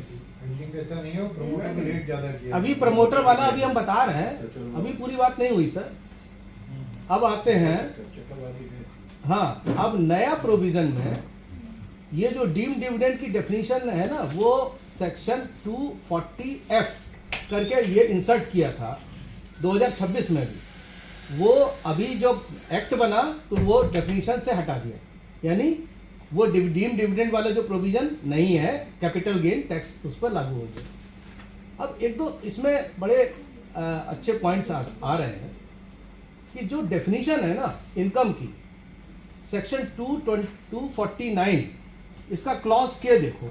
ऐसा नहीं हो, प्रमोटर ने रेट ज्यादा किया। अभी प्रमोटर वाला अभी हम बता रहे हैं, अभी पूरी बात नहीं हुई सर। अब आते हैं, हाँ अब नया प्रोविजन में ये जो डीम डिविडेंड की डेफिनेशन है ना वो सेक्शन 240F करके ये इंसर्ट किया था 2026 में भी। वो अभी जो एक्ट बना तो वो डेफिनेशन से हटा दिया, यानी वो डीम डिविडेंड वाला जो प्रोविजन नहीं है कैपिटल गेन टैक्स उस पर लागू हो गया। अब एक दो इसमें बड़े अच्छे पॉइंट्स आ रहे हैं कि जो डेफिनेशन है ना इनकम की, सेक्शन 249 इसका क्लॉज के देखो,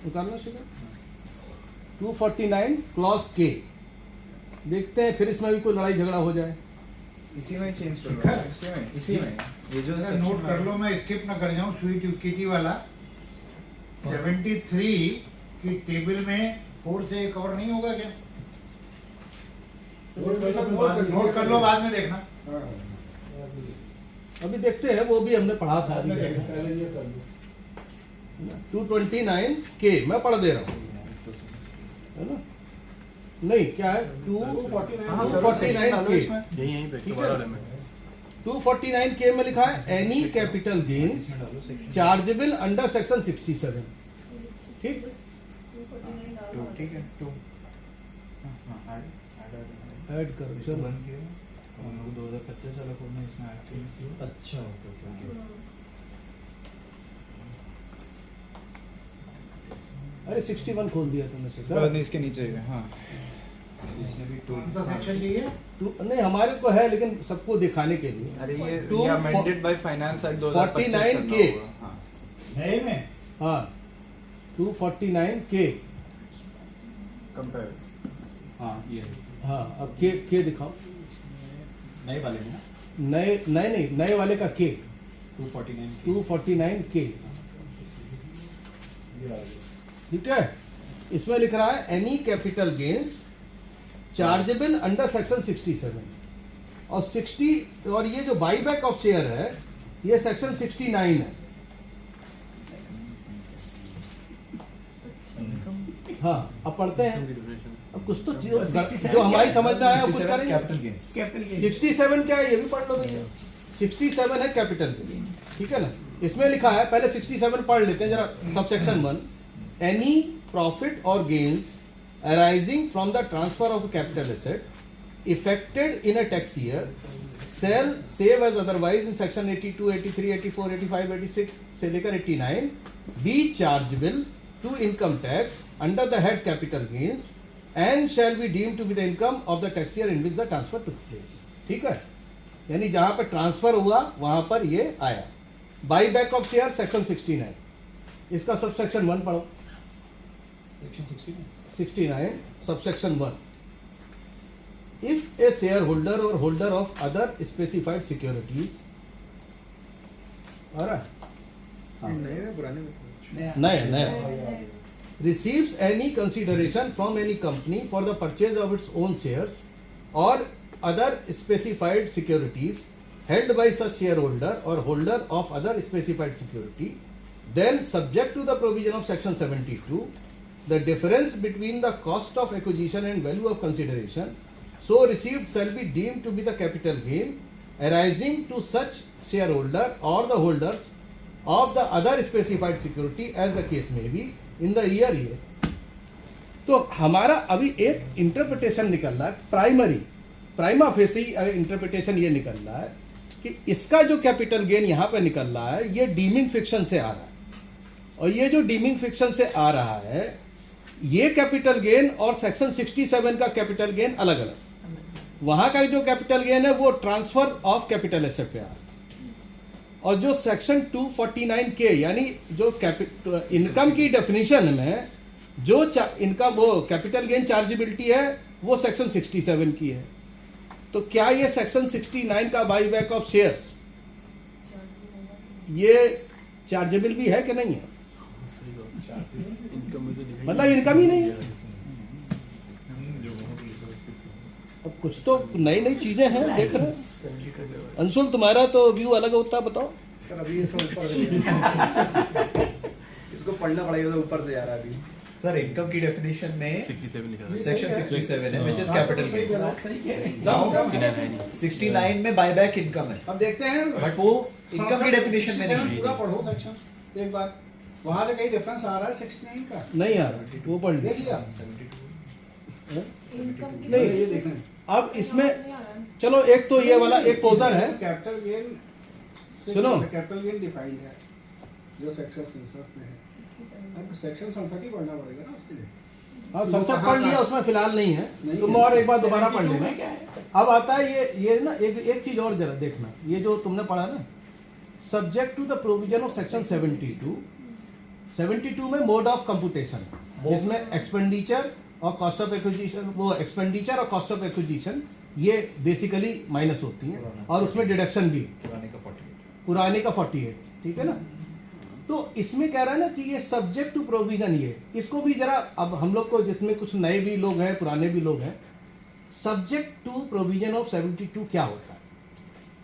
निकालना शिखर 249 क्लॉज के देखते हैं, फिर इसमें भी कोई लड़ाई झगड़ा हो जाए। इसी में चेंज करो, इसी में ये जो जरा नोट कर लो, मैं स्किप ना कर जाऊं स्वीट इक्विटी वाला 73 की टेबल में 4 से कवर नहीं होगा क्या? नोट कर लो, बाद में देखना। अभी देखते हैं, वो भी हमने पढ़ा था। 229 के मैं पढ़ दे रहा हूँ, है ना। नहीं क्या है 249 के, ठीक है। 249 के में लिखा है any capital gains chargeable under section 67, ठीक। ठीक है, तो ऐड करो चलो। 2025 वाला कोड में इसमें ऐड किया। अच्छा ओके। अरे 61 खोल दिया तुमने से। नहीं, इसके नीचे है, हाँ इसमें भी कौन सा सेक्शन चाहिए? नहीं हमारे को है लेकिन सबको दिखाने के लिए अरे ये Two amended by finance act 2025 49K। नए में हाँ 249K। कंपेयर हाँ ये है। हाँ अब के दिखाओ। नए वाले में ना नए नहीं नए वाले का के 249 249K। ठीक है, इसमें लिख रहा है any capital gains chargeable under section 67 और 60 और ये जो बाईबैक ऑफ शेयर है ये सेक्शन 69 है। हाँ अब पढ़ते हैं, अब कुछ तो जो हमारी समझना है कुछ करेंगे। Capital gains. 67 क्या है ये भी पढ़ लो भैया। 67 है कैपिटल गेन, ठीक है ना। इसमें लिखा है, पहले 67 पढ़ लेते हैं जरा, सबसेक्शन 1 एनी प्रॉफिट और gains arising from the transfer of a capital asset effected in a tax year shall save as otherwise in section 82, 83, 84, 85, 86 से लेकर 89 be chargeable to income tax under the head capital gains and shall be deemed to be the income of the tax year in which the transfer took place। ठीक है, यानी जहां पर transfer हुआ वहां पर ये आया। By back of share section 69, इसका सबसेक्शन 1 पढ़ो। Section 69 subsection 1 if a shareholder or holder of other specified securities आ रहा है नया receives any consideration from any company for the purchase of its own shares or other specified securities held by such shareholder or holder of other specified security, then subject to the provision of section 72 the difference between the cost of acquisition and value of consideration so received shall be deemed to be the capital gain arising to such shareholder or the holders of the other specified security as the case may be in the year ये। तो हमारा अभी एक interpretation निकल रहा है, prima facie interpretation ये निकल रहा है कि इसका जो कैपिटल गेन यहाँ पे निकल रहा है ये डीमिंग फिक्शन से आ रहा है, और ये जो डीमिंग फिक्शन से आ रहा है ये कैपिटल गेन और सेक्शन 67 का कैपिटल गेन अलग अलग। वहां का जो कैपिटल गेन है वो ट्रांसफर ऑफ कैपिटल एसेट पे आ रहा है, और जो सेक्शन 249K यानी जो इनकम की डेफिनेशन में जो इनकम वो कैपिटल गेन चार्जेबिलिटी है वो सेक्शन 67 की है। तो क्या ये सेक्शन 69 का बाई बैक ऑफ शेयर्स ये चार्जेबल भी है कि नहीं है? मतलब इनकम ही नहीं है। अब कुछ तो नई नई चीजें हैं देख रहे हैं। अंशुल तुम्हारा तो व्यू अलग होता है, बताओ। सर अभी ये सब ऊपर से इसको पढ़ना पड़ेगा, तो ऊपर से जा रहा है अभी। सर इनकम की डेफिनेशन में 67 लिखा है, सेक्शन 67 है which is capital gain. Now 69 में बायबैक इनकम है। अब देखते हैं, बट वो इनकम की डेफिनेशन में नहीं है। पूरा पढ़ो सेक्शन एक बार, वहां से कहीं डिफरेंस आ रहा है 69 का? नहीं यार वो पढ़ देख लिया नहीं ये देखना। अब इसमें चलो एक तो ये वाला एक पोजर है कैपिटल गेन, सुनो कैपिटल गेन डिफाइंड है जो सेक्शन 67 में है। अब सेक्शन 67 ही पढ़ना पड़ेगा ना उसके लिए। हाँ 67 पढ़ लिया, उसमें फिलहाल नहीं है, तुम और एक बार दोबारा पढ़ लेना। अब आता है ये ना एक चीज और जरा देखना, ये जो तुमने पढ़ा ना subject to the provision of section 72 में मोड ऑफ कंप्यूटेशन, जिसमें एक्सपेंडिचर और कॉस्ट ऑफ एक्विजिशन, वो एक्सपेंडिचर और कॉस्ट ऑफ एक्विजिशन ये बेसिकली माइनस होती हैं, और उसमें डिडक्शन भी पुराने का 48, ठीक है ना। तो इसमें कह रहा है ना कि ये सब्जेक्ट टू प्रोविजन, ये इसको भी जरा अब हम लोग को जितने कुछ नए भी लोग हैं पुराने भी लोग हैं, सब्जेक्ट टू प्रोविजन ऑफ 72 क्या होता है?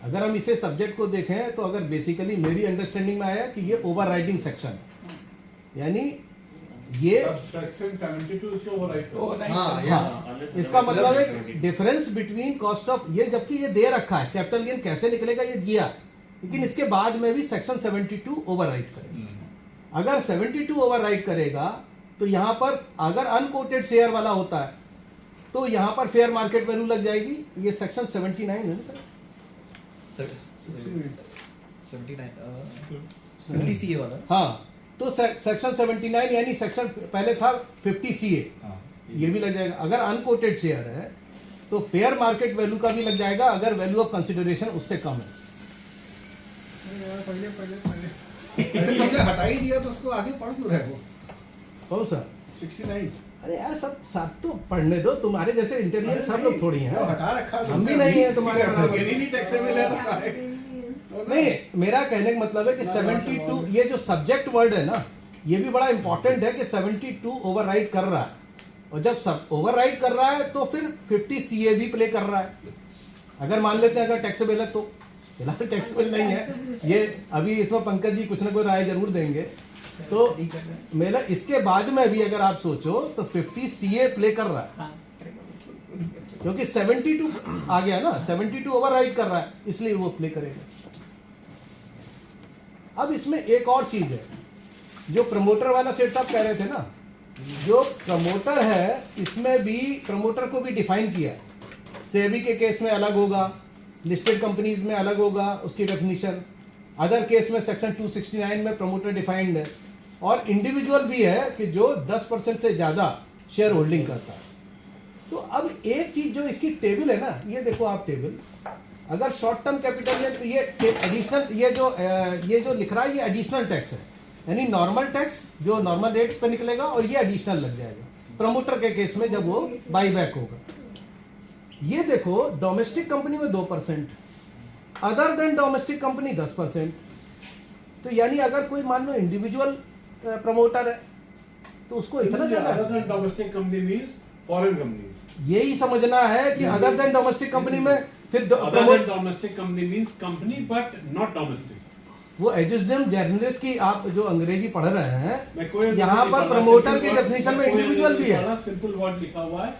अगर हम इसे सब्जेक्ट को देखें तो अगर बेसिकली मेरी अंडरस्टैंडिंग में आया कि ये ओवरराइडिंग सेक्शन है, यानी ये सेक्शन 72 इसको ओवरराइड। हाँ, इसका मतलब है डिफरेंस बिटवीन कॉस्ट ऑफ, ये जबकि ये दे रखा है कैपिटल गेन कैसे निकलेगा ये दिया, लेकिन इसके बाद में भी सेक्शन 72 ओवरराइड करेगा। अगर 72 ओवरराइड करेगा तो यहाँ पर अगर अनकोटेड शेयर वाला होता है तो यहाँ पर फेयर मार्केट वैल्यू लग जाएगी। ये सेक्शन 79 है ना सर, 79 50 CA वाला। हाँ तो सेक्शन 79 यानी सेक्शन पहले था 50 CA, ये भी लग जाएगा। अगर अनकोटेड शेयर है तो फेयर मार्केट वैल्यू का भी लग जाएगा अगर वैल्यू ऑफ कंसिडरेशन उससे कम है। पहले तुमने हटा ही दिया तो उसको आगे पढ़ क्यों रहे हो? कौन सा? 69 अरे यार सब तो पढ़ने दो, तुम्हारे जैसे इंटेलिजेंट सब लोग थोड़ी हैं। वो हटा रखा है हम भी नहीं है तुम्हारे बराबर। ये नहीं टैक्सेबल है तो क्या है? नहीं, मेरा कहने का मतलब है कि 72 ये जो सब्जेक्ट वर्ड है ना, ये भी बड़ा इंपॉर्टेंट है कि 72 ओवरराइड कर रहा है, और जब सब ओवरराइड कर रहा है तो फिर 50 CA भी प्ले कर रहा है। अगर मान लेते हैं अगर टैक्सेबल है तो, फिलहाल टैक्सेबल नहीं है ये, अभी इसमें पंकज जी कुछ ना कोई राय जरूर देंगे। तो मेरा इसके बाद में भी अगर आप सोचो तो 50 CA प्ले कर रहा है, क्योंकि 72 आ गया ना, 72 ओवरराइड कर रहा है, इसलिए वो प्ले करेगा। अब इसमें एक और चीज है, जो प्रमोटर वाला सेठ साहब कह रहे थे ना, जो प्रमोटर है इसमें भी प्रमोटर को भी डिफाइन किया है। सेबी के केस में अलग होगा, लिस्टेड कंपनीज में अलग होगा उसकी डेफिनेशन, अदर केस में सेक्शन 269 में प्रमोटर डिफाइंड है, और इंडिविजुअल भी है कि जो 10% से ज्यादा शेयर होल्डिंग करता है। तो अब एक चीज जो इसकी टेबल है ना, ये देखो आप टेबल, अगर शॉर्ट टर्म कैपिटल है तो ये एडिशनल, ये जो लिख रहा है ये एडिशनल टैक्स है, यानी नॉर्मल टैक्स जो नॉर्मल रेट पे निकलेगा, और ये एडिशनल लग जाएगा प्रमोटर के केस में जब वो बाईबैक होगा। ये देखो डोमेस्टिक कंपनी में 2%, अदर देन डोमेस्टिक कंपनी 10%। तो यानी अगर कोई मान लो इंडिविजुअल प्रमोटर है तो उसको इतना ज्यादा, domestic company means foreign company, यही समझना है कि अदर देन डोमेस्टिक कंपनी में फिर domestic company means company but not domestic. वो एजुस्डम जर्नलिस्ट की आप जो अंग्रेजी पढ़ रहे हैं, कोई यहाँ पर प्रमोटर की डेफिनेशन में इंडिविजुअल भी है। सिंपल वर्ड लिखा हुआ है,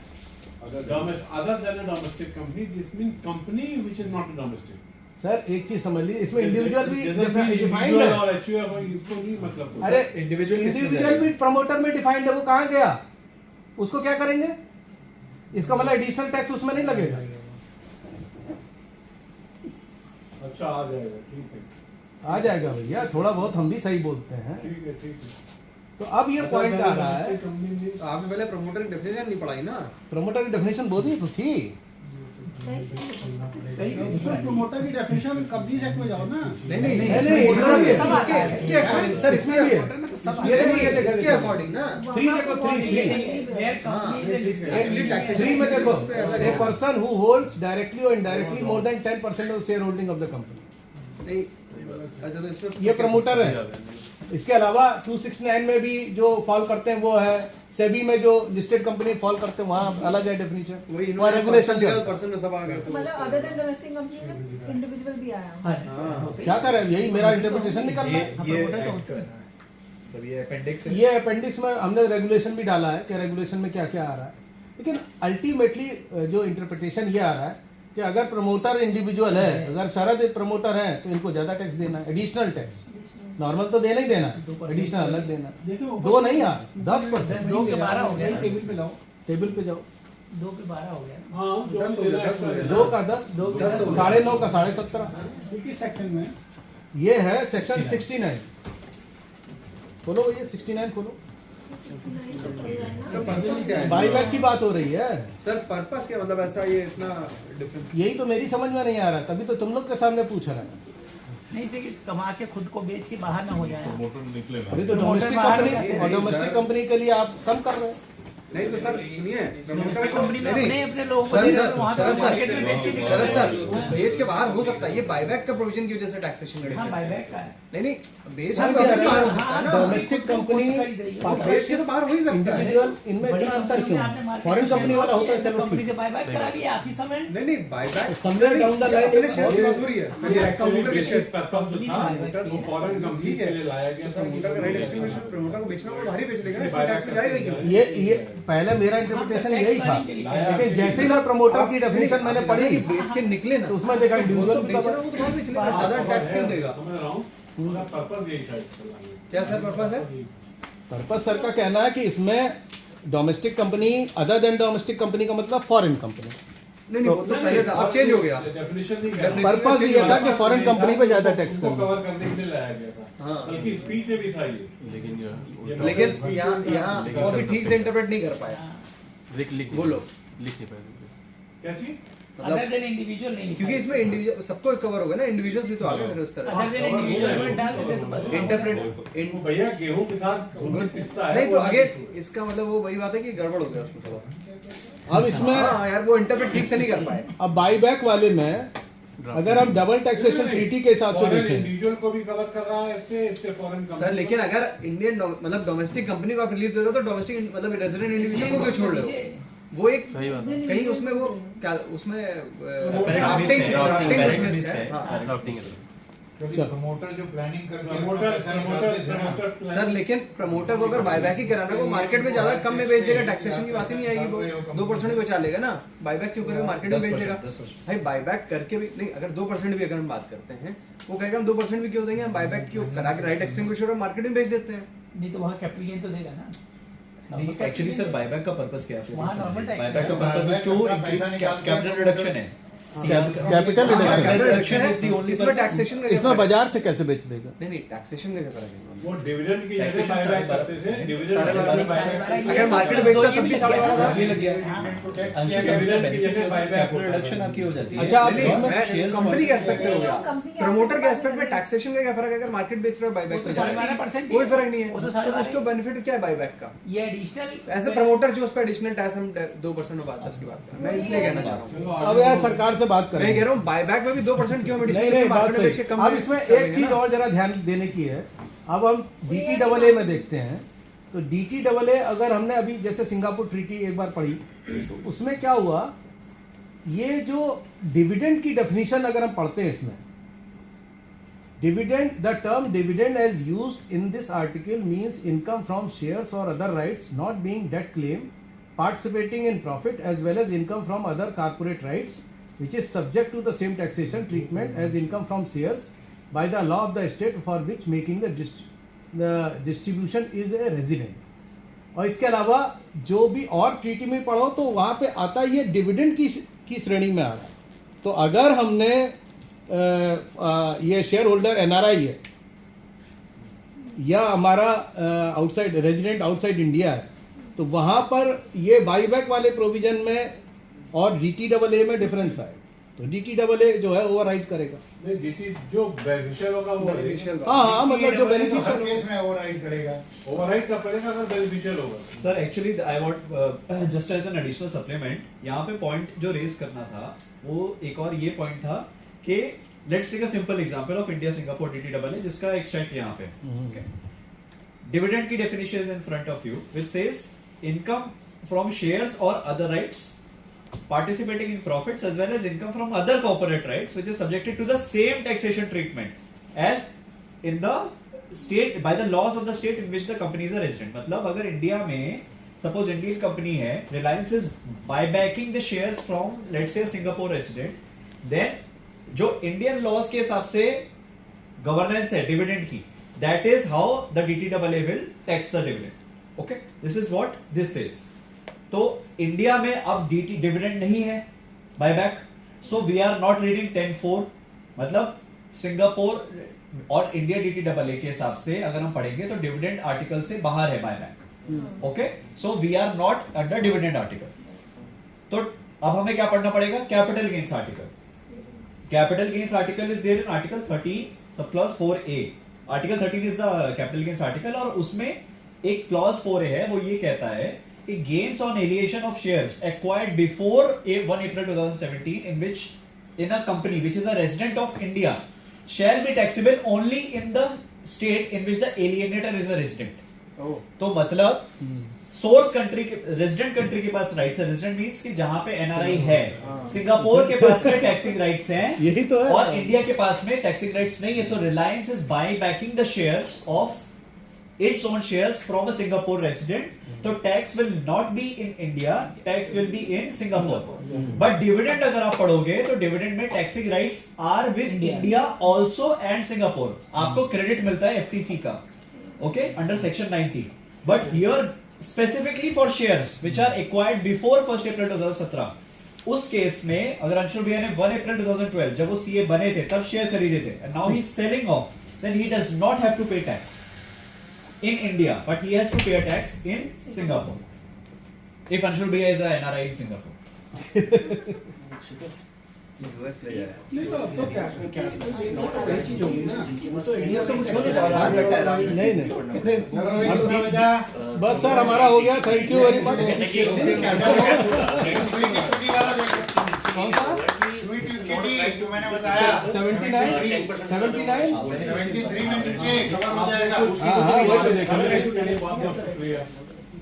other than a domestic company, this mean company which is not a domestic. Sir एक चीज समझ लीजिए, इसमें इंडिविजुअल भी डिफाइंड है, और एचयूएफ इसको नहीं मतलब। अरे इंडिविजुअल भी प्रमोटर में डिफाइंड है, वो कहाँ गया, उसको क्या करेंगे? इसका मतलब एडिशनल टैक्स उसमें नहीं लगेगा। अच्छा आ जाएगा, ठीक है, आ जाएगा भैया, थोड़ा बहुत हम भी सही बोलते हैं। ठीक है, ठीक है। तो अब ये पॉइंट आ रहा है, आपने पहले प्रमोटर की डेफिनेशन नहीं पढ़ाई ना? प्रमोटर की डेफिनेशन बोली तो थी, प्रमोटर की डेफिनेशन कंपनीज एक्ट में जाओ ना। नहीं इसके अकॉर्डिंग सर, इसमें भी है, इसके अकॉर्डिंग ना। 3 देखो, 3 में देखो, a person who holds directly और indirectly more than 10% of share holding of the company, अच्छा तो इसमें ये प्रमोटर है। इसके अलावा 269 में भी जो फॉल करते हैं वो है, सेबी में जो लिस्टेड कंपनी फॉल करते हैं वहाँ अलग है डेफिनेशन, वहाँ रेगुलेशन पर्सन में सब आ गए। मतलब अदर देन डोमेस्टिक कंपनी में इंडिविजुअल भी आया। क्या कर रहे हैं, यही मेरा इंटरप्रिटेशन निकल रहा है। ये अपेंडिक्स में हमने रेगुलेशन भी डाला है कि रेगुलेशन में क्या क्या आ रहा है, लेकिन अल्टीमेटली जो इंटरप्रिटेशन ये आ रहा है कि अगर प्रमोटर इंडिविजुअल है, अगर शरद प्रमोटर है तो इनको ज्यादा टैक्स देना है, एडिशनल टैक्स। नॉर्मल तो देना ही देना, एडिशनल अलग देना, 2 नहीं यार, 10%। 2 के 12 हो गया, टेबल पे लाओ, टेबल पे जाओ, 2 के 12 हो गया। हाँ, 2 का 10, 9.5 का 17.5। किस सेक्शन में? ये है सेक्शन 69, खोलो भैया 69 खोलो। बाईबैक की बात हो रही है सर, पर्पस क्या मतलब ऐसा ये इतना डिफरेंस? यही तो मेरी समझ में नहीं आ रहा, तभी तो तुम लोग के सामने पूछ रहा है। नहीं से कि कमा के खुद को बेच के बाहर ना हो जाए। प्रमोटर निकले ना, अभी तो डोमेस्टिक कंपनी और डोमेस्टिक कंपनी के लिए आप कम कर रहे हैं। नहीं तो सर सुनिए, डोमेस्टिक कंपनी में नहीं, अपने लोगों को सर, दे सर, रहे हैं, वहाँ सर, पर सर, मार्केट में बेच के भी शरद सर, बेच के बाहर हो सकता है, ये बायबैक का प्रोविजन की वजह से टैक्सेशन का हाँ difference है। बायबैक का है। नहीं बेच हाँ, के बाहर बाहर हो सकता है ना। डोमेस्टिक कंपनी बेच के तो बाहर हो ही सकता है। इंडिविजुअल, इनमें इतना अंतर क्यों? फॉरेन कंपनी वाला होता है, चलो कंपनी ठीक से बायबैक करा लिया आप ही समय। नहीं buyback somewhere down the line पहले शेयर की बात हो रही है, प्रमोटर के शेयर वो फॉरेन कंपनी के लिए लाया गया था। प्रमोटर का राइट एस्टिमेशन, प्रमोटर को बेचना वो बाहर ही बेच लेगा, इसमें टैक्स में जाएगा ही क्यों? ये पहले मेरा इंटरप्रिटेशन यही था, लेकिन जैसे ही मैं प्रमोटर की डेफिनेशन मैंने पढ़ी बेच के निकले ना तो उसमें देखा इंडिविजुअल बेच रहा वो तो बाहर बेच लेगा, ज्यादा टैक्स क्यों देगा? समझ रहा हूँ, पूरा पर्पस यही था इसका। क्या सर पर्पस है? पर्पस सर का कहना है कि इसमें domestic company, other than domestic company का मतलब फॉरेन कंपनी। नहीं वो तो पहले था, अब चेंज हो गया। डेफिनेशन नहीं करना, पर्पस ये था कि फॉरेन कंपनी पे ज्यादा टैक्स उसको करना। कवर करने के लिए लाया गया था। हाँ। बल्कि स्पीच में भी था ये, लेकिन यहाँ और भी ठीक से इंटरप्रेट नहीं कर पाया। वो लोग, क्या चीज? अदर मतलब देन इंडिविजुअल नहीं, क्योंकि इसमें इंडिविजुअल सबको कवर होगा ना, इंडिविजुअल्स भी तो आ गए फिर उस तरह अदर देन इंडिविजुअल वर्ड डाल देते तो बस इंटरप्रेट भैया गेहूं के साथ पिसता है नहीं तो आगे इसका मतलब वो वही बात है कि गड़बड़ हो गया उसमें थोड़ा। अब इसमें हाँ यार वो इंटरप्रेट ठीक से नहीं कर पाए। अब बाईबैक वाले में अगर हम डबल टैक्सेशन ट्रीटी के हिसाब से देखें, इंडिविजुअल को भी कवर कर रहा है इससे फॉरेन सर लेकिन अगर इंडियन मतलब डोमेस्टिक कंपनी को आप रिलीज दे रहे हो तो डोमेस्टिक मतलब रेजिडेंट इंडिविजुअल को क्यों छोड़ रहे हो? वो एक कहीं उसमें वो क्या उसमें ड्राफ्टिंग कुछ मिस है। हाँ क्योंकि प्रमोटर जो प्लानिंग करके अपना पैसा निकालते थे ना, सर लेकिन प्रमोटर को अगर बायबैक ही कराना वो मार्केट में ज्यादा कम में बेच देगा, टैक्सेशन की बात ही नहीं आएगी, वो 2% ही बचा लेगा ना। बायबैक क्यों करेगा, मार्केट में बेच देगा भाई। बायबैक करके भी नहीं, अगर 2% भी अगर हम बात करते हैं वो कहेगा हम 2% भी क्यों देंगे, हम बायबैक क्यों करा के राइट एक्सटिंग्विशर और मार्केट में बेच देते हैं। नहीं तो वहाँ कैपिटल गेन तो देगा ना। एक्चुअली सर बायबैक का पर्पस क्या है? वहाँ normal tax बायबैक का purpose is to capital reduction है। कैपिटल रिडक्शन है, is the only इसमें purpose. टैक्सेशन का इसमें बाजार से कैसे बेच देगा? नहीं टैक्सेशन का क्या फर्क है? वो डिविडेंड की जगह Taxation बायबैक साढ़े करते थे, डिविडेंड साढ़े की बारह जगह buyback- अगर मार्केट में बेचता तब भी 12.5 था। ये लग गया कैपिटल रिडक्शन आपकी हो जाती है। अच्छा, अब नहीं, इसमें मैं कंपनी के एस्पेक्ट पे हो गया, प्रमोटर के एस्पेक्ट में टैक्सेशन का क्या फर्क है? अगर मार्केट बेच रहा है बायबैक में 12.5% कोई फर्क नहीं वो तो है, साढ़े तो उसको बेनिफिट क्या है बायबैक का? ये एडिशनल एज ए प्रमोटर जो उस पर एडिशनल टैक्स हम 2% में बात 10 की बात कर रहे हैं, मैं इसलिए कहना चाह रहा हूँ। अब यार सरकार से बात करें। मैं कह रहा हूँ बायबैक में भी 2% क्यों नहीं नहीं, बात मार्केट में बेच सही। के कम अब में इसमें करेंगे एक चीज ना? और जरा ध्यान देने की है। अब हम DTAA में देखते हैं तो DTAA अगर हमने अभी जैसे सिंगापुर ट्रीटी एक बार पढ़ी तो उसमें क्या हुआ, ये जो डिविडेंड की डेफिनेशन अगर हम पढ़ते हैं इसमें, dividend, the term dividend as used in this article means income from shares और other rights not being debt claim participating in profit as well as income from other corporate rights which is subject to the same taxation treatment as income from shares by the law of the state for which making the distribution is a resident. और इसके अलावा जो भी और treaty में पढ़ो तो वहाँ पे आता है ये डिविडेंड की श्रेणी में आ रहा है। तो अगर हमने ये शेयर होल्डर NRI है या हमारा आउटसाइड रेजिडेंट आउटसाइड इंडिया है तो वहां पर ये बाईबैक वाले प्रोविजन में और DTAA में डिफरेंस आए तो DTAA जो है ओवरराइड करेगा। नहीं डीटी जो बेनिफिशियल होगा वो Beneficial करेगा। हाँ मतलब जो हर बेनिफिशियल केस में ओवरराइड करेगा। ओवरराइड का पड़ेगा अगर बेनिफिशियल होगा। Sir actually I want just as an additional supplement, यहाँ पे पॉइंट जो रेज करना था वो एक और ये पॉइंट था कि let's take a simple example of India Singapore DTAA जिसका एक्सट्रैक्ट यहाँ पे ओके। डिविडेंड की definition is in front of you which says income from shares or other rights participating in profits as well as income from other corporate rights which is subjected to the same taxation treatment as in the state by the laws of the state in which the company is a resident. मतलब अगर India में suppose Indian company है, Reliance is buybacking the shares from let's say Singapore resident, then जो Indian laws के हिसाब से governance है dividend की, that is how the DTAA will tax the dividend. Okay, this is what this is. तो India में अब dividend नहीं है buyback, so we are not reading 10(4), मतलब सिंगापुर और इंडिया DTAA के हिसाब से अगर हम पढ़ेंगे तो डिविडेंड आर्टिकल से बाहर है buyback. Okay, so we are not under dividend article. तो अब हमें क्या पढ़ना पड़ेगा? Capital gains article. Capital gains article is there in article 13 sub clause 4A। Article 13 is the capital gains article और उसमें एक क्लॉज 4A है, वो ये कहता है कि gains on alienation of shares acquired before 1 April 2017 in which in a company which is a resident of India shall be taxable only in the state in which the alienator is a resident. तो मतलब source country के resident country के पास rights है। Resident means कि जहां पे NRI है, Singapore के पास में टैक्सिंग राइट्स हैं, यही तो है, और इंडिया के पास में टैक्सिंग राइट्स नहीं है। So Reliance is buy backing the shares of its own shares from a Singapore resident. So tax will not be in India, tax will be in Singapore. But dividend अगर आप पढ़ोगे तो dividend में taxing rights are with India also and Singapore. आपको credit मिलता है FTC का, okay, under section 90. But here specifically for shares which are acquired before 1st April 2017. उस केस में अगर अंशुल भैया ने 1 April 2012 जब वो CA बने थे तब शेयर खरीदे थे and now he is selling off, then he does not have to pay tax in India, but he has to pay a tax in Singapore. If Anshul Bhaiya is a NRI in Singapore. US ले जाए नहीं तो अब तो capital gain तो वही चीज होगी ना, वो तो इंडिया से कुछ नहीं बस सर हमारा हो गया, थैंक यू वेरी मच। कौन सा मैंने बताया 79 73 में नीचे कवर हो जाएगा। हाँ वही तो देखा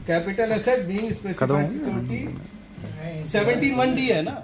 capital asset being specified security 17(1)(d है ना।